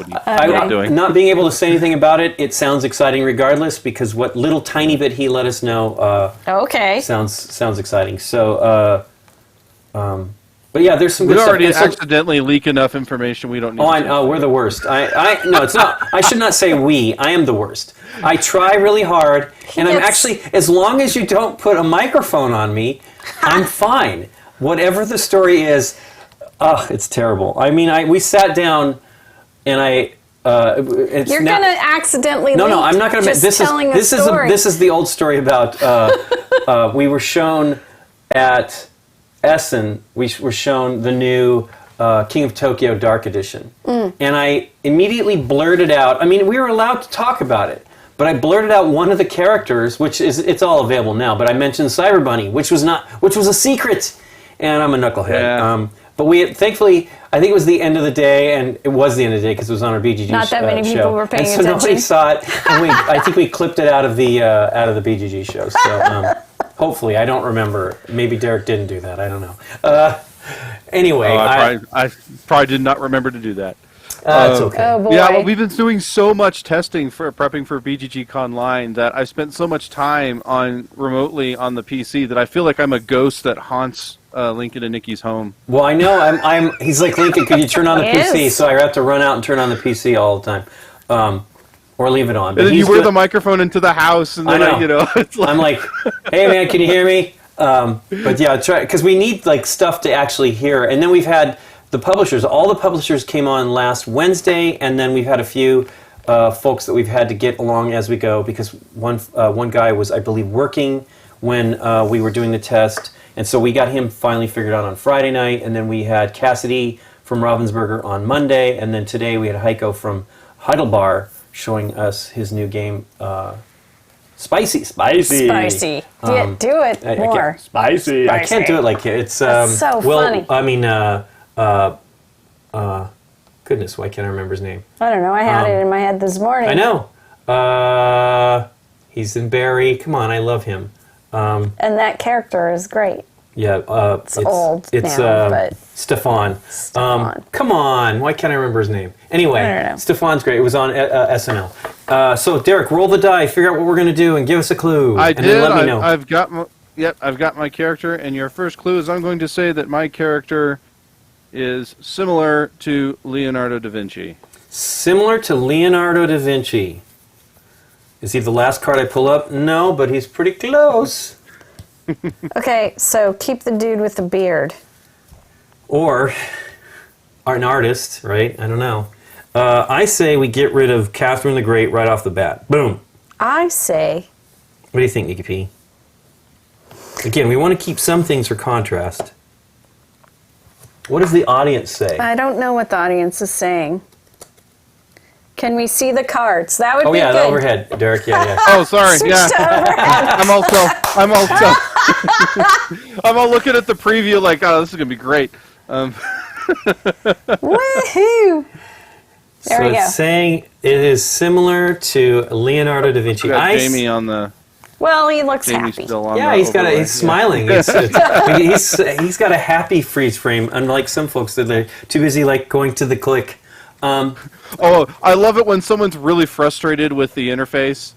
doing. not being able to say anything about it, it sounds exciting regardless, because what little tiny bit he let us know Okay. sounds exciting. So, but yeah, there's some We good already stuff. And so- accidentally leak enough information we don't need. Oh, I to. know, we're the worst. No, it's not. I should not say we. I am the worst. I try really hard, and I'm Yes. actually, as long as you don't put a microphone on me, I'm fine. Whatever the story is, it's terrible. I mean, we sat down, and it's You're not, gonna accidentally. No, leak I'm not going to. just This telling is a story. this is the old story about. We were shown at Essen. We were shown the new King of Tokyo Dark Edition, and I immediately blurted out. I mean, we were allowed to talk about it, but I blurted out one of the characters, it's all available now. But I mentioned Cyber Bunny, which was a secret, and I'm a knucklehead. Yeah. But thankfully, I think it was the end of the day, and it was the end of the day because it was on our BGG Not that many show. people were paying and so nobody attention. saw it, and I think we clipped it out of the BGG show. So hopefully, I don't remember. Maybe Derek didn't do that. I don't know. Anyway, I probably did not remember to do that. it's okay. Oh boy. Yeah, well, we've been doing so much testing for prepping for BGG Online that I've spent so much time remotely on the PC that I feel like I'm a ghost that haunts Lincoln and Nikki's home. Well, I know he's like, Lincoln, could you turn on the He PC? is. So I have to run out and turn on the PC all the time, or leave it on. But And then you he's wear good. the microphone into the house, and then I know. it's like I'm like, hey man, can you hear me? But yeah, because we need like stuff to actually hear. And then we've had the publishers. All the publishers came on last Wednesday, and then we've had a few folks that we've had to get along as we go, because one guy was, I believe, working when we were doing the test, and so we got him finally figured out on Friday night. And then we had Cassidy from Ravensburger on Monday, and then today we had Heiko from Heidelbar showing us his new game. Spicy. Spicy. Do it I more. can't, spicy. I can't do it like it. It's That's so funny. I mean, goodness, why can't I remember his name? I don't know. I had it in my head this morning. I know. He's in Barry. Come on, I love him. And that character is great. Yeah, it's old It's now, but- Stefan. Stefan. Come on, why can't I remember his name? Anyway, I don't know. Stefan's great. It was on SNL. So Derek, roll the die, figure out what we're gonna do, and give us a clue. I and did. Then let me know. I've got my character, and your first clue is I'm going to say that my character is similar to Leonardo da Vinci. Similar to Leonardo da Vinci. Is he the last card I pull up? No, but he's pretty close. Okay, so keep the dude with the beard. Or an artist, right? I don't know. I say we get rid of Catherine the Great right off the bat. Boom. I say, What do you think, Nikki P? Again, we want to keep some things for contrast. What does the audience say? I don't know what the audience is saying. Can we see the cards? That would Oh be yeah, good. the overhead, Derek. Yeah. Oh, sorry. Switch Yeah. to overhead. I'm also I'm all looking at the preview like, oh, this is gonna be great. Woohoo! There So we go. it's saying it is similar to Leonardo da Vinci. We got I s- Jamie on the Well, he looks Jamie's happy. still on. Yeah, the he's overlay. he's smiling. He's got a happy freeze frame, unlike some folks that are too busy like going to the click. Oh, I love it when someone's really frustrated with the interface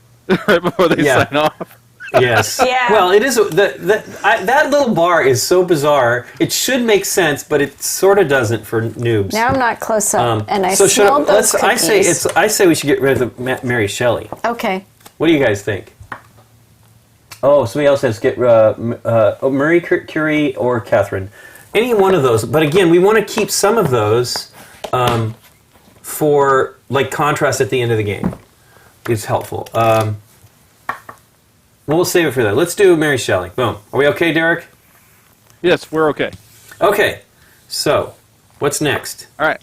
right before they Yeah. sign off. Yes. Yeah. Well, it is that little bar is so bizarre. It should make sense, but it sort of doesn't for noobs. Now I'm not close up, and I so should smelled those cookies. I say we should get rid of Mary Shelley. Okay. What do you guys think? Oh, somebody else has to get Marie Curie or Catherine. Any one of those. But again, we want to keep some of those for like contrast at the end of the game. It's helpful. Well, we'll save it for that. Let's do Mary Shelley. Boom. Are we okay, Derek? Yes, we're okay. Okay. So, what's next? All right.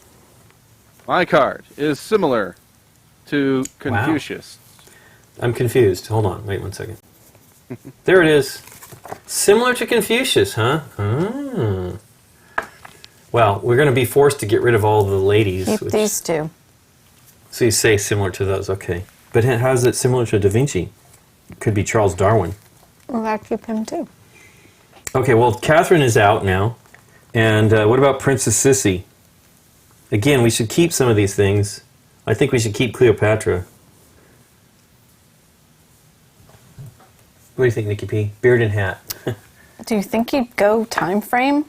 My card is similar to Confucius. I'm confused. Hold on. Wait 1 second. There it is. Similar to Confucius, huh? Ah. Well, we're going to be forced to get rid of all the ladies. Keep these two. So you say similar to those, okay. But how is it similar to Da Vinci? Could be Charles Darwin. Well, I'll keep him too. Okay, well, Catherine is out now. And what about Princess Sissy? Again, we should keep some of these things. I think we should keep Cleopatra. What do you think, Nikki P? Beard and hat. Do you think you'd go time frame?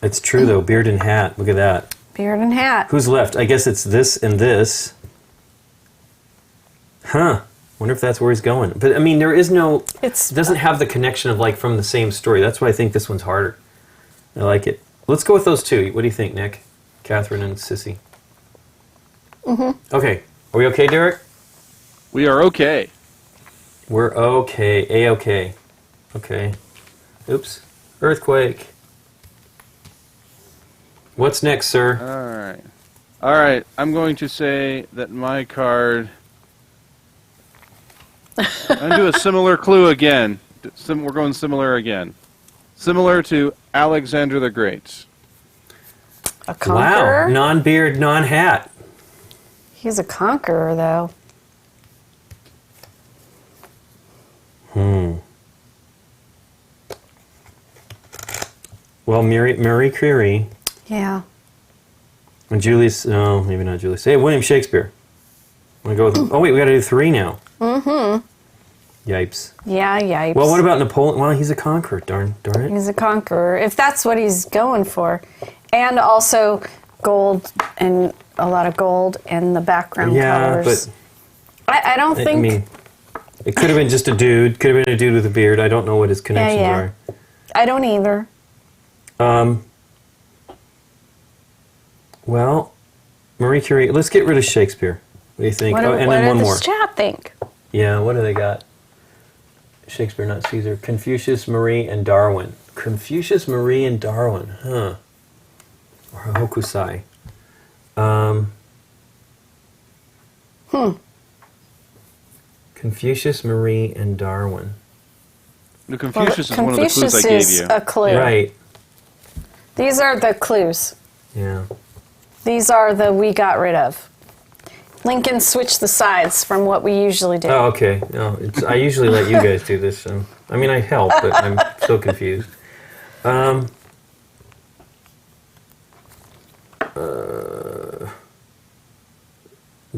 It's true, though. Beard and hat. Look at that. Beard and hat. Who's left? I guess it's this and this. Huh. Wonder if that's where he's going. But, I mean, there is no... It doesn't have the connection of, like, from the same story. That's why I think this one's harder. I like it. Let's go with those two. What do you think, Nick? Catherine and Sissy. Okay. Are we okay, Derek? We are okay. We're okay. A-okay. Okay. Oops. Earthquake. What's next, sir? All right. All right. I'm going to say that my card... I'm going to do a similar clue again. We're going similar again. Similar to Alexander the Great. A conqueror? Wow. Non-beard, non-hat. He's a conqueror, though. Well, Marie Curie Yeah. and Julius... No, maybe not Julius. Hey, William Shakespeare. Want to go with... Oh, wait, we got to do 3 now. Yipes. Yeah, yipes. Well, what about Napoleon? Well, he's a conqueror. Darn it. He's a conqueror, if that's what he's going for. And also gold, and a lot of gold, and the background colors. But... I don't think... I mean, it could have been just a dude. Could have been a dude with a beard. I don't know what his connections are. I don't either. Well, Marie Curie. Let's get rid of Shakespeare. What do you think? What and then one more. does chat think? Yeah, what do they got? Shakespeare, not Caesar. Confucius, Marie, and Darwin. Confucius, Marie, and Darwin. Huh. Or Hokusai. Confucius, Marie, and Darwin. The Confucius is Well, one of the clues I gave is you. a clue. Right. These are the clues. Yeah. These are the we got rid of. Lincoln switched the sides from what we usually do. Oh, okay. No, I usually let you guys do this. So. I mean, I help, but I'm so confused.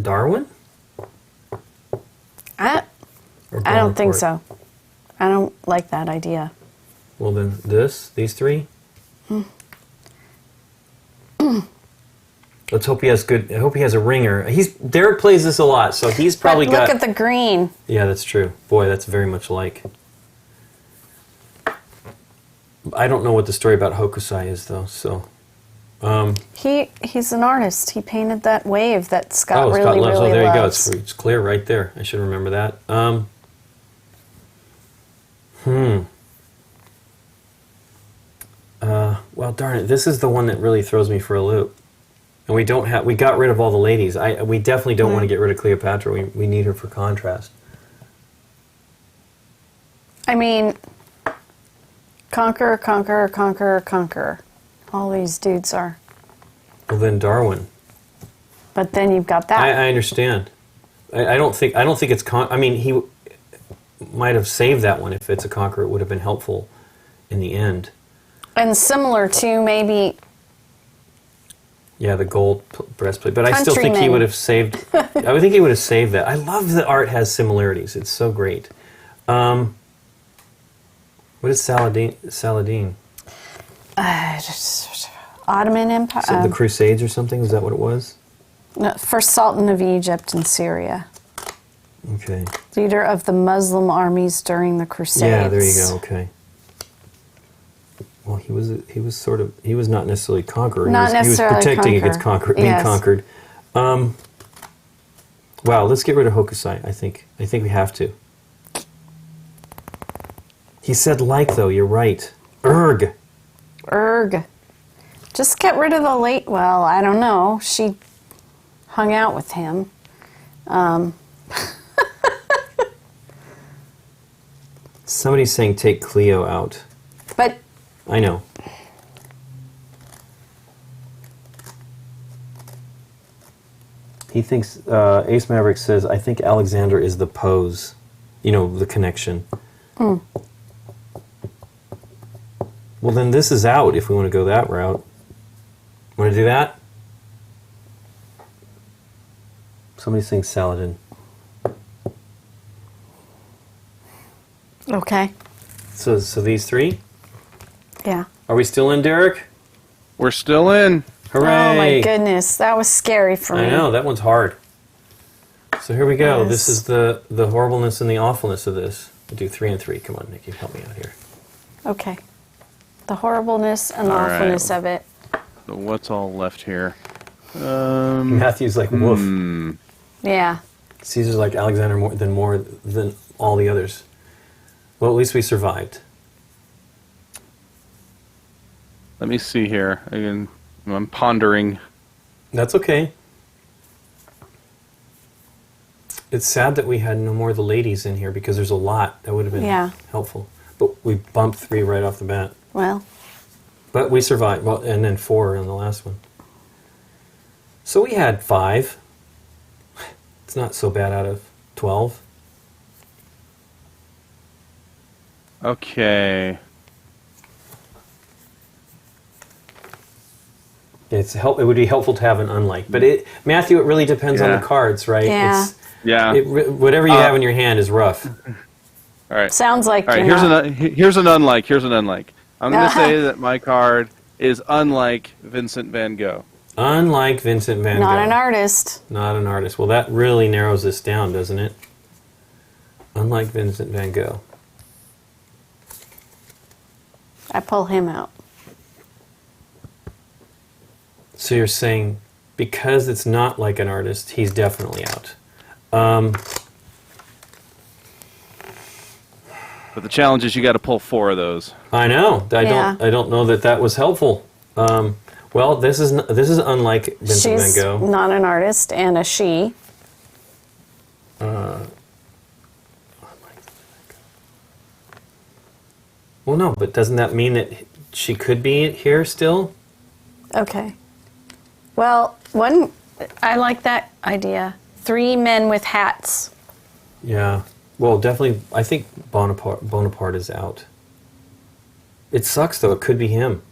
Darwin? I don't think so. I don't like that idea. Well, then these 3? Let's hope he has good. I hope he has a ringer. Derek plays this a lot, so he's probably But look got. at the green. Yeah, that's true. Boy, that's very much like. I don't know what the story about Hokusai is, though. So. He's an artist. He painted that wave that Scott Scott really loves. really Oh, there loves. you go. It's clear right there. I should remember that. Well, darn it. This is the one that really throws me for a loop. And we got rid of all the ladies. We definitely don't want to get rid of Cleopatra. We need her for contrast. I mean, conqueror, conqueror, conqueror, conqueror. All these dudes are. Well, then Darwin. But then you've got that. I understand. I don't think it's I mean, he might have saved that one if it's a conqueror. It would have been helpful in the end. And similar to maybe. Yeah, the gold breastplate. But I still think he Countryman. would have saved... I would think he would have saved that. I love that art has similarities. It's so great. What is Saladin? Ottoman Empire. So the Crusades or something? Is that what it was? First Sultan of Egypt and Syria. Okay. Leader of the Muslim armies during the Crusades. Yeah, there you go. Okay. Well, he was not necessarily conqueror. Not he was necessarily protecting against conqueror. being Yes. conquered. Wow, let's get rid of Hokusai. I think we have to. He said like though. You're right. Erg. Just get rid of the late. Well, I don't know. hung out with him. Somebody's saying take Cleo out. But I know. He thinks, Ace Maverick says, I think Alexander is the pose. You know, the connection. Well, then this is out if we want to go that route. Want to do that? Somebody's saying Saladin. okay. So these three? Yeah. Are we still in, Derek? We're still in. Hooray! Oh my goodness, that was scary for me. I know, that one's hard. So here we go. Yes. This is the horribleness and the awfulness of this. We'll do 3 and 3. Come on, Nikki, help me out here. Okay. The horribleness and the All right. awfulness of it. So what's all left here? Matthew's like, woof. Yeah. Caesar's like Alexander more than all the others. Well, at least we survived. Let me see here. Again, I'm pondering. That's okay. It's sad that we had no more of the ladies in here because there's a lot that would have been helpful. But we bumped 3 right off the bat. Well, But we survived. Well, and then 4 on the last one. So we had 5. It's not so bad out of 12. Okay. It would be helpful to have an unlike. But Matthew, it really depends on the cards, right? Yeah. Yeah. Whatever you have in your hand is rough. All right. sounds like All right. Here's an unlike. Here's an unlike. I'm going to say that my card is unlike Vincent van Gogh. Unlike Vincent van Gogh. not an artist. Not an artist. Well, that really narrows this down, doesn't it? Unlike Vincent van Gogh. I pull him out. So you're saying because it's not like an artist, he's definitely out. But the challenge is you got to pull 4 of those. I know. I Yeah. don't know that was helpful. Well, this is unlike Vincent She's van Gogh. not an artist and a she. Well, no, but doesn't that mean that she could be here still? Okay. Well, I like that idea. 3 men with hats. Yeah. Well, definitely. I think Bonaparte is out. It sucks though. It could be him.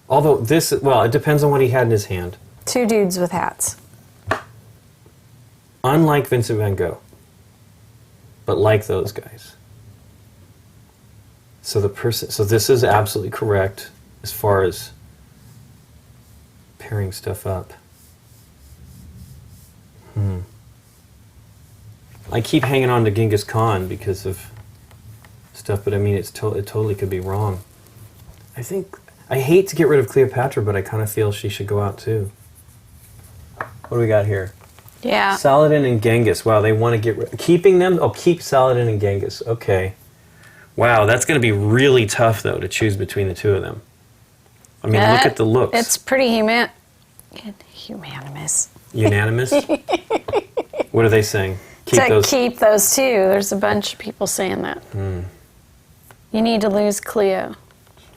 Although it depends on what he had in his hand. 2 dudes with hats. Unlike Vincent van Gogh, but like those guys. So this is absolutely correct as far as pairing stuff up. I keep hanging on to Genghis Khan because of stuff, but I mean it totally could be wrong. I hate to get rid of Cleopatra, but I kind of feel she should go out too. What do we got here? Yeah. Saladin and Genghis. Wow, they want to keeping them? Oh, keep Saladin and Genghis. Okay. Wow, that's going to be really tough, though, to choose between the 2 of them. I mean, look at the looks. It's pretty humanimous. Unanimous? What are they saying? Keep those 2. There's a bunch of people saying that. You need to lose Cleo.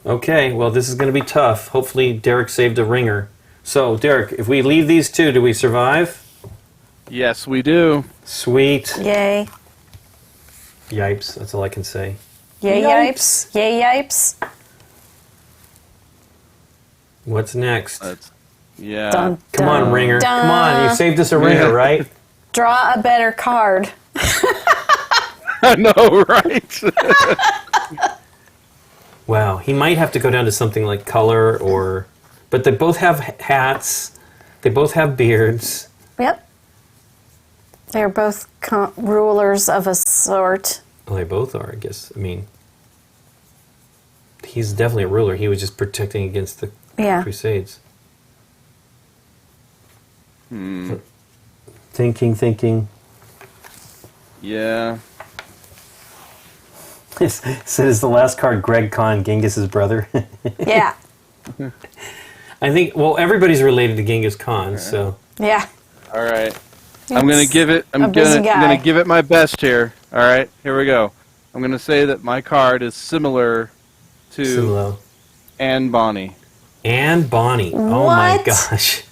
Okay, well, this is going to be tough. Hopefully, Derek saved a ringer. So, Derek, if we leave these 2, do we survive? Yes, we do. Sweet. Yay. Yipes, that's all I can say. Yay yipes. Yay yipes. What's next? Yeah. Dun, Come on, dun, ringer. dun. Come on, you saved us a ringer, right? Draw a better card. I know, right? Wow, he might have to go down to something like color but they both have hats. They both have beards. Yep. They're both rulers of a sort. Well, they both are, I guess. I mean, he's definitely a ruler. He was just protecting against the Crusades. Thinking. Yeah. So is the last card Greg Khan, Genghis's brother? Yeah. I think, well, everybody's related to Genghis Khan, so. Yeah. All right. I'm gonna It's give it. a busy guy. I'm gonna give it my best here. All right. Here we go. I'm gonna say that my card is similar to Similar. Anne Bonny. And Bonnie. Oh my What? gosh.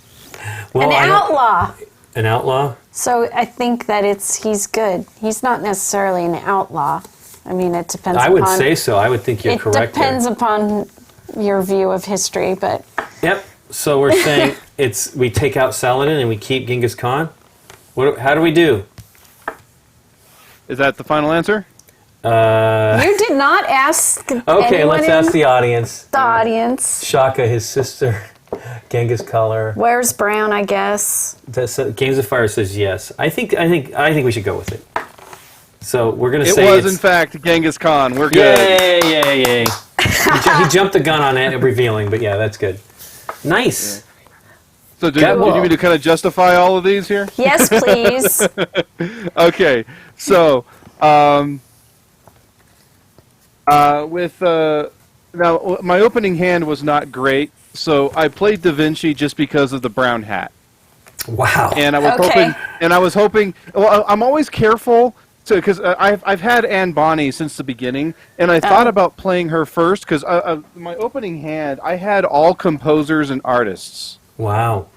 Well, An I don't- outlaw. An outlaw? So I think that he's good. He's not necessarily an outlaw. I mean, it depends. I would upon, say so. I would think you're it correct depends there. upon your view of history, but Yep. So we're saying we take out Saladin and we keep Genghis Khan? How do we do? Is that the final answer? you did not ask. Okay, anyone let's in ask the audience. the audience. Shaka, his sister, Genghis Color. Where's Brown? I guess. Games of Fire says yes. I think we should go with it. So we're gonna It say was, in fact, Genghis Khan. We're good. yay, yay, yay. He jumped the gun on it, revealing, but yeah, that's good. Nice. So do Got you one. need me to kind of justify all of these here? Yes, please. Okay. So, with now my opening hand was not great, so I played Da Vinci just because of the brown hat. Wow. And I was hoping. Well, I'm always careful because I've had Anne Bonny since the beginning, and I thought about playing her first because my opening hand I had all composers and artists, Wow.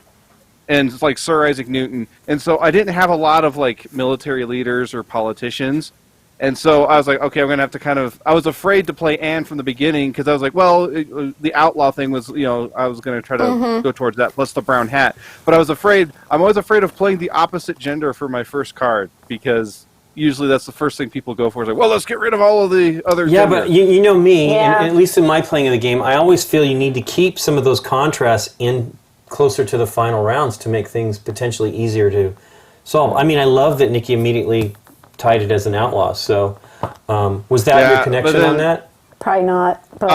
and it's like Sir Isaac Newton, and so I didn't have a lot of like military leaders or politicians, and so I was like, okay, I'm gonna have to kind of. I was afraid to play Anne from the beginning because I was like, well, the outlaw thing was, I was gonna try to go towards that plus the brown hat, but I was afraid. I'm always afraid of playing the opposite gender for my first card because usually that's the first thing people go for. Is like, well, let's get rid of all of the other. Yeah, gender. but you know me, Yeah. and at least in my playing of the game, I always feel you need to keep some of those contrasts in closer to the final rounds to make things potentially easier to solve. I mean, I love that Nikki immediately tied it as an outlaw. So, was that Yeah, your connection but then- on that? Probably not. But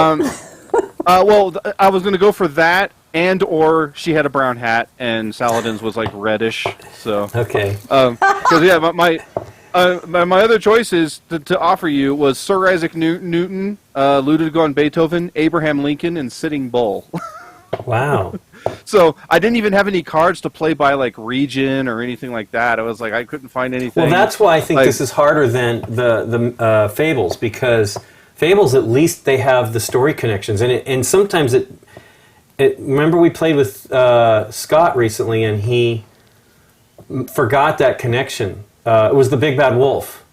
I was going to go for that, and or she had a brown hat, and Saladin's was like reddish. So, Okay. because yeah, my other choices to offer you was Sir Isaac Newton, Ludwig van Beethoven, Abraham Lincoln, and Sitting Bull. Wow. So I didn't even have any cards to play by like region or anything like that. I was like, I couldn't find anything. Well, that's why I think like- this is harder than the Fables, because Fables at least they have the story connections, and sometimes it. Remember we played with Scott recently, and he forgot that connection. It was the Big Bad Wolf.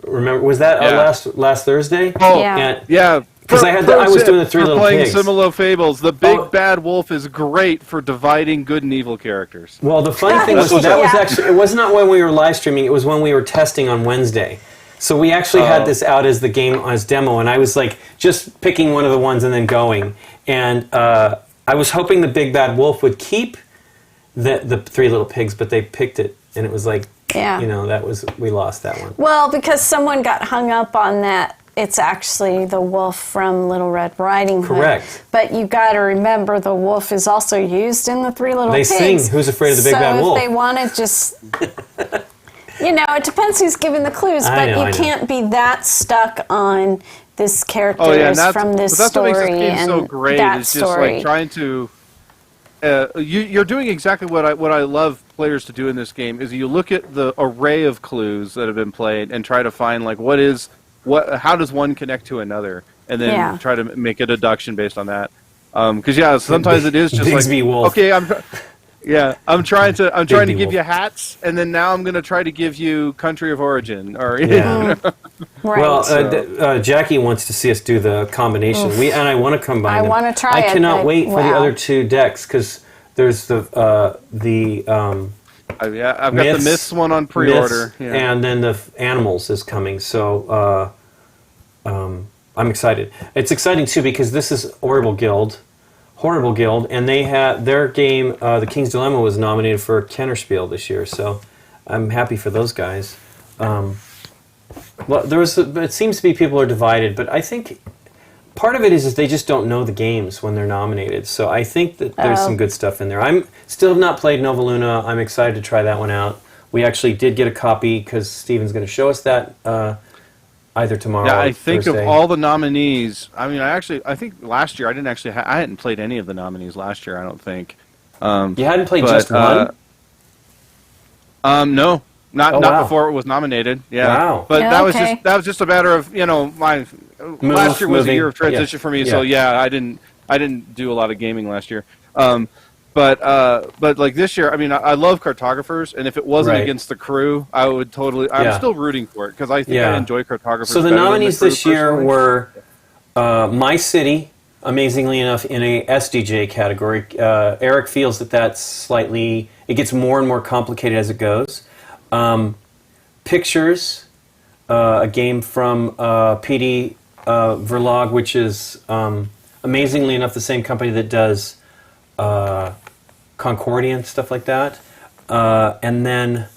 Remember, was that Yeah. last Thursday? Oh, Yeah. And- yeah. 'Cause I was doing the Three for Little playing Pigs. similar fables. The Big Oh. Bad Wolf is great for dividing good and evil characters. Well, the funny thing was that was actually it was not when we were live streaming. It was when we were testing on Wednesday. So we actually had this out as the game as demo, and I was like just picking one of the ones and then going. And I was hoping the Big Bad Wolf would keep the Three Little Pigs, but they picked it, and it was like, Yeah. we lost that one. well, because someone got hung up on that. It's actually the wolf from Little Red Riding Hood. Correct. But you got to remember the wolf is also used in the Three Little They Pigs. sing, "Who's Afraid of the Big so Bad Wolf?" if they want to just, it depends who's giving the clues. I But know, I you know. can't be that stuck on this character Oh yeah, is from this but that's what story makes this game and so great. that It's just story. like trying to. You're doing exactly what I love players to do in this game is you look at the array of clues that have been played and try to find like how does one connect to another, and then Yeah. try to make a deduction based on that. Because sometimes it is just Bigsby like Wolf. okay, I'm trying to Bigby give you Wolf. hats, and then now I'm going to try to give you country of origin or Yeah. right. Well, Jackie wants to see us do the combination. And I want to combine I them. wanna try I it, cannot but wait for the wow. other two decks because there's the I've got the myths one on pre-order, myths, and then the animals is coming. So I'm excited. It's exciting too because this is Horrible Guild, and they had their game. The King's Dilemma was nominated for Kennerspiel this year, so I'm happy for those guys. Well, it seems to be people are divided, but I think part of it is they just don't know the games when they're nominated. So I think that there's some good stuff in there. I'm still have not played Nova Luna. I'm excited to try that one out. We actually did get a copy because Steven's going to show us that either tomorrow. Yeah, or I think Thursday. of all the nominees. I mean, I think last year I didn't actually. I hadn't played any of the nominees last year. I don't think. You hadn't played but, just one. No, not Oh, not wow. before it was nominated. Yeah. Wow. But Yeah, okay. that was just a matter of my last year was a moving. year of transition Yeah. for me. Yeah. So yeah, I didn't do a lot of gaming last year. But like this year, I mean, I love cartographers, and if it wasn't Right. against the crew, I would totally. I'm Yeah. still rooting for it because I think Yeah. I enjoy cartographers. So the better than nominees crew this year personally. were My City, amazingly enough, in a SDJ category. Eric feels that that's slightly, it gets more and more complicated as it goes. Pictures, a game from PD Verlag, which is amazingly enough the same company that does Concordia and stuff like that. And then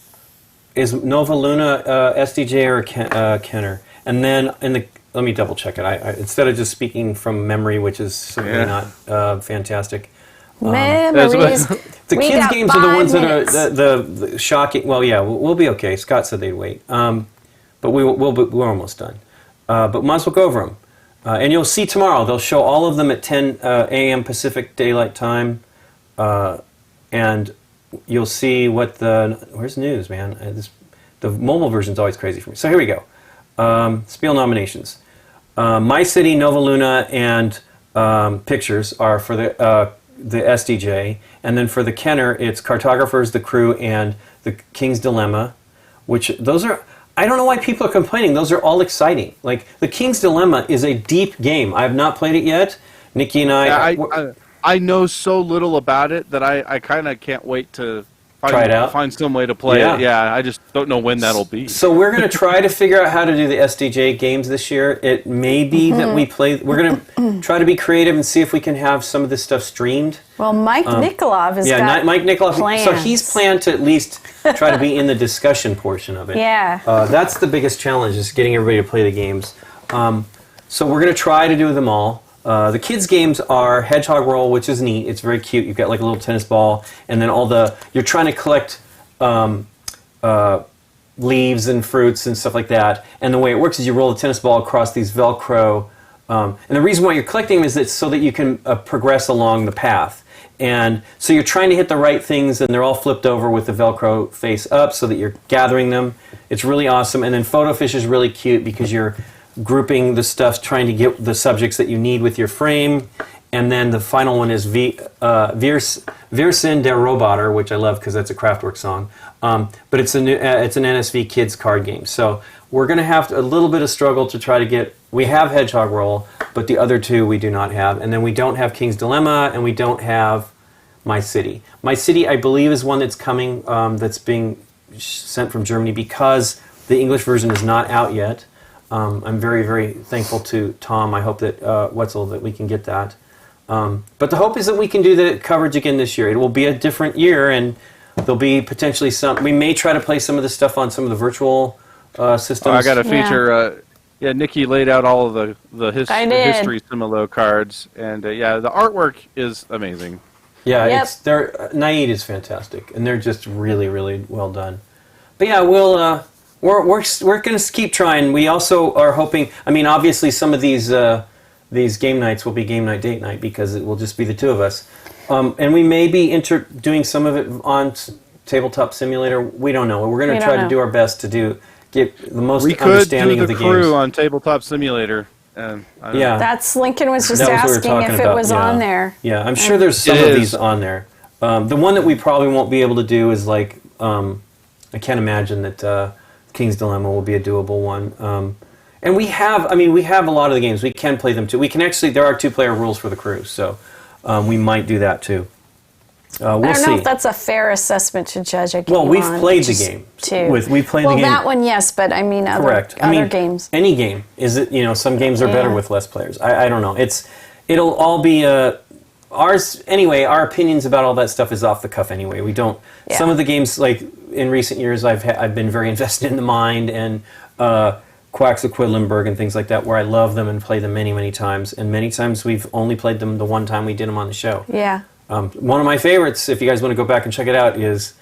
is Nova Luna SDJ or Kenner? And then let me double check it. I instead of just speaking from memory, which is certainly Yeah. not fantastic. Memories. The We kids' got games are the 5 ones minutes. that are the shocking. Well, yeah, we'll be okay. Scott said they'd wait, but we're almost done. But might as well go over them. And you'll see tomorrow. They'll show all of them at 10 a.m. Pacific Daylight Time, and you'll see what where's news, man. The mobile version's always crazy for me. So here we go. Spiel nominations. My City, Nova Luna, and Pictures are for the SDJ, and then for the Kenner, it's Cartographers, The Crew, and The King's Dilemma, which those are. I don't know why people are complaining. Those are all exciting. Like The King's Dilemma is a deep game. I have not played it yet. Nikki and I know so little about it that I kind of can't wait to Try it out? find some way to play Yeah. it. Yeah, I just don't know when that'll be. So we're going to try to figure out how to do the SDJ games this year. It may be that we play. We're going to try to be creative and see if we can have some of this stuff streamed. Well, Mike Nikolov has got Mike Nikolov. So plans. he's planned to at least try to be in the discussion portion of it. Yeah. That's the biggest challenge, is getting everybody to play the games. So we're going to try to do them all. The kids' games are Hedgehog Roll, which is neat. It's very cute. You've got like a little tennis ball, and then you're trying to collect leaves and fruits and stuff like that. And the way it works is you roll the tennis ball across these Velcro. And the reason why you're collecting them is that so that you can progress along the path. And so you're trying to hit the right things, and they're all flipped over with the Velcro face up so that you're gathering them. It's really awesome. And then Photo Fish is really cute because you're grouping the stuff, trying to get the subjects that you need with your frame. And then the final one is Wir sind der Roboter, which I love because that's a Kraftwerk song. But it's an NSV kids card game. So we're going to have a little bit of struggle to try to get. We have Hedgehog Roll, but the other two we do not have. And then we don't have King's Dilemma, and we don't have My City. My City, I believe, is one that's coming, that's being sent from Germany because the English version is not out yet. I'm very, very thankful to Tom. I hope that Wetzel, that we can get that. But the hope is that we can do the coverage again this year. It will be a different year, and there'll be potentially some. We may try to play some of the stuff on some of the virtual systems. I got a feature. Nikki laid out all of the history Similo cards, and the artwork is amazing. Yeah, Yep. Naid is fantastic, and they're just really, really well done. But yeah, we're going to keep trying. We also are hoping. I mean, obviously, some of these game nights will be game night, date night, because it will just be the two of us, and we may be doing some of it on Tabletop Simulator. We don't know. We're going to try to do our best to get the most understanding of the games. We could do the crew on Tabletop Simulator. Yeah, That's Lincoln was just That was what we were asking talking if it about, was yeah. on there. Yeah, I'm sure there's some of these on there. The one that we probably won't be able to do is like, I can't imagine that King's Dilemma will be a doable one. And we have a lot of the games. We can play them too. We can actually, there are 2-player rules for the crew, so we might do that too. We'll I don't know see. if that's a fair assessment to judge a game. Well, we've on, played the just game. Too. We played the game. Well, that one, yes, but I mean other games. Any game. Is it? Some games are better with less players. I don't know. It'll all be ours anyway. Our opinions about all that stuff is off the cuff anyway. We don't. Yeah. Some of the games, like in recent years, I've been very invested in the Mind and Quacks of Quedlinburg and things like that, where I love them and play them many, many times. And many times we've only played them the one time we did them on the show. Yeah. One of my favorites, if you guys want to go back and check it out, is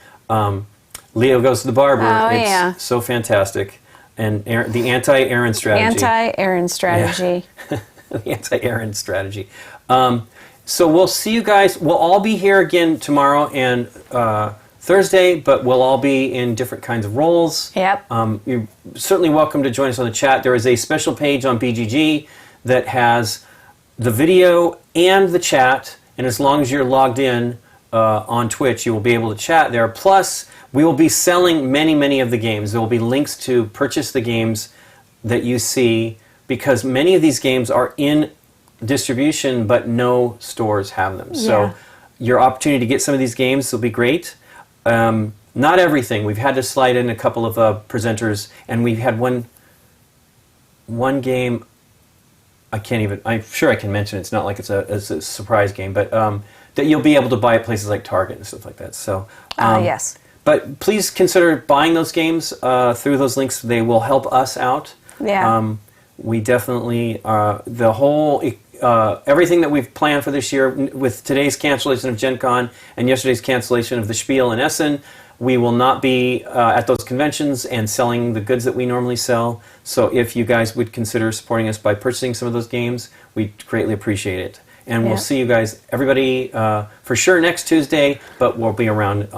Leo Goes to the Barber. Oh, it's yeah. so fantastic. And the anti-Aaron strategy. Anti-Aaron strategy. Yeah. The anti-Aaron strategy. So we'll see you guys. We'll all be here again tomorrow and Thursday, but we'll all be in different kinds of roles. Yep. You're certainly welcome to join us on the chat. There is a special page on BGG that has the video and the chat, and as long as you're logged in on Twitch, you will be able to chat there. Plus, we will be selling many of the games. There will be links to purchase the games that you see, because many of these games are in distribution, but no stores have them. So your opportunity to get some of these games will be great. Not everything. We've had to slide in a couple of presenters, and we've had one game. I'm sure I can mention it. It's not like it's a surprise game, but that you'll be able to buy at places like Target and stuff like that. So Yes. but please consider buying those games through those links. They will help us out. Yeah. We definitely the whole everything that we've planned for this year, with today's cancellation of Gen Con and yesterday's cancellation of the Spiel in Essen, we will not be at those conventions and selling the goods that we normally sell. So if you guys would consider supporting us by purchasing some of those games, we'd greatly appreciate it. And we'll see you guys, everybody, for sure next Tuesday, but we'll be around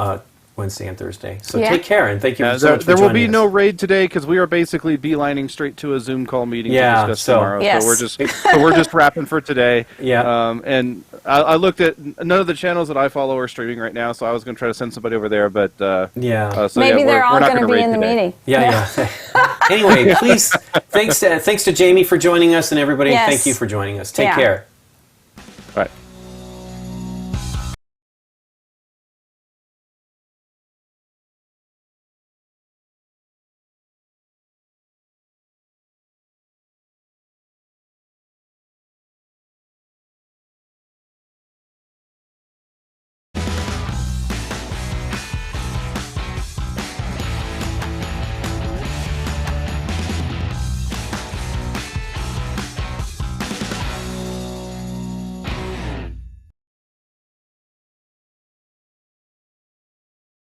Wednesday and Thursday. So take care, and thank you so much for There will be joining no us. raid today because we are basically beelining straight to a Zoom call meeting to discuss so- tomorrow. Yes. So we're just wrapping for today. Yeah. And I looked at none of the channels that I follow are streaming right now, so I was going to try to send somebody over there, but so Maybe they're all we're not going to be raid in the today. meeting. Yeah. Anyway, please, thanks to Jamie for joining us, and everybody, Yes. thank you for joining us. Take Yeah. care. All right.